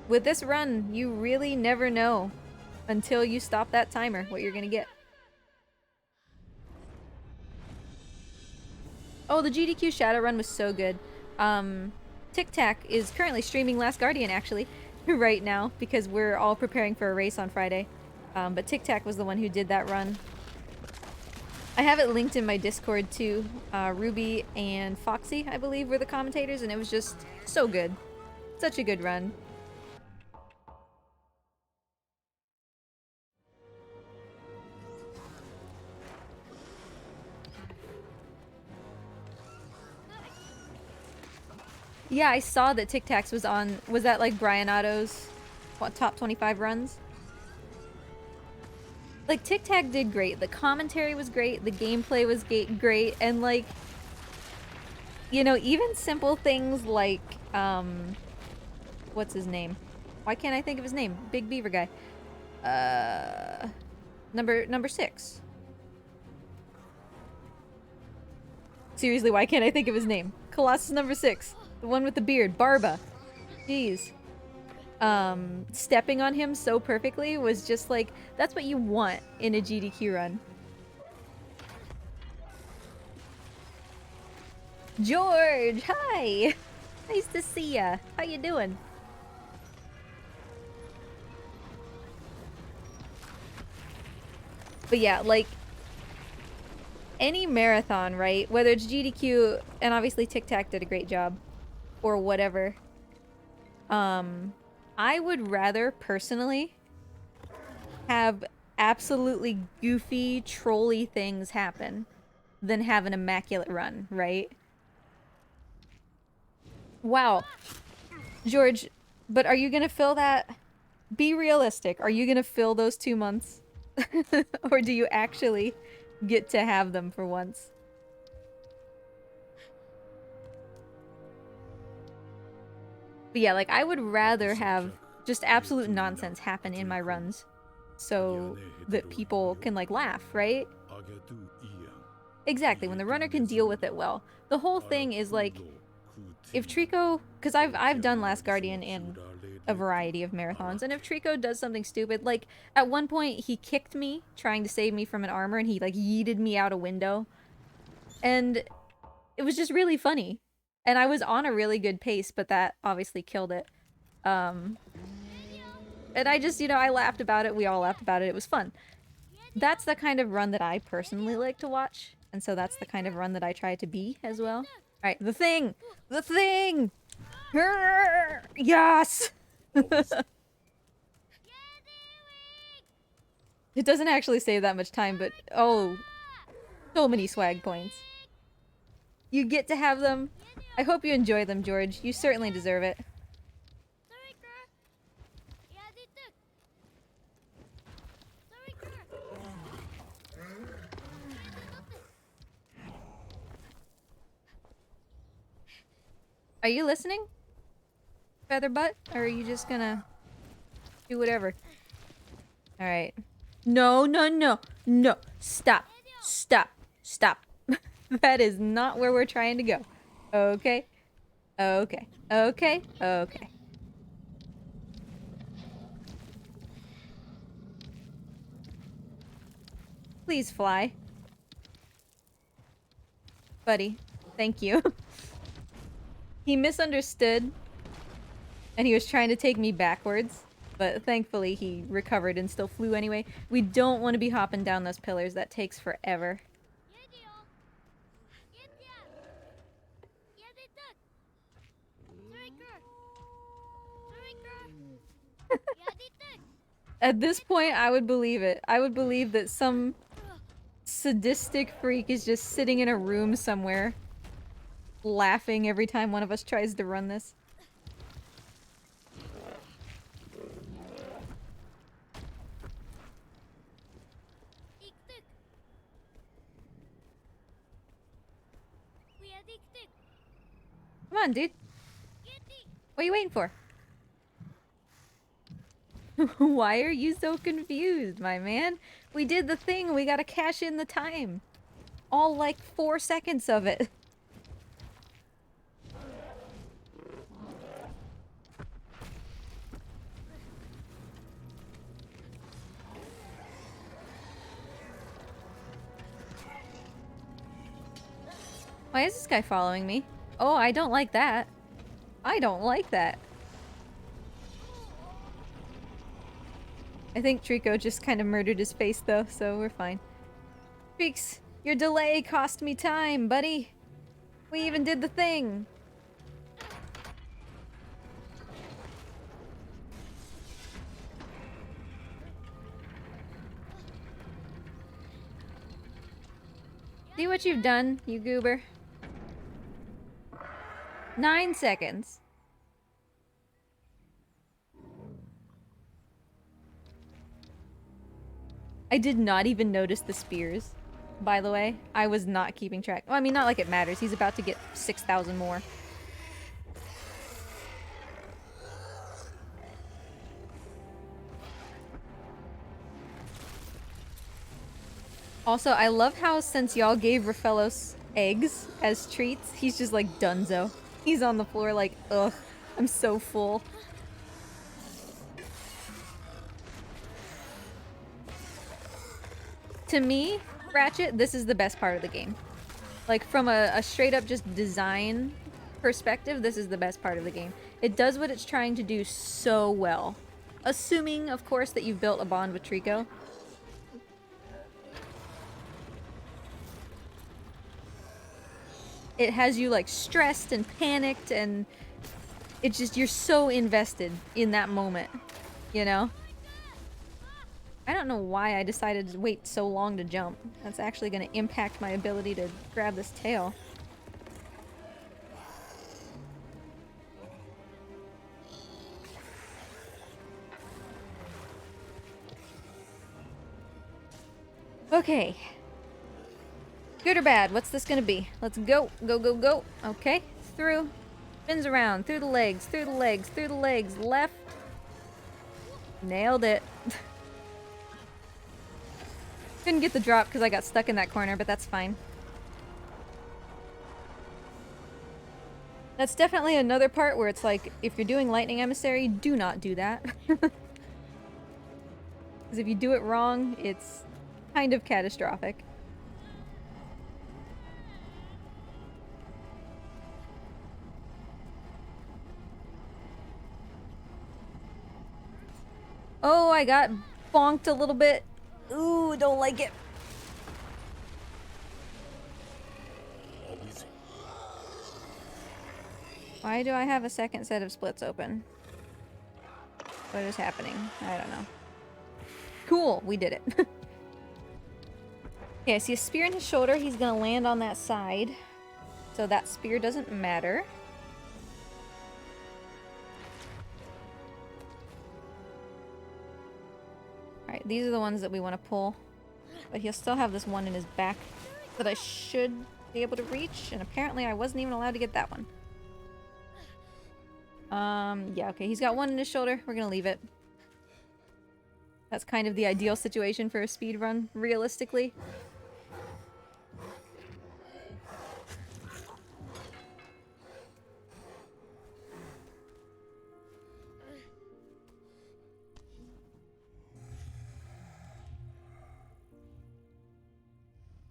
With this run, you really never know until you stop that timer what you're gonna get. Oh, the GDQ Shadow run was so good. Tic Tac is currently streaming Last Guardian, actually, right now, because we're all preparing for a race on Friday. But Tic Tac was the one who did that run. I have it linked in my Discord, too. Ruby and Foxy, I believe, were the commentators, and it was just so good. Such a good run. Yeah, I saw that Tic Tacs was on... was that like Brian Otto's top 25 runs? Like, Tic Tac did great. The commentary was great. The gameplay was great. And like... you know, even simple things like... what's his name? Why can't I think of his name? Big Beaver guy. Number 6. Seriously, why can't I think of his name? Colossus number 6. The one with the beard. Barba. Jeez. Stepping on him so perfectly was just like, that's what you want in a GDQ run. George! Hi! Nice to see ya. How you doing? But yeah, like, any marathon, right? Whether it's GDQ, and obviously Tic Tac did a great job, or whatever. I would rather, personally, have absolutely goofy, trolly things happen than have an immaculate run, right? Wow. George, but are you gonna fill that? Be realistic. Are you gonna fill those 2 months? Or do you actually get to have them for once? But yeah, like, I would rather have just absolute nonsense happen in my runs so that people can, like, laugh, right? Exactly, when the runner can deal with it well. The whole thing is, like, if Trico... because I've done Last Guardian in a variety of marathons, and if Trico does something stupid, like, at one point he kicked me trying to save me from an armor, and he, like, yeeted me out a window. And it was just really funny. And I was on a really good pace, but that obviously killed it. And I just, you know, I laughed about it. We all laughed about it. It was fun. That's the kind of run that I personally like to watch. And so that's the kind of run that I try to be as well. Alright, the thing! The thing! Yes! It doesn't actually save that much time, but oh, so many swag points. You get to have them. I hope you enjoy them, George. You certainly deserve it. Are you listening, Featherbutt? Or are you just gonna do whatever? Alright. No, no, no. No. Stop. Stop. Stop. That is not where we're trying to go. Okay. Okay. Okay. Okay. Please fly. Buddy. Thank you. He misunderstood. And he was trying to take me backwards. But thankfully he recovered and still flew anyway. We don't want to be hopping down those pillars. That takes forever. At this point, I would believe it. I would believe that some sadistic freak is just sitting in a room somewhere, laughing every time one of us tries to run this. Come on, dude. What are you waiting for? Why are you so confused, my man? We did the thing. We gotta cash in the time. All like 4 seconds of it. Why is this guy following me? Oh, I don't like that. I don't like that. I think Trico just kind of murdered his face though, so we're fine. Freaks, your delay cost me time, buddy. We even did the thing. See what you've done, you goober. 9 seconds. I did not even notice the spears, by the way. I was not keeping track. Well, I mean, not like it matters. He's about to get 6,000 more. Also, I love how since y'all gave Rafellos eggs as treats, he's just like dunzo. He's on the floor like, ugh, I'm so full. To me, Ratchet, this is the best part of the game. Like, from a straight up just design perspective, this is the best part of the game. It does what it's trying to do so well. Assuming, of course, that you've built a bond with Trico. It has you, like, stressed and panicked, and it's just, you're so invested in that moment, you know? I don't know why I decided to wait so long to jump. That's actually going to impact my ability to grab this tail. Okay. Good or bad? What's this going to be? Let's go. Go, go, go. Okay. Through. Spins around. Through the legs. Through the legs. Through the legs. Left. Nailed it. Couldn't get the drop because I got stuck in that corner, but that's fine. That's definitely another part where it's like, if you're doing Lightning Emissary, do not do that. Because if you do it wrong, it's kind of catastrophic. Oh, I got bonked a little bit. Ooh, don't like it. Why do I have a second set of splits open? What is happening? I don't know. Cool, we did it. Okay, I see a spear in his shoulder. He's gonna land on that side. So that spear doesn't matter. Alright, these are the ones that we want to pull. But he'll still have this one in his back that I should be able to reach. And apparently I wasn't even allowed to get that one. Yeah, okay. He's got one in his shoulder. We're gonna leave it. That's kind of the ideal situation for a speed run, realistically.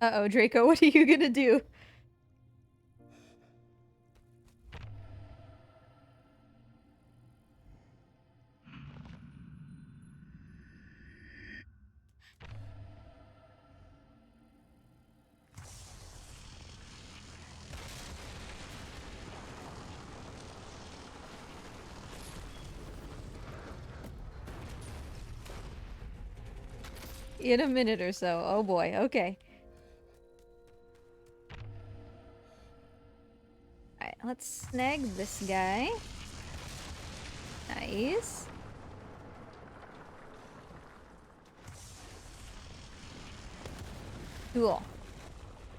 Uh-oh, Draco, what are you gonna do? In a minute or so. Oh boy, okay. Alright, let's snag this guy. Nice. Cool.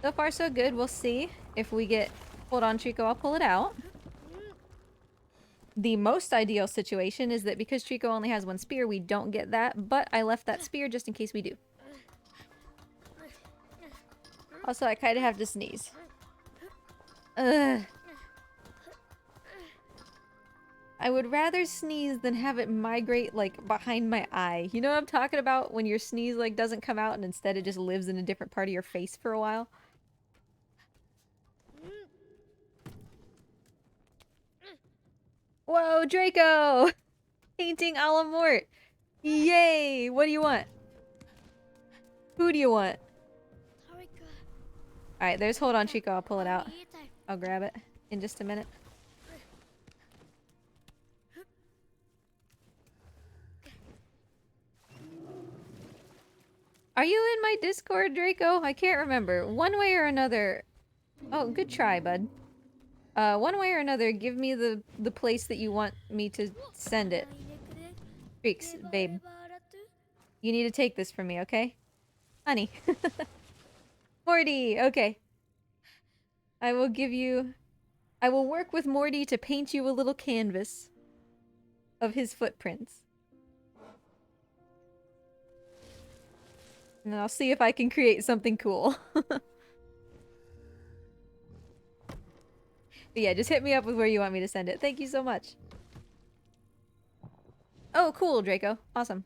So far so good. We'll see if we get... Hold on, Trico, I'll pull it out. The most ideal situation is that because Trico only has one spear, we don't get that, but I left that spear just in case we do. Also, I kind of have to sneeze. Ugh. I would rather sneeze than have it migrate, like, behind my eye. You know what I'm talking about? When your sneeze, like, doesn't come out and instead it just lives in a different part of your face for a while. Whoa, Draco! Painting a la mort! Yay! What do you want? Who do you want? Alright, there's hold on, Chico. I'll pull it out. I'll grab it in just a minute. Are you in my Discord, Draco? I can't remember. One way or another... Oh, good try, bud. One way or another, give me the place that you want me to send it. Freaks, babe. You need to take this from me, okay? Honey. Morty, okay. I will give you... I will work with Morty to paint you a little canvas of his footprints. And I'll see if I can create something cool. But yeah, just hit me up with where you want me to send it. Thank you so much. Oh, cool, Draco. Awesome.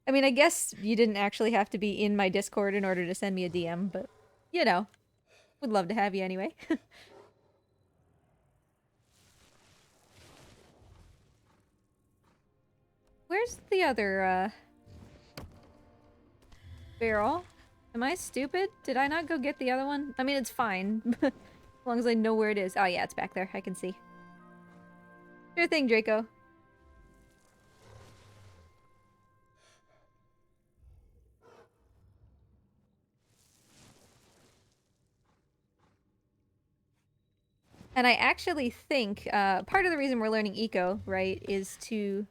I mean, I guess you didn't actually have to be in my Discord in order to send me a DM, but, you know, would love to have you anyway. Where's the other, barrel? Am I stupid? Did I not go get the other one? I mean, it's fine. As long as I know where it is. Oh yeah, it's back there. I can see. Sure thing, Draco. And I actually think, part of the reason we're learning Eco, right, is to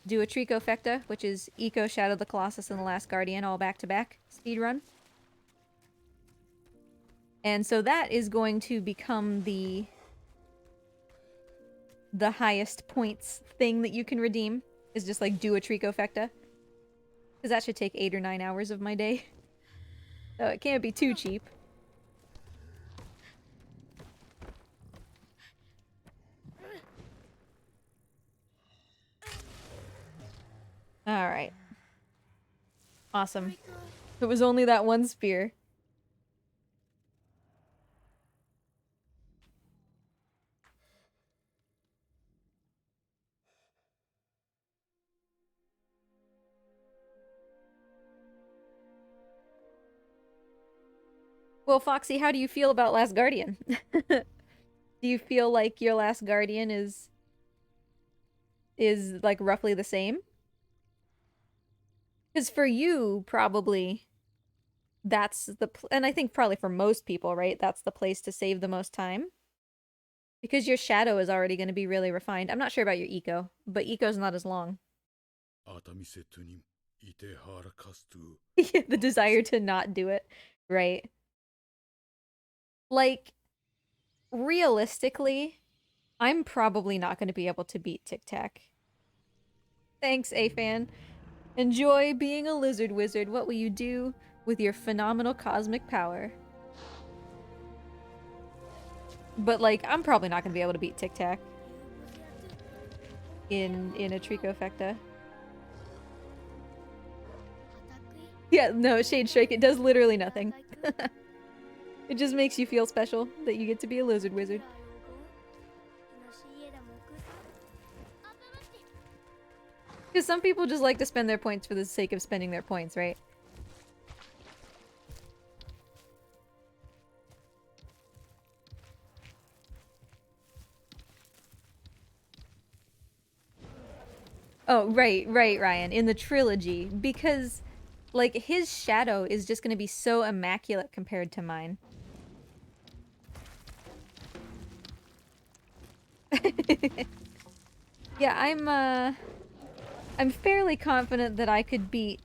do a Tricofecta, which is Eco, Shadow the Colossus, and the Last Guardian, all back-to-back speedrun. And so that is going to become the highest points thing that you can redeem, is just like do a Tricofecta. Because that should take 8 or 9 hours of my day. So it can't be too cheap. Alright. Awesome. It was only that one spear. Well, Foxy, how do you feel about Last Guardian? Do you feel like your last guardian is like roughly the same? Because for you, probably that's and I think probably for most people, right? That's the place to save the most time. Because your shadow is already going to be really refined. I'm not sure about your eco, but eco's not as long. 熱海瀬戸にいてはらかすと Yeah, the desire to not do it, right? Like, realistically, I'm probably not going to be able to beat Tic Tac. Thanks, A-Fan. Enjoy being a lizard wizard. What will you do with your phenomenal cosmic power? But, like, I'm probably not going to be able to beat Tic Tac in a Tricofecta. Yeah, no, Shade Strike, it does literally nothing. It just makes you feel special that you get to be a lizard wizard. Because some people just like to spend their points for the sake of spending their points, right? Oh, right, Ryan. In the trilogy. Because, like, his shadow is just gonna be so immaculate compared to mine. Yeah, I'm fairly confident that I could beat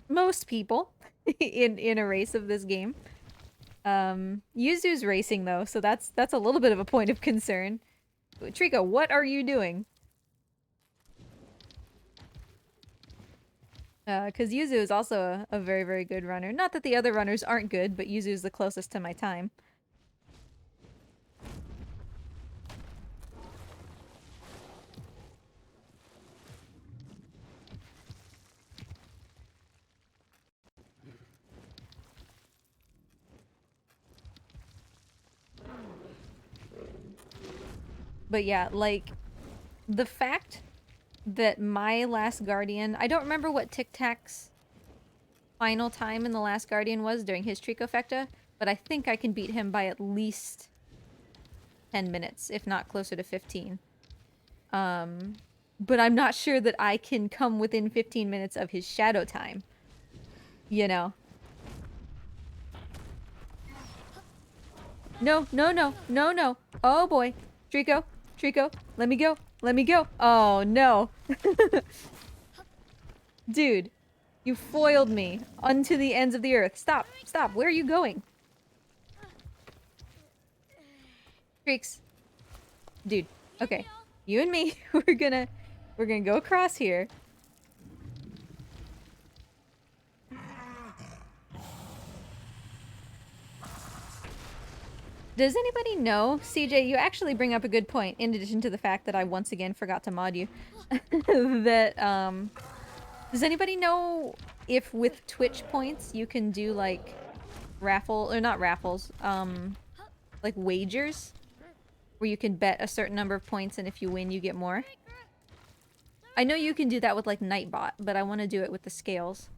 most people in a race of this game. Yuzu's racing though, so that's a little bit of a point of concern. Trico, what are you doing? Because Yuzu is also a very, very good runner. Not that the other runners aren't good, but Yuzu is the closest to my time. But yeah, like, the fact that my last Guardian... I don't remember what Tic Tac's final time in the last Guardian was during his Tricofecta, but I think I can beat him by at least 10 minutes, if not closer to 15. But I'm not sure that I can come within 15 minutes of his shadow time. You know? No, no, no, no, no. Oh boy. Trico, Trico, let me go. Let me go. Oh no. Dude, you foiled me unto the ends of the earth. Stop, stop. Where are you going? Creeks. Dude, okay. You and me, we're gonna go across here. Does anybody know, CJ, you actually bring up a good point, in addition to the fact that I once again forgot to mod you, that, does anybody know if with Twitch points you can do, like, or not raffles, like wagers? Where you can bet a certain number of points and if you win you get more? I know you can do that with, like, Nightbot, but I want to do it with the scales.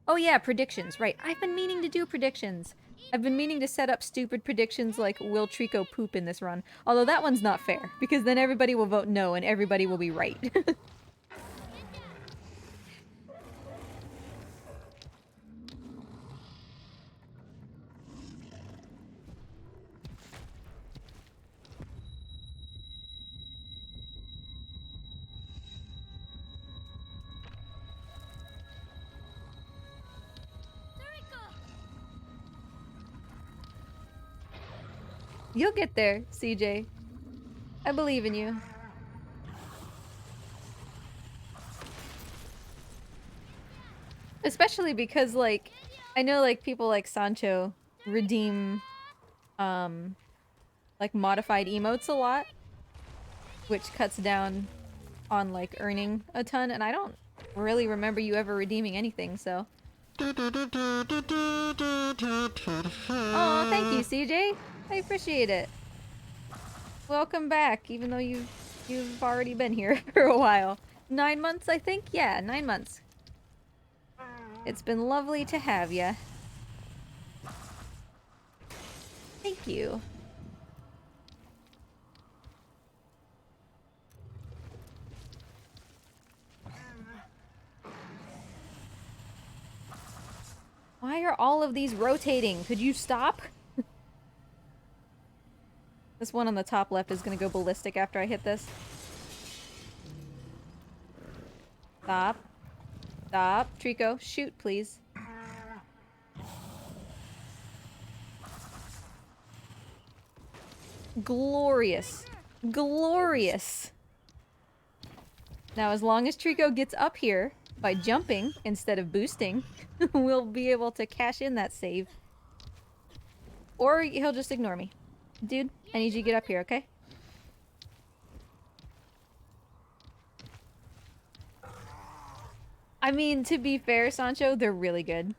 Oh yeah, predictions, right. I've been meaning to do predictions. I've been meaning to set up stupid predictions like, will Trico poop in this run? Although that one's not fair, because then everybody will vote no and everybody will be right. You'll get there, CJ. I believe in you. Especially because, like, I know, like, people like Sancho redeem, like, modified emotes a lot. Which cuts down on, like, earning a ton, and I don't really remember you ever redeeming anything, so... Oh, thank you, CJ! I appreciate it. Welcome back, even though you've already been here for a while. 9 months, I think? Yeah, 9 months. It's been lovely to have ya. Thank you. are all of these rotating? Could you stop? This one on the top left is gonna go ballistic after I hit this. Stop. Stop. Trico, shoot, please. Glorious. Glorious. Now, as long as Trico gets up here by jumping instead of boosting, we'll be able to cash in that save. Or he'll just ignore me. Dude, I need you to get up here, okay? I mean, to be fair, Sancho, they're really good.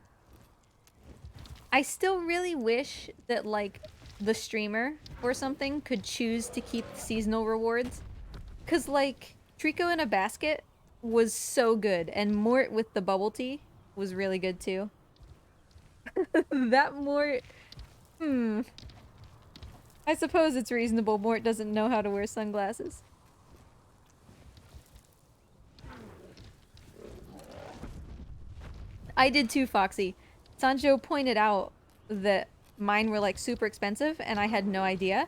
I still really wish that, like, the streamer or something could choose to keep the seasonal rewards. Because, like, Trico in a basket was so good, and Mort with the bubble tea was really good too. That Mort... I suppose it's reasonable Mort doesn't know how to wear sunglasses. I did too, Foxy. Sancho pointed out that mine were like super expensive and I had no idea.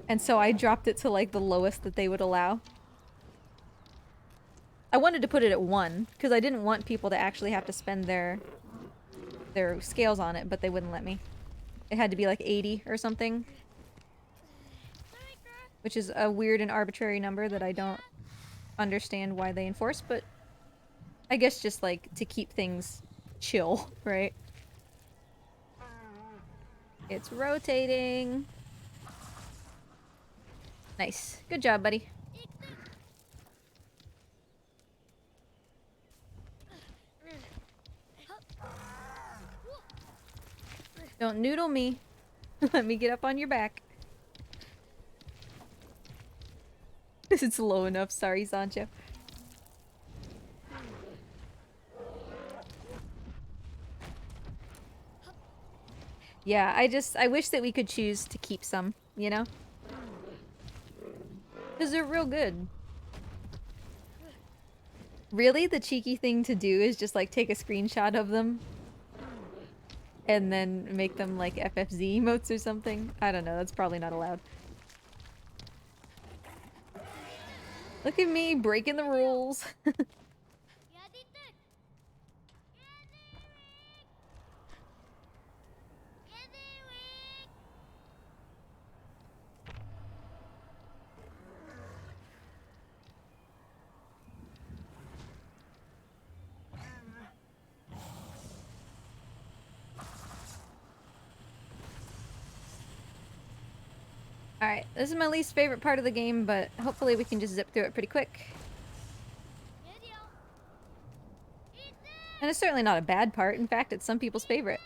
And so I dropped it to like the lowest that they would allow. I wanted to put it at 1 because I didn't want people to actually have to spend their scales on it, but they wouldn't let me. It had to be like 80 or something. Which is a weird and arbitrary number that I don't understand why they enforce, but I guess just like to keep things chill, right? It's rotating. Nice. Good job, buddy. Don't noodle me. Let me get up on your back. It's low enough. Sorry, Sancho. Yeah, I wish that we could choose to keep some, you know? Because they're real good. Really, the cheeky thing to do is just like take a screenshot of them and then make them like FFZ emotes or something. I don't know, that's probably not allowed. Look at me breaking the rules. Alright, this is my least favorite part of the game, but hopefully we can just zip through it pretty quick. And it's certainly not a bad part. In fact, it's some people's favorite.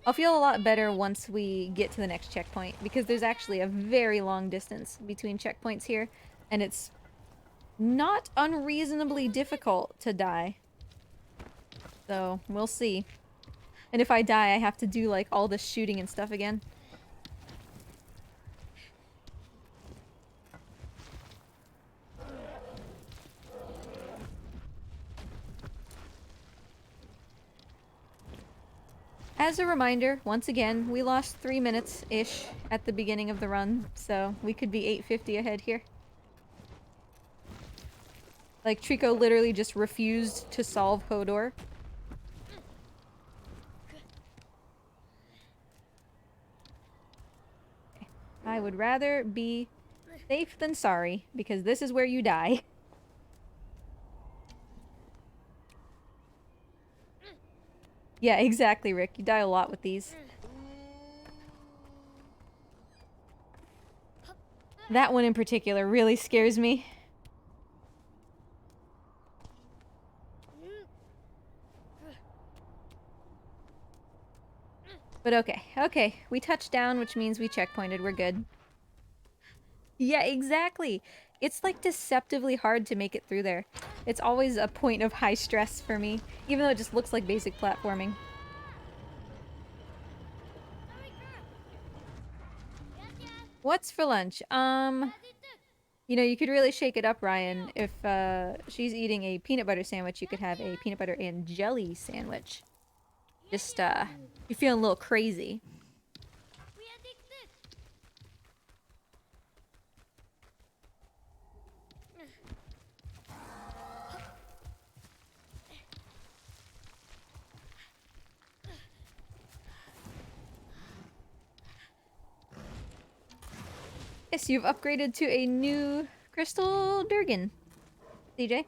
I'll feel a lot better once we get to the next checkpoint, because there's actually a very long distance between checkpoints here, and it's not unreasonably difficult to die. So, we'll see. And if I die, I have to do, like, all this shooting and stuff again. As a reminder, once again, we lost 3 minutes-ish at the beginning of the run, so we could be 850 ahead here. Like, Trico literally just refused to solve Hodor. I would rather be safe than sorry, because this is where you die. Yeah, exactly, Rick. You die a lot with these. That one in particular really scares me. But okay, okay. We touched down, which means we checkpointed. We're good. Yeah, exactly. It's like deceptively hard to make it through there. It's always a point of high stress for me, even though it just looks like basic platforming. What's for lunch? You know, you could really shake it up, Ryan. If she's eating a peanut butter sandwich, you could have a peanut butter and jelly sandwich. Just, you're feeling a little crazy. Yes, you've upgraded to a new crystal Durgan, CJ.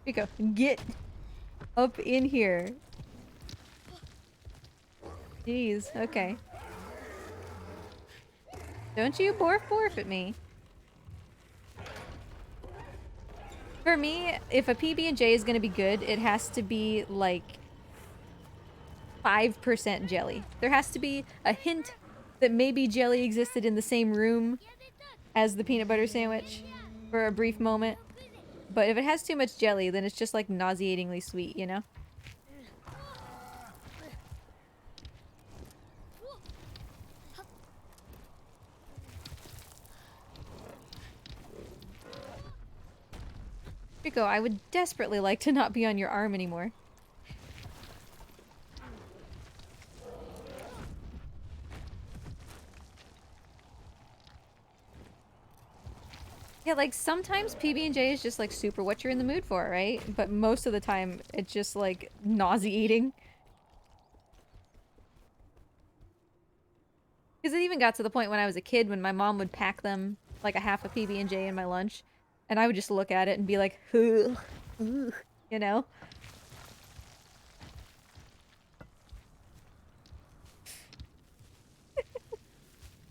Rico, get up in here. Jeez, okay. Don't you borf at me. For me, if a PB&J is gonna be good, it has to be like 5% jelly. There has to be a hint that maybe jelly existed in the same room as the peanut butter sandwich for a brief moment. But if it has too much jelly, then it's just like nauseatingly sweet, you know? Rico, I would desperately like to not be on your arm anymore. Yeah, like sometimes PB&J is just like super what you're in the mood for, right? But most of the time it's just like nauseating. Because it even got to the point when I was a kid when my mom would pack them like a half a PB&J in my lunch, and I would just look at it and be like, ugh, ugh, you know?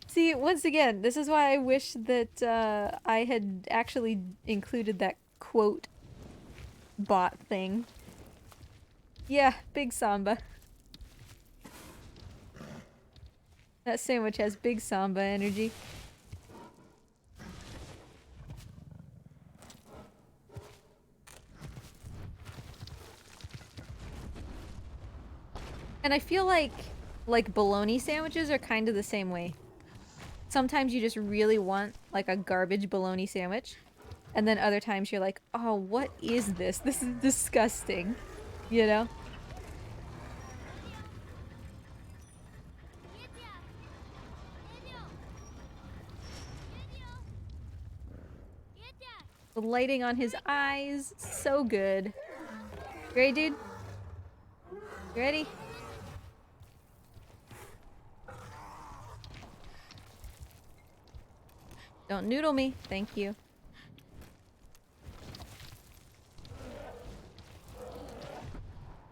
See, once again, this is why I wish that I had actually included that quote bot thing. Yeah, big Samba. That sandwich has big Samba energy. And I feel like bologna sandwiches are kind of the same way. Sometimes you just really want like a garbage bologna sandwich, and then other times you're like, oh, what is this? This is disgusting, you know? The lighting on his eyes, so good. You ready, dude? You ready? Don't noodle me, thank you.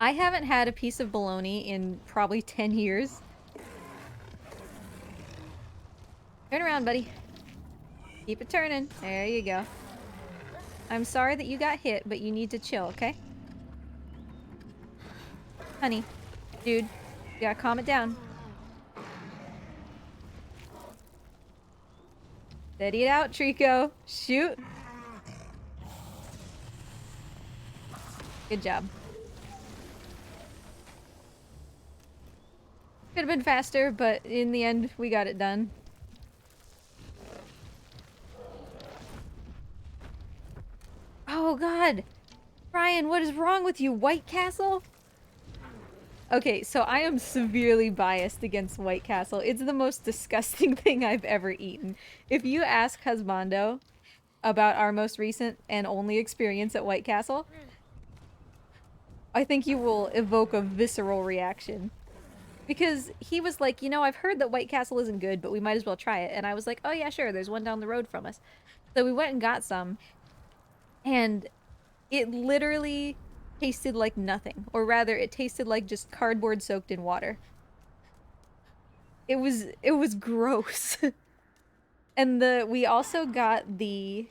I haven't had a piece of bologna in probably 10 years. Turn around, buddy. Keep it turning. There you go. I'm sorry that you got hit, but you need to chill, okay? Honey. Dude. You gotta calm it down. Steady it out, Trico. Shoot. Good job. Could have been faster, but in the end, we got it done. Oh god! Ryan, what is wrong with you? White Castle? Okay, so I am severely biased against White Castle. It's the most disgusting thing I've ever eaten. If you ask Husbando about our most recent and only experience at White Castle, I think you will evoke a visceral reaction. Because he was like, you know, I've heard that White Castle isn't good, but we might as well try it. And I was like, oh yeah, sure, there's one down the road from us. So we went and got some. And it literally tasted like nothing. Or rather, it tasted like just cardboard soaked in water. It was gross. And we also got the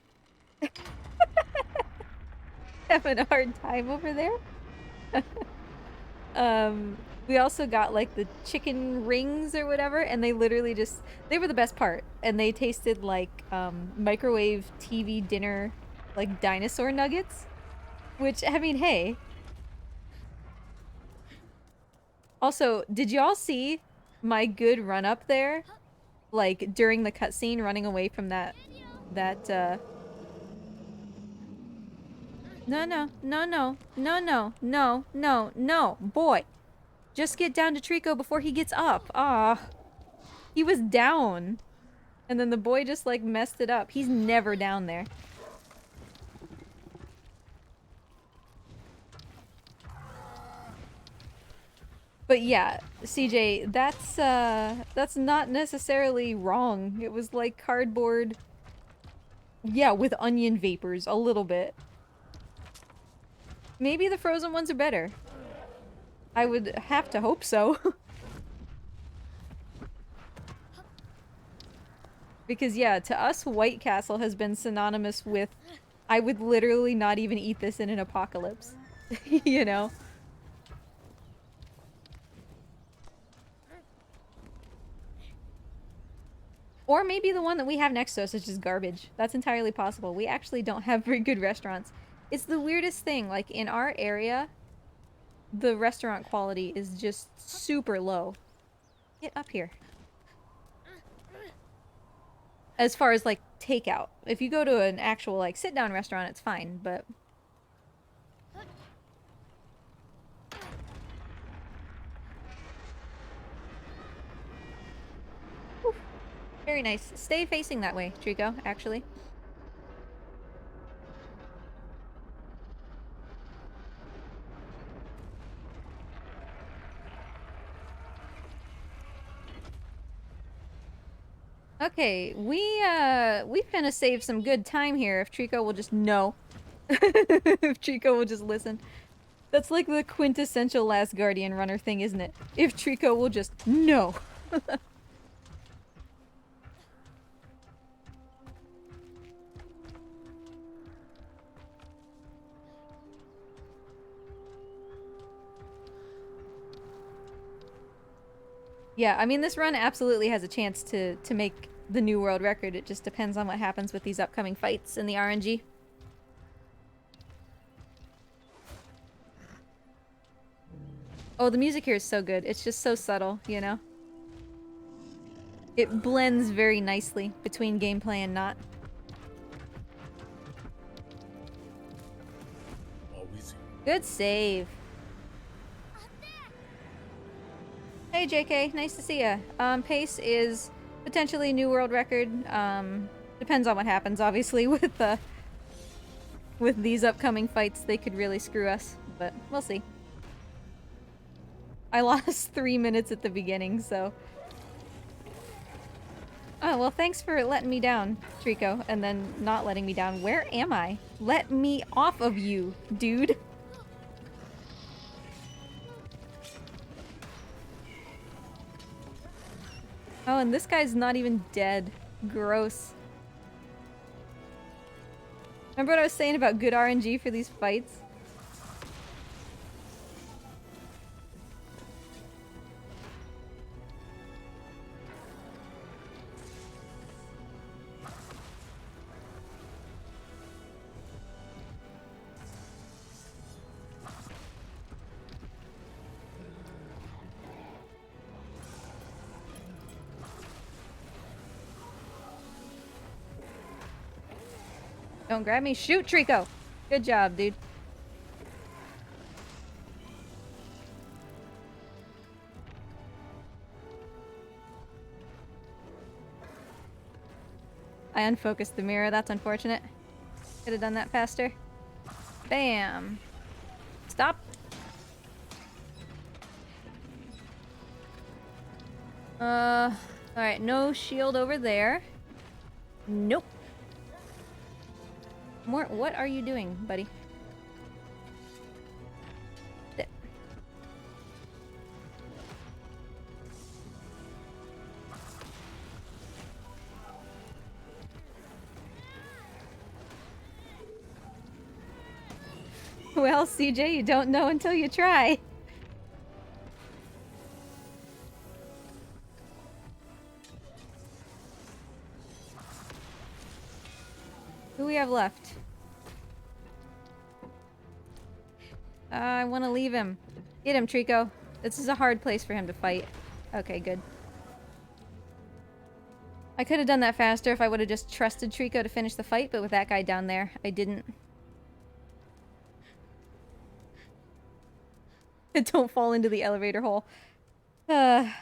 having a hard time over there. We also got like the chicken rings or whatever, and they literally they were the best part. And they tasted like microwave TV dinner like dinosaur nuggets. Which, I mean, hey. Also, did y'all see my good run up there? Like, during the cutscene, running away from that, No, no, no, no, no, no, no, no, no, boy. Just get down to Trico before he gets up. Ah. He was down. And then the boy just, like, messed it up. He's never down there. But yeah, CJ, that's not necessarily wrong. It was like cardboard. Yeah, with onion vapors, a little bit. Maybe the frozen ones are better. I would have to hope so. Because yeah, to us, White Castle has been synonymous with, I would literally not even eat this in an apocalypse. You know? Or maybe the one that we have next to us is just garbage. That's entirely possible. We actually don't have very good restaurants. It's the weirdest thing. Like, in our area, the restaurant quality is just super low. Get up here. As far as, like, takeout. If you go to an actual, like, sit-down restaurant, it's fine, but... Whew. Very nice. Stay facing that way, Trico, actually. Okay, we finna save some good time here if Trico will just know. If Trico will just listen. That's like the quintessential Last Guardian runner thing, isn't it? If Trico will just know. Yeah, I mean, this run absolutely has a chance to make the new world record. It just depends on what happens with these upcoming fights in the RNG. Oh, the music here is so good. It's just so subtle, you know? It blends very nicely between gameplay and not. Good save. Hey JK, nice to see ya. Pace is potentially new world record. Depends on what happens, obviously, with these upcoming fights. They could really screw us, but we'll see. I lost 3 minutes at the beginning, so... Oh, well, thanks for letting me down, Trico, and then not letting me down. Where am I? Let me off of you, dude. Oh, and this guy's not even dead. Gross. Remember what I was saying about good RNG for these fights? Don't grab me. Shoot, Trico! Good job, dude. I unfocused the mirror. That's unfortunate. Could have done that faster. Bam! Stop! Alright, no shield over there. Nope. What are you doing, buddy? Th Well, CJ, you don't know until you try. Who we have left? I want to leave him. Get him, Trico. This is a hard place for him to fight. Okay, good. I could have done that faster if I would have just trusted Trico to finish the fight, but with that guy down there, I didn't. Don't fall into the elevator hole. It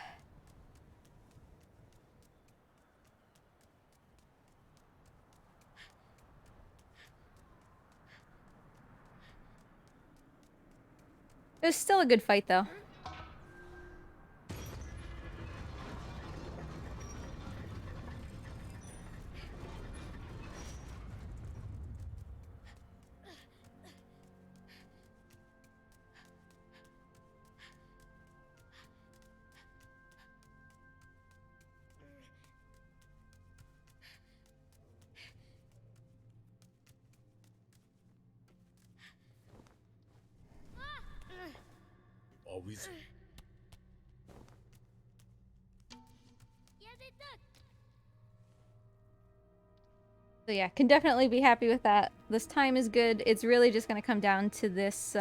was still a good fight, though. Always. So yeah, can definitely be happy with that. This time is good. It's really just going to come down to this,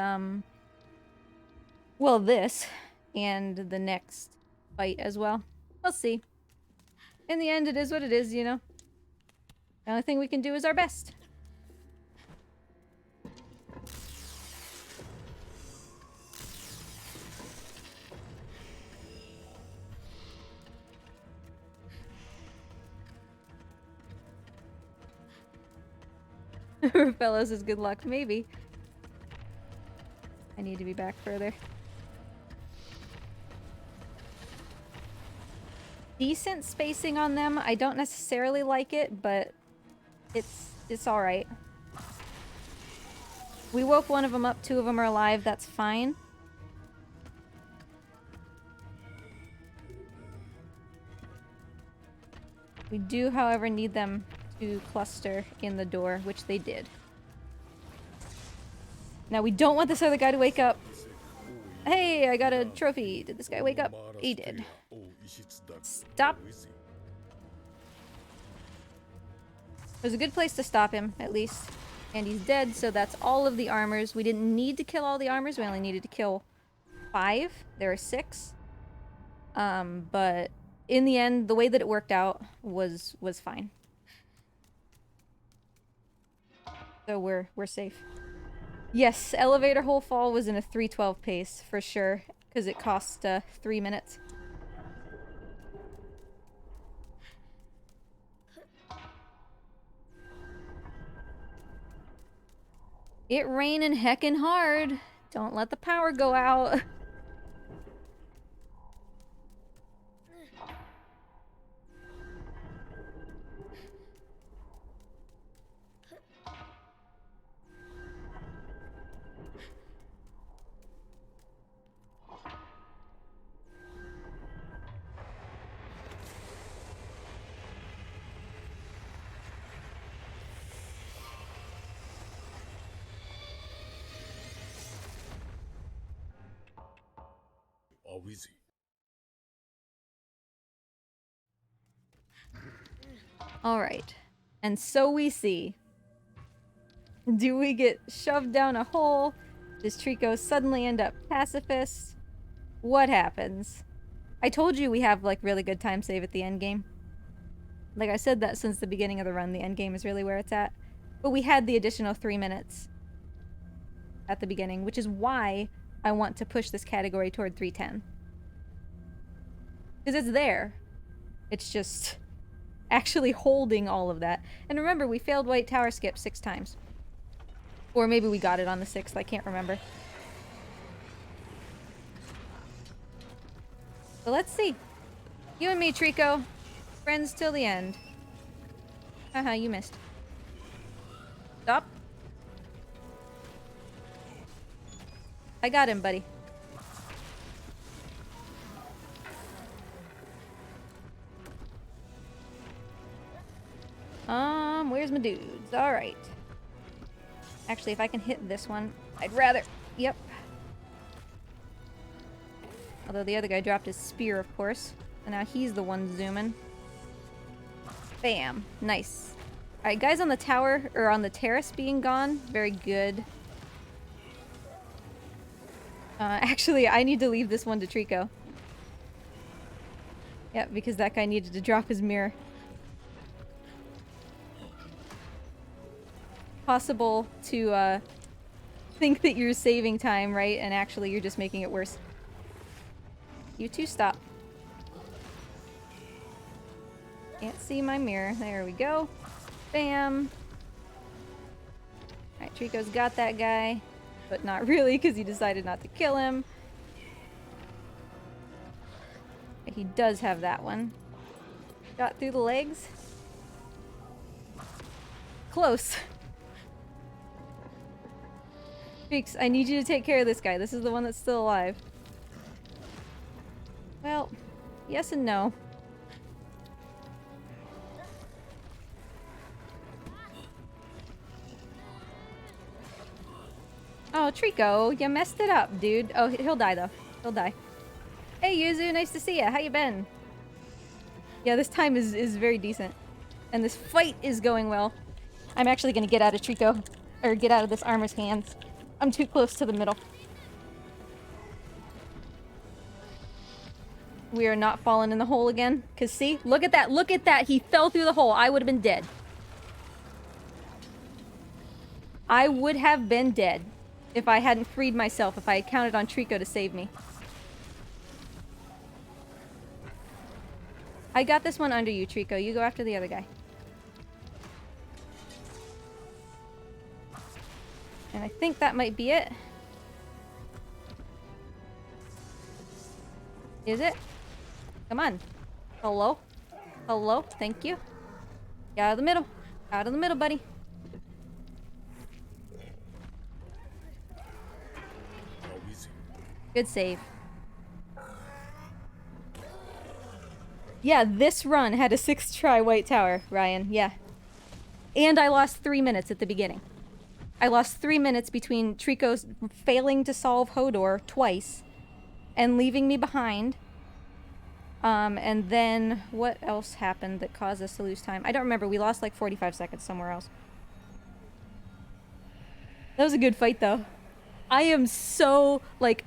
well, this and the next fight as well. We'll see. In the end, it is what it is, you know? The only thing we can do is our best. Fellows is good luck, maybe. I need to be back further. Decent spacing on them. I don't necessarily like it, but it's alright. We woke one of them up, 2 of them are alive, that's fine. We do, however, need them to cluster in the door, which they did. Now we don't want this other guy to wake up. Hey, I got a trophy. Did this guy wake up? He did. Stop. There's a good place to stop him, at least. And he's dead, so that's all of the armors. We didn't need to kill all the armors. We only needed to kill 5. There are 6. But in the end, the way that it worked out was fine. So we're safe. Yes, elevator hole fall was in a 3:12 pace, for sure. Because it cost 3 minutes. It raining heckin' hard. Don't let the power go out. Always. Alright. And so we see. Do we get shoved down a hole? Does Trico suddenly end up pacifist? What happens? I told you we have, like, really good time save at the end game. Like, I said that since the beginning of the run, the end game is really where it's at. But we had the additional 3 minutes at the beginning, which is why I want to push this category toward 310. Because it's there. It's just actually holding all of that. And remember, we failed White Tower skip 6 times. Or maybe we got it on the 6th, I can't remember. So let's see. You and me, Trico. Friends till the end. Haha, you missed. Stop. I got him, buddy. Where's my dudes? Alright. Actually, if I can hit this one, I'd rather... Yep. Although the other guy dropped his spear, of course. And now he's the one zooming. Bam. Nice. Alright, guys on the tower, or on the terrace being gone. Very good. Actually, I need to leave this one to Trico. Yeah, because that guy needed to drop his mirror. Possible to, think that you're saving time, right? And actually you're just making it worse. You two stop. Can't see my mirror. There we go. Bam. Alright, Trico's got that guy. But not really, because he decided not to kill him. But he does have that one. Got through the legs. Close. Beaks, I need you to take care of this guy. This is the one that's still alive. Well, yes and no. Oh, Trico, you messed it up, dude. Oh, he'll die, though. He'll die. Hey, Yuzu, nice to see ya. How you been? Yeah, this time is very decent. And this fight is going well. I'm actually gonna get out of Trico. Or get out of this armor's hands. I'm too close to the middle. We are not falling in the hole again. Because see? Look at that. Look at that. He fell through the hole. I would have been dead. I would have been dead. If I hadn't freed myself. If I had counted on Trico to save me. I got this one under you, Trico. You go after the other guy. And I think that might be it. Is it? Come on. Hello? Hello? Thank you. Get out of the middle. Out of the middle, buddy. Good save. Yeah, this run had a 6 try white tower, Ryan. Yeah. And I lost 3 minutes at the beginning. I lost 3 minutes between Trico's failing to solve Hodor twice and leaving me behind. And then what else happened that caused us to lose time? I don't remember. We lost like 45 seconds somewhere else. That was a good fight, though. I am so, like,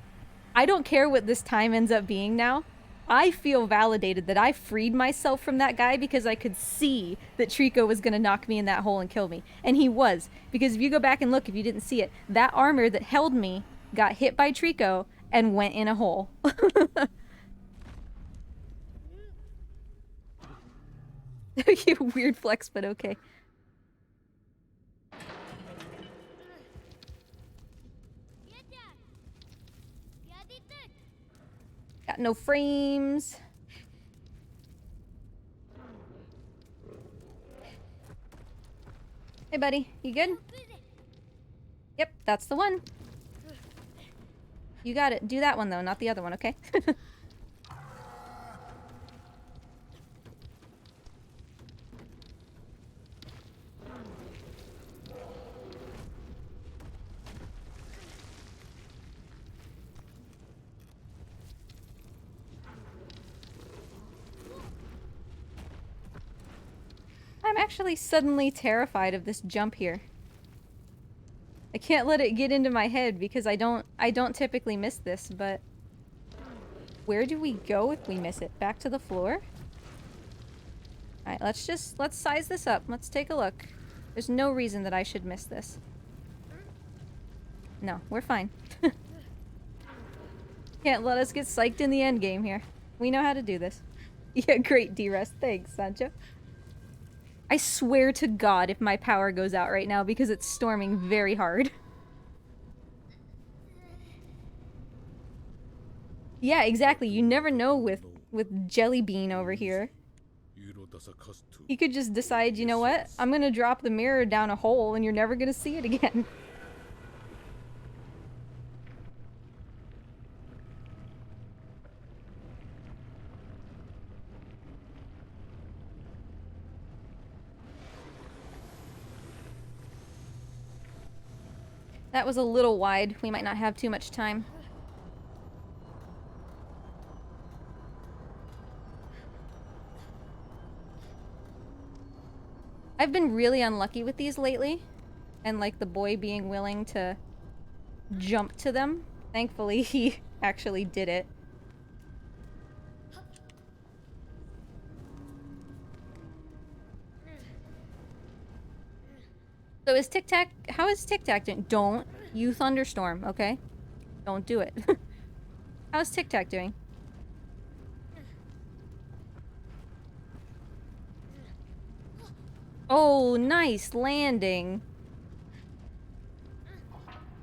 I don't care what this time ends up being now. I feel validated that I freed myself from that guy because I could see that Trico was going to knock me in that hole and kill me. And he was. Because if you go back and look, if you didn't see it, that armor that held me got hit by Trico and went in a hole. Weird flex, but okay. Got no frames. Hey, buddy. You good? Yep, that's the one. You got it. Do that one, though, not the other one, okay? I'm actually suddenly terrified of this jump here. I can't let it get into my head because I don't typically miss this, but where do we go if we miss it? Back to the floor? Alright, let's size this up. Let's take a look. There's no reason that I should miss this. No, we're fine. Can't let us get psyched in the end game here. We know how to do this. Yeah, great, D-Rest. Thanks, Sancho. I swear to God if my power goes out right now because it's storming very hard. Yeah, exactly. You never know with Jelly Bean over here. He could just decide, you know what? I'm gonna drop the mirror down a hole and you're never gonna see it again. That was a little wide. We might not have too much time. I've been really unlucky with these lately. And like the boy being willing to jump to them Thankfully, he actually did it. So is Tic Tac... How is Tic Tac doing? Don't you thunderstorm, okay? Don't do it. How's Tic Tac doing? Oh, nice landing.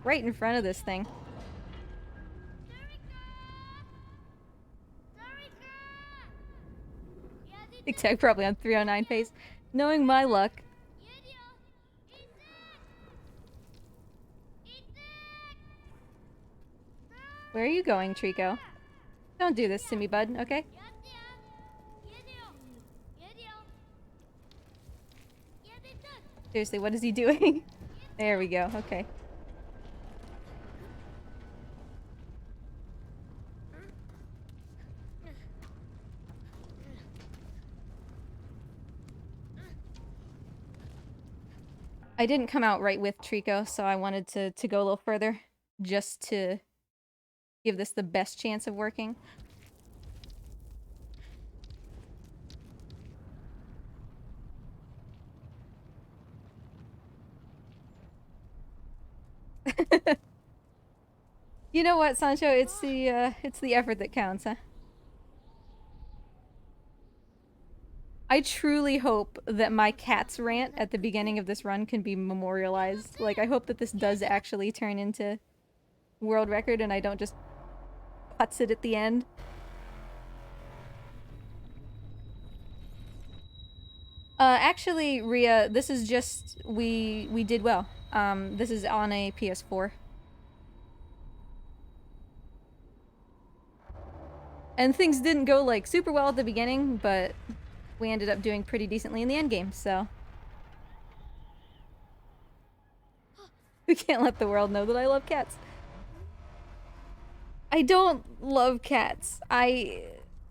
Right in front of this thing. Tic Tac probably on 309 pace. Knowing my luck. Where are you going, Trico? Don't do this to me, bud, okay? Seriously, what is he doing? There we go, okay. I didn't come out right with Trico, so I wanted to go a little further, just to give this the best chance of working. You know what, Sancho? It's the effort that counts, huh? I truly hope that my cat's rant at the beginning of this run can be memorialized. Like, I hope that this does actually turn into world record and I don't just putz it at the end. Actually, Ria, this is just... We did well. This is on a PS4. And things didn't go, like, super well at the beginning, but we ended up doing pretty decently in the endgame, so... We can't let the world know that I love cats. I don't love cats. I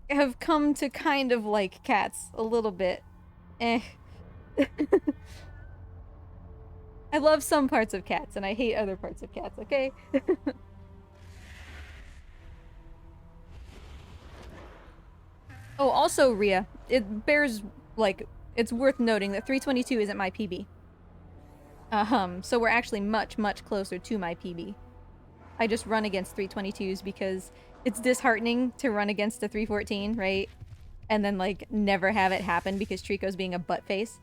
have come to kind of like cats a little bit. Eh. I love some parts of cats, and I hate other parts of cats, okay? Oh, also, Ria, it bears, like, it's worth noting that 322 isn't my PB. So we're actually much, much closer to my PB. I just run against 322s because it's disheartening to run against a 314, right? And then, like, never have it happen because Trico's being a butt face.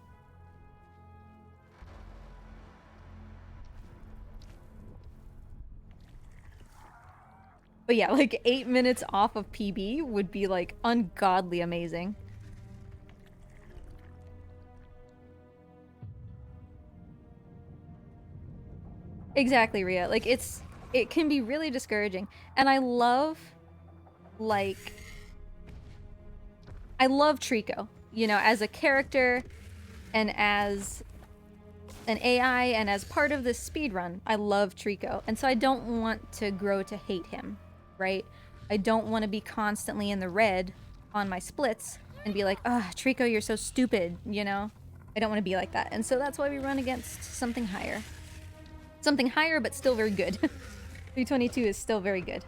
But yeah, like, 8 minutes off of PB would be, like, ungodly amazing. Exactly, Ria. Like, it can be really discouraging. And I love, like... I love Trico, you know, as a character and as an AI and as part of this speedrun. I love Trico. And so I don't want to grow to hate him, right? I don't want to be constantly in the red on my splits and be like, "Ugh, Trico, you're so stupid," you know? I don't want to be like that. And so that's why we run against something higher. Something higher, but still very good. 322 is still very good.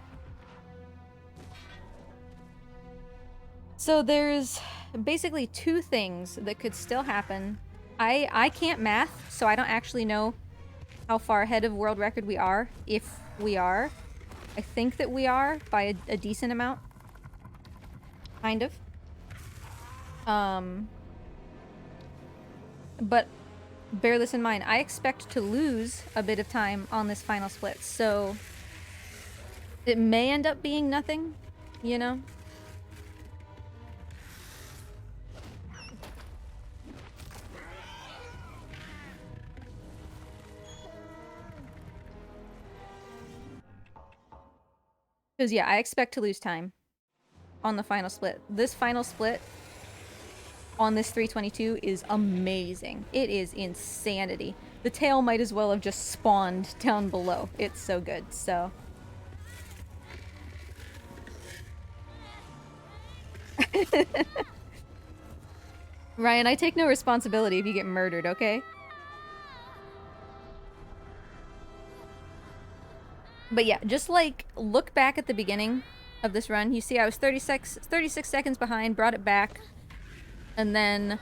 So there's basically two things that could still happen. I can't math, so I don't actually know how far ahead of world record we are, if we are. I think that we are by a decent amount. Kind of. But bear this in mind, I expect to lose a bit of time on this final split, so it may end up being nothing, you know? Because, yeah, I expect to lose time on the final split. This final split on this 322 is amazing. It is insanity. The tail might as well have just spawned down below. It's so good, so... Ryan, I take no responsibility if you get murdered, okay? But yeah, just like look back at the beginning of this run. You see I was 36 seconds behind, brought it back, and then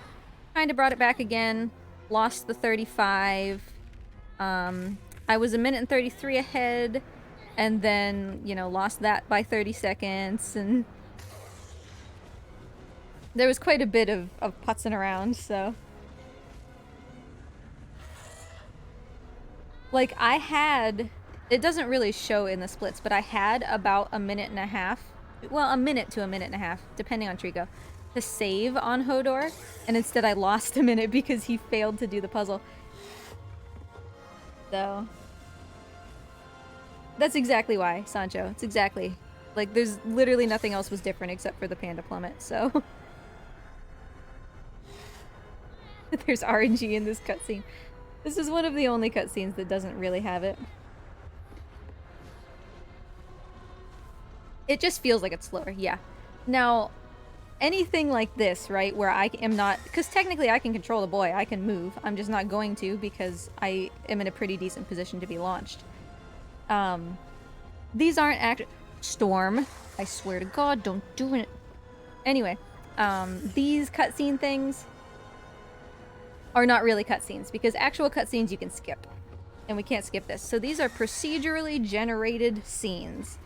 kind of brought it back again, lost the 35. I was 1:33 ahead, and then, you know, lost that by 30 seconds, and there was quite a bit of putzing around, so. Like, I had, it doesn't really show in the splits, but I had about a minute and a half, well, a minute to a minute and a half, depending on Trico, to save on Hodor, and instead I lost a minute because he failed to do the puzzle. So, that's exactly why, Sancho. It's exactly. Like, there's literally nothing else was different except for the Panda Plummet, so. There's RNG in this cutscene. This is one of the only cutscenes that doesn't really have it. It just feels like it's slower, yeah. Now, anything like this, right, where I am not... Because technically I can control the boy, I can move. I'm just not going to because I am in a pretty decent position to be launched. These aren't act... Storm. I swear to God, don't do it. Anyway, these cutscene things are not really cutscenes, because actual cutscenes you can skip. And we can't skip this. So these are procedurally generated scenes,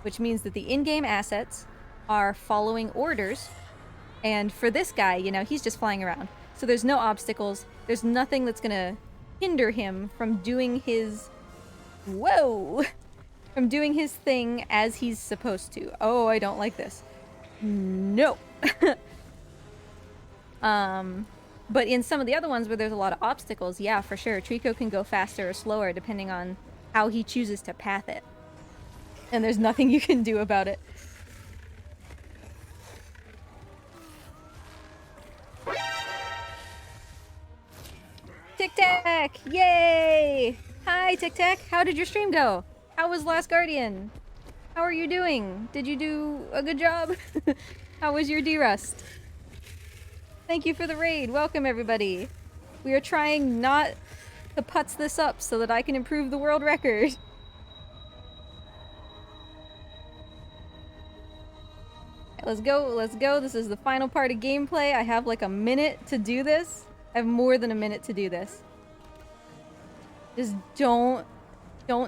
which means that the in-game assets are following orders. And for this guy, you know, he's just flying around. So there's no obstacles. There's nothing that's gonna hinder him from doing his... Whoa! From doing his thing as he's supposed to. Oh, I don't like this. No! But in some of the other ones where there's a lot of obstacles, yeah, for sure, Trico can go faster or slower depending on how he chooses to path it. And there's nothing you can do about it. Tic Tac! Yay! Hi, Tic Tac! How did your stream go? How was Last Guardian? How are you doing? Did you do a good job? How was your D-Rust? Thank you for the raid. Welcome, everybody. We are trying not to putz this up so that I can improve the world record. Let's go, let's go. This is the final part of gameplay. I have like a minute to do this. I have more than a minute to do this. Just don't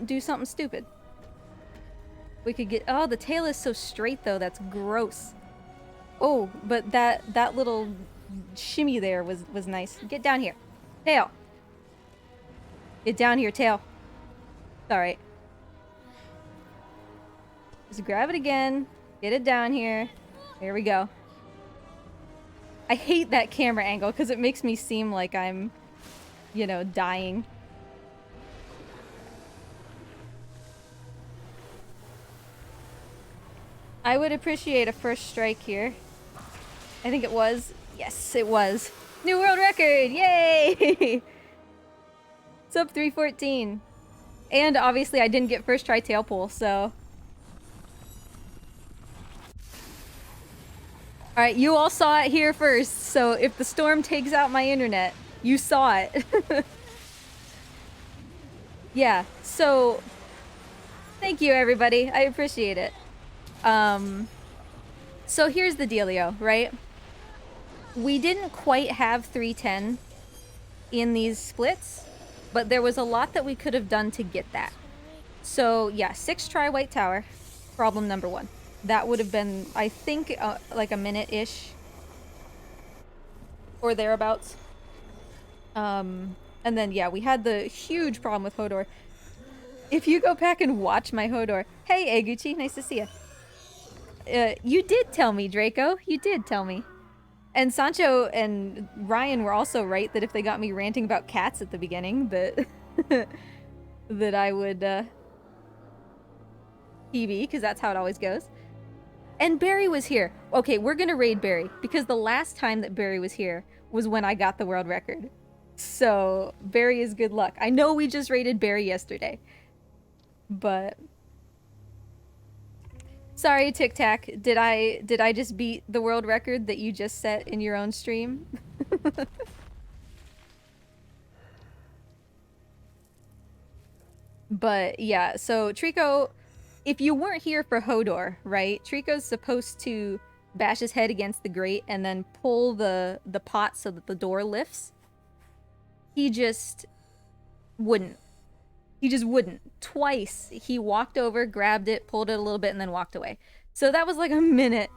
do something stupid. We could get, oh, the tail is so straight though. That's gross. Oh, but that little shimmy there was nice. Get down here. Tail. Get down here, tail. Alright. Just grab it again. Get it down here. There we go. I hate that camera angle because it makes me seem like I'm, you know, dying. I would appreciate a first strike here. I think it was. Yes, it was. New world record! Yay! It's up 314. And obviously I didn't get first try tail pull, so... Alright, you all saw it here first, so if the storm takes out my internet, you saw it. Yeah, so... Thank you, everybody. I appreciate it. So here's the dealio, right? We didn't quite have 310 in these splits, but there was a lot that we could have done to get that. So yeah, 6 try White Tower, problem number 1. That would have been, I think, like a minute-ish. Or thereabouts. And then, yeah, we had the huge problem with Hodor. If you go back and watch my Hodor... Hey, Eguchi, nice to see you. You did tell me, Draco. You did tell me. And Sancho and Ryan were also right that if they got me ranting about cats at the beginning, that... that I would, PB, because that's how it always goes. And Barry was here. Okay, we're gonna raid Barry, because the last time that Barry was here was when I got the world record. So, Barry is good luck. I know we just raided Barry yesterday. But... Sorry, Tic Tac. Did I just beat the world record that you just set in your own stream? But yeah, so Trico, if you weren't here for Hodor, right? Trico's supposed to bash his head against the grate and then pull the pot so that the door lifts. He just wouldn't. He just wouldn't. Twice he walked over, grabbed it, pulled it a little bit, and then walked away. So that was like a minute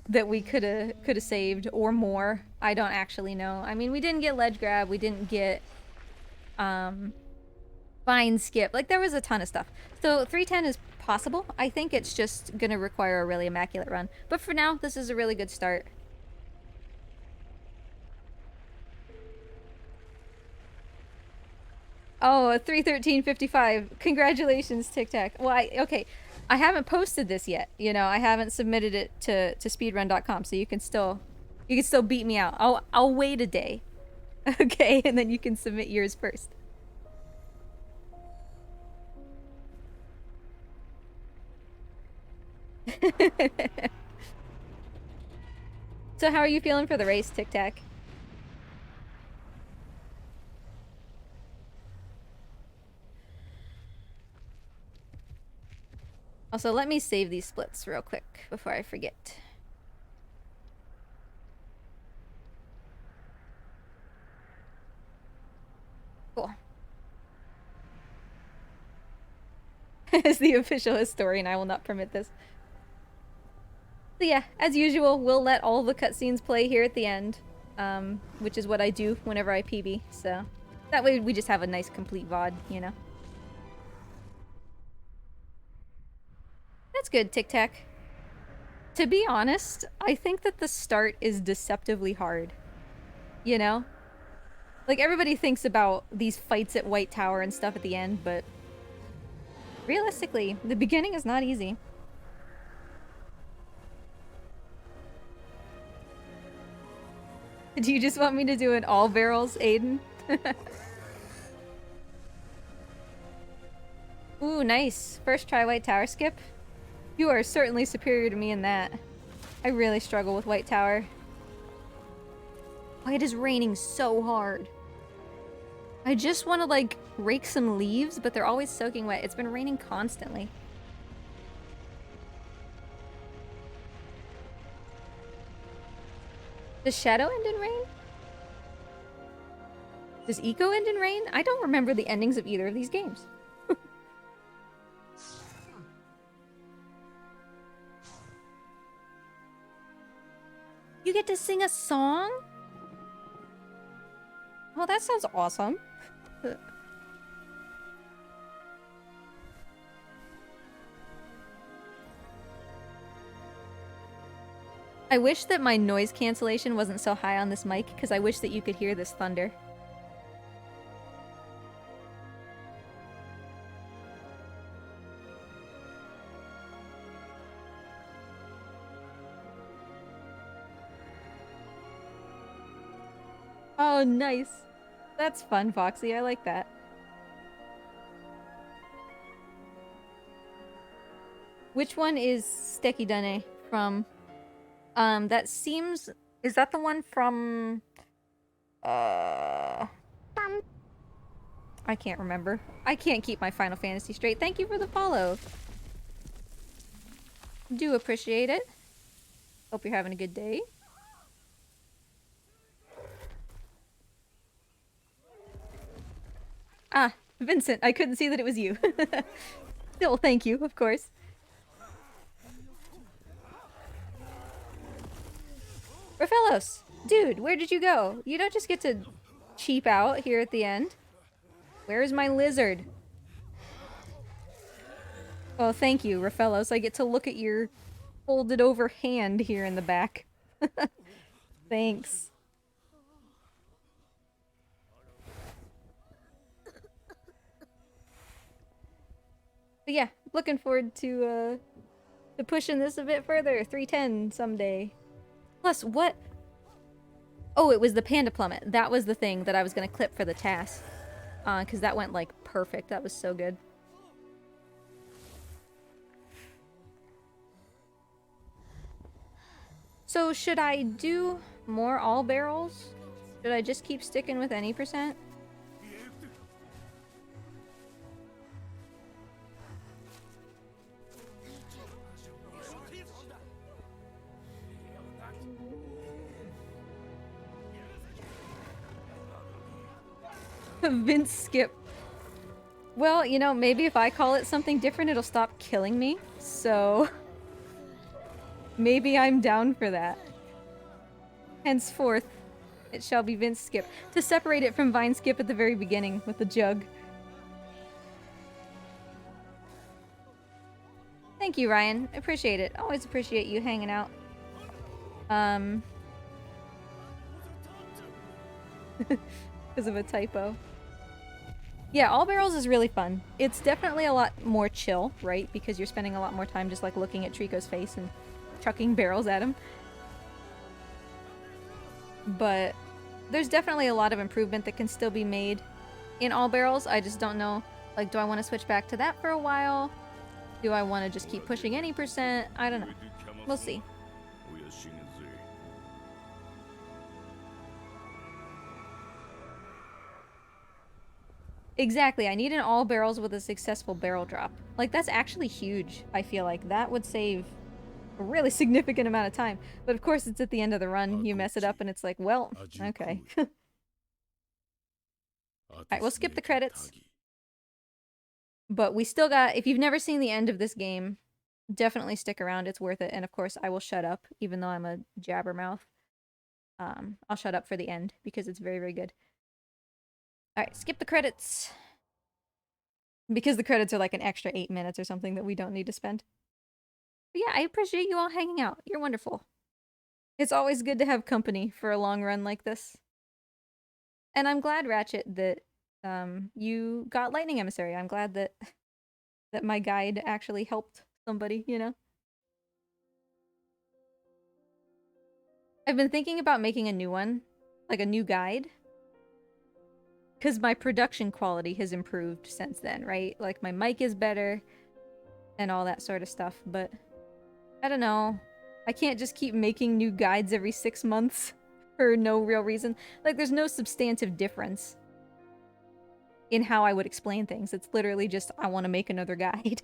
that we could have saved or more. I don't actually know. I mean, we didn't get ledge grab, we didn't get vine skip. Like, there was a ton of stuff. So 310 is possible. I think it's just gonna require a really immaculate run. But for now, this is a really good start. Oh, 313.55. Congratulations, Tic Tac. Well, okay. I haven't posted this yet. You know, I haven't submitted it to speedrun.com, so you can still beat me out. I'll wait a day. Okay, and then you can submit yours first. So how are you feeling for the race, Tic Tac? Also, let me save these splits real quick before I forget. Cool. As the official historian, I will not permit this. So yeah, as usual, we'll let all the cutscenes play here at the end, which is what I do whenever I PB, so that way we just have a nice complete VOD, you know? That's good, Tic Tac. To be honest, I think that the start is deceptively hard. You know? Like, everybody thinks about these fights at White Tower and stuff at the end, but realistically, the beginning is not easy. Do you just want me to do an all barrels, Aiden? Ooh, nice. First try White Tower skip. You are certainly superior to me in that. I really struggle with White Tower. Oh, it is raining so hard. I just want to, like, rake some leaves, but they're always soaking wet. It's been raining constantly. Does Shadow end in rain? Does Eco end in rain? I don't remember the endings of either of these games. You get to sing a song? Well, that sounds awesome. I wish that my noise cancellation wasn't so high on this mic, because I wish that you could hear this thunder. Oh, nice. That's fun, Foxy. I like that. Which one is Steki Dane from? That seems... Is that the one from... I can't remember. I can't keep my Final Fantasy straight. Thank you for the follow. Do appreciate it. Hope you're having a good day. Ah, Vincent, I couldn't see that it was you. Still, thank you, of course. Raphaelos, dude, where did you go? You don't just get to cheap out here at the end. Where is my lizard? Oh, thank you, Raphaelos. I get to look at your folded over hand here in the back. Thanks. But yeah, looking forward to pushing this a bit further. 310 someday. Plus, what? Oh, it was the Panda Plummet. That was the thing that I was gonna clip for the task. Because that went, like, perfect. That was so good. So, should I do more all barrels? Should I just keep sticking with any percent? Vince skip. Well, you know, maybe if I call it something different, it'll stop killing me. So maybe I'm down for that. Henceforth, it shall be Vince skip. To separate it from Vine skip at the very beginning with the jug. Thank you, Ryan. Appreciate it. Always appreciate you hanging out. Because of a typo. Yeah, all barrels is really fun. It's definitely a lot more chill, right? Because you're spending a lot more time just like looking at Trico's face and chucking barrels at him. But there's definitely a lot of improvement that can still be made in all barrels. I just don't know, like, do I want to switch back to that for a while? Do I want to just keep pushing any %? I don't know. We'll see. Exactly, I need an all barrels with a successful barrel drop. Like, that's actually huge, I feel like. That would save a really significant amount of time. But of course, it's at the end of the run, you mess it up and it's like, well, okay. Alright, we'll skip the credits. But we still got, if you've never seen the end of this game, definitely stick around, it's worth it. And of course, I will shut up, even though I'm a jabbermouth. I'll shut up for the end, because it's very, very good. Alright, skip the credits. Because the credits are like an extra 8 minutes or something that we don't need to spend. But yeah, I appreciate you all hanging out. You're wonderful. It's always good to have company for a long run like this. And I'm glad, Ratchet, that you got Lightning Emissary. I'm glad that that my guide actually helped somebody, you know? I've been thinking about making a new one, like a new guide. Because my production quality has improved since then, right? Like, my mic is better and all that sort of stuff, but I don't know. I can't just keep making new guides every 6 months for no real reason. Like, there's no substantive difference in how I would explain things. It's literally just, I want to make another guide.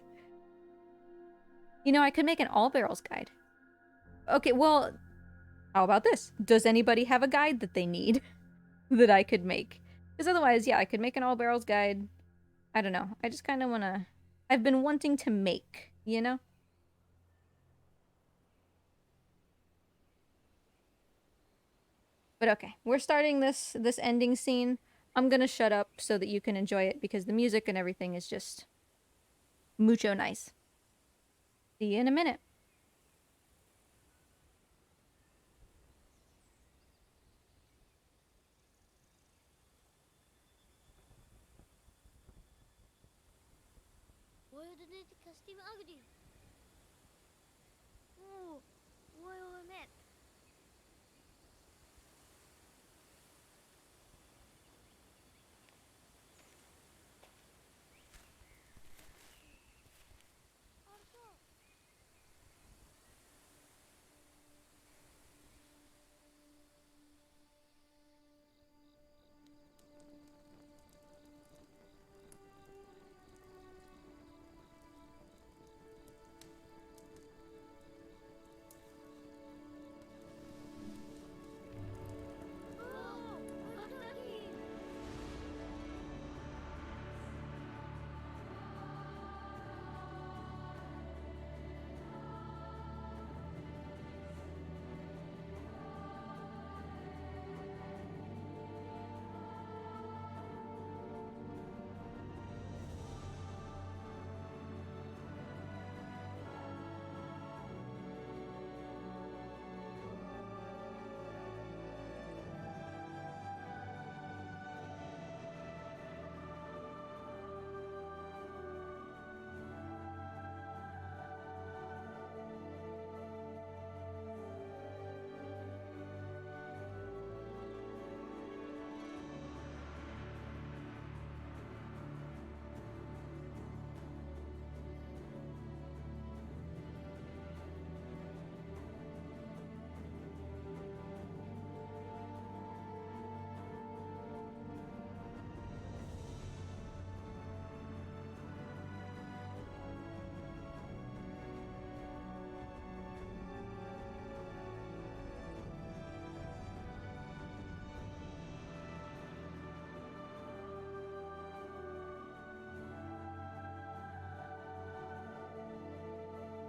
You know, I could make an all barrels guide. Okay, well, how about this? Does anybody have a guide that they need that I could make? Because otherwise, yeah, I could make an all barrels guide. I don't know. I just kind of want to... I've been wanting to make, you know? But okay, we're starting this ending scene. I'm gonna shut up so that you can enjoy it because the music and everything is just mucho nice. See you in a minute.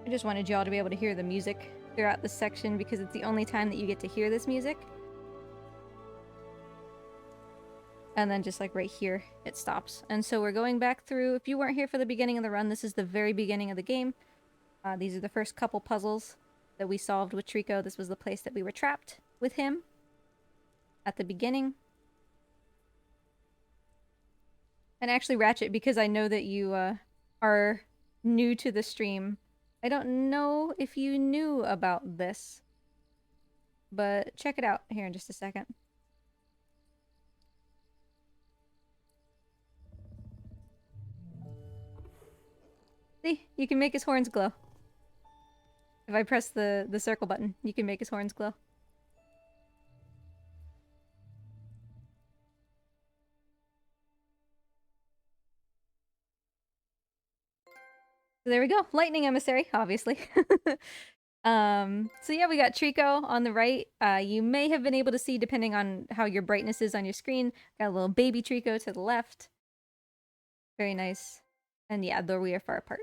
I just wanted y'all to be able to hear the music throughout this section because it's the only time that you get to hear this music. And then just like right here, it stops. And so we're going back through. If you weren't here for the beginning of the run, this is the very beginning of the game. These are the first couple puzzles that we solved with Trico. This was the place that we were trapped with him at the beginning. And actually, Ratchet, because I know that you are new to the stream, I don't know if you knew about this, but check it out here in just a second. See, you can make his horns glow. If I press the circle button, you can make his horns glow. So there we go. Lightning Emissary, obviously. So yeah, we got Trico on the right. You may have been able to see, depending on how your brightness is on your screen, got a little baby Trico to the left. Very nice. And yeah, though we are far apart.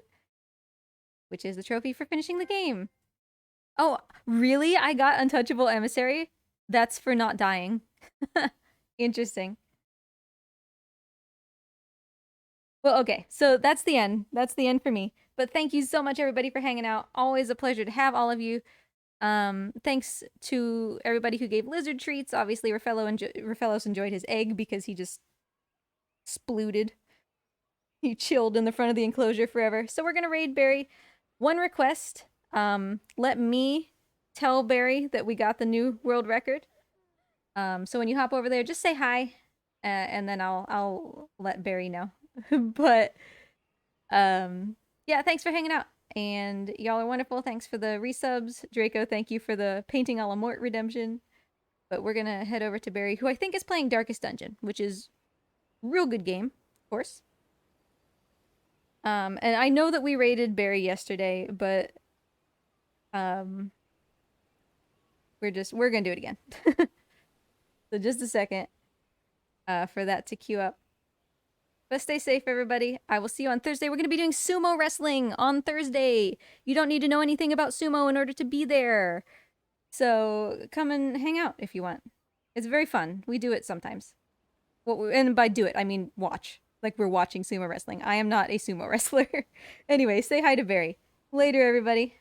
Which is the trophy for finishing the game. Oh, really? I got Untouchable Emissary? That's for not dying. Interesting. Well, okay, so that's the end. That's the end for me. But thank you so much, everybody, for hanging out. Always a pleasure to have all of you. Thanks to everybody who gave lizard treats. Obviously, Rafellos enjoyed his egg because he just splooted. He chilled in the front of the enclosure forever. So we're gonna raid Barry. One request. Let me tell Barry that we got the new world record. So when you hop over there, just say hi, and then I'll let Barry know. But yeah, thanks for hanging out. And y'all are wonderful. Thanks for the resubs. Draco, thank you for the painting a la Mort redemption. But we're gonna head over to Barry, who I think is playing Darkest Dungeon, which is a real good game, of course. And I know that we raided Barry yesterday, but we're gonna do it again. So just a second for that to queue up. But stay safe, everybody. I will see you on Thursday. We're going to be doing sumo wrestling on Thursday. You don't need to know anything about sumo in order to be there. So come and hang out if you want. It's very fun. We do it sometimes. And by do it, I mean watch. Like we're watching sumo wrestling. I am not a sumo wrestler. Anyway, say hi to Barry. Later, everybody.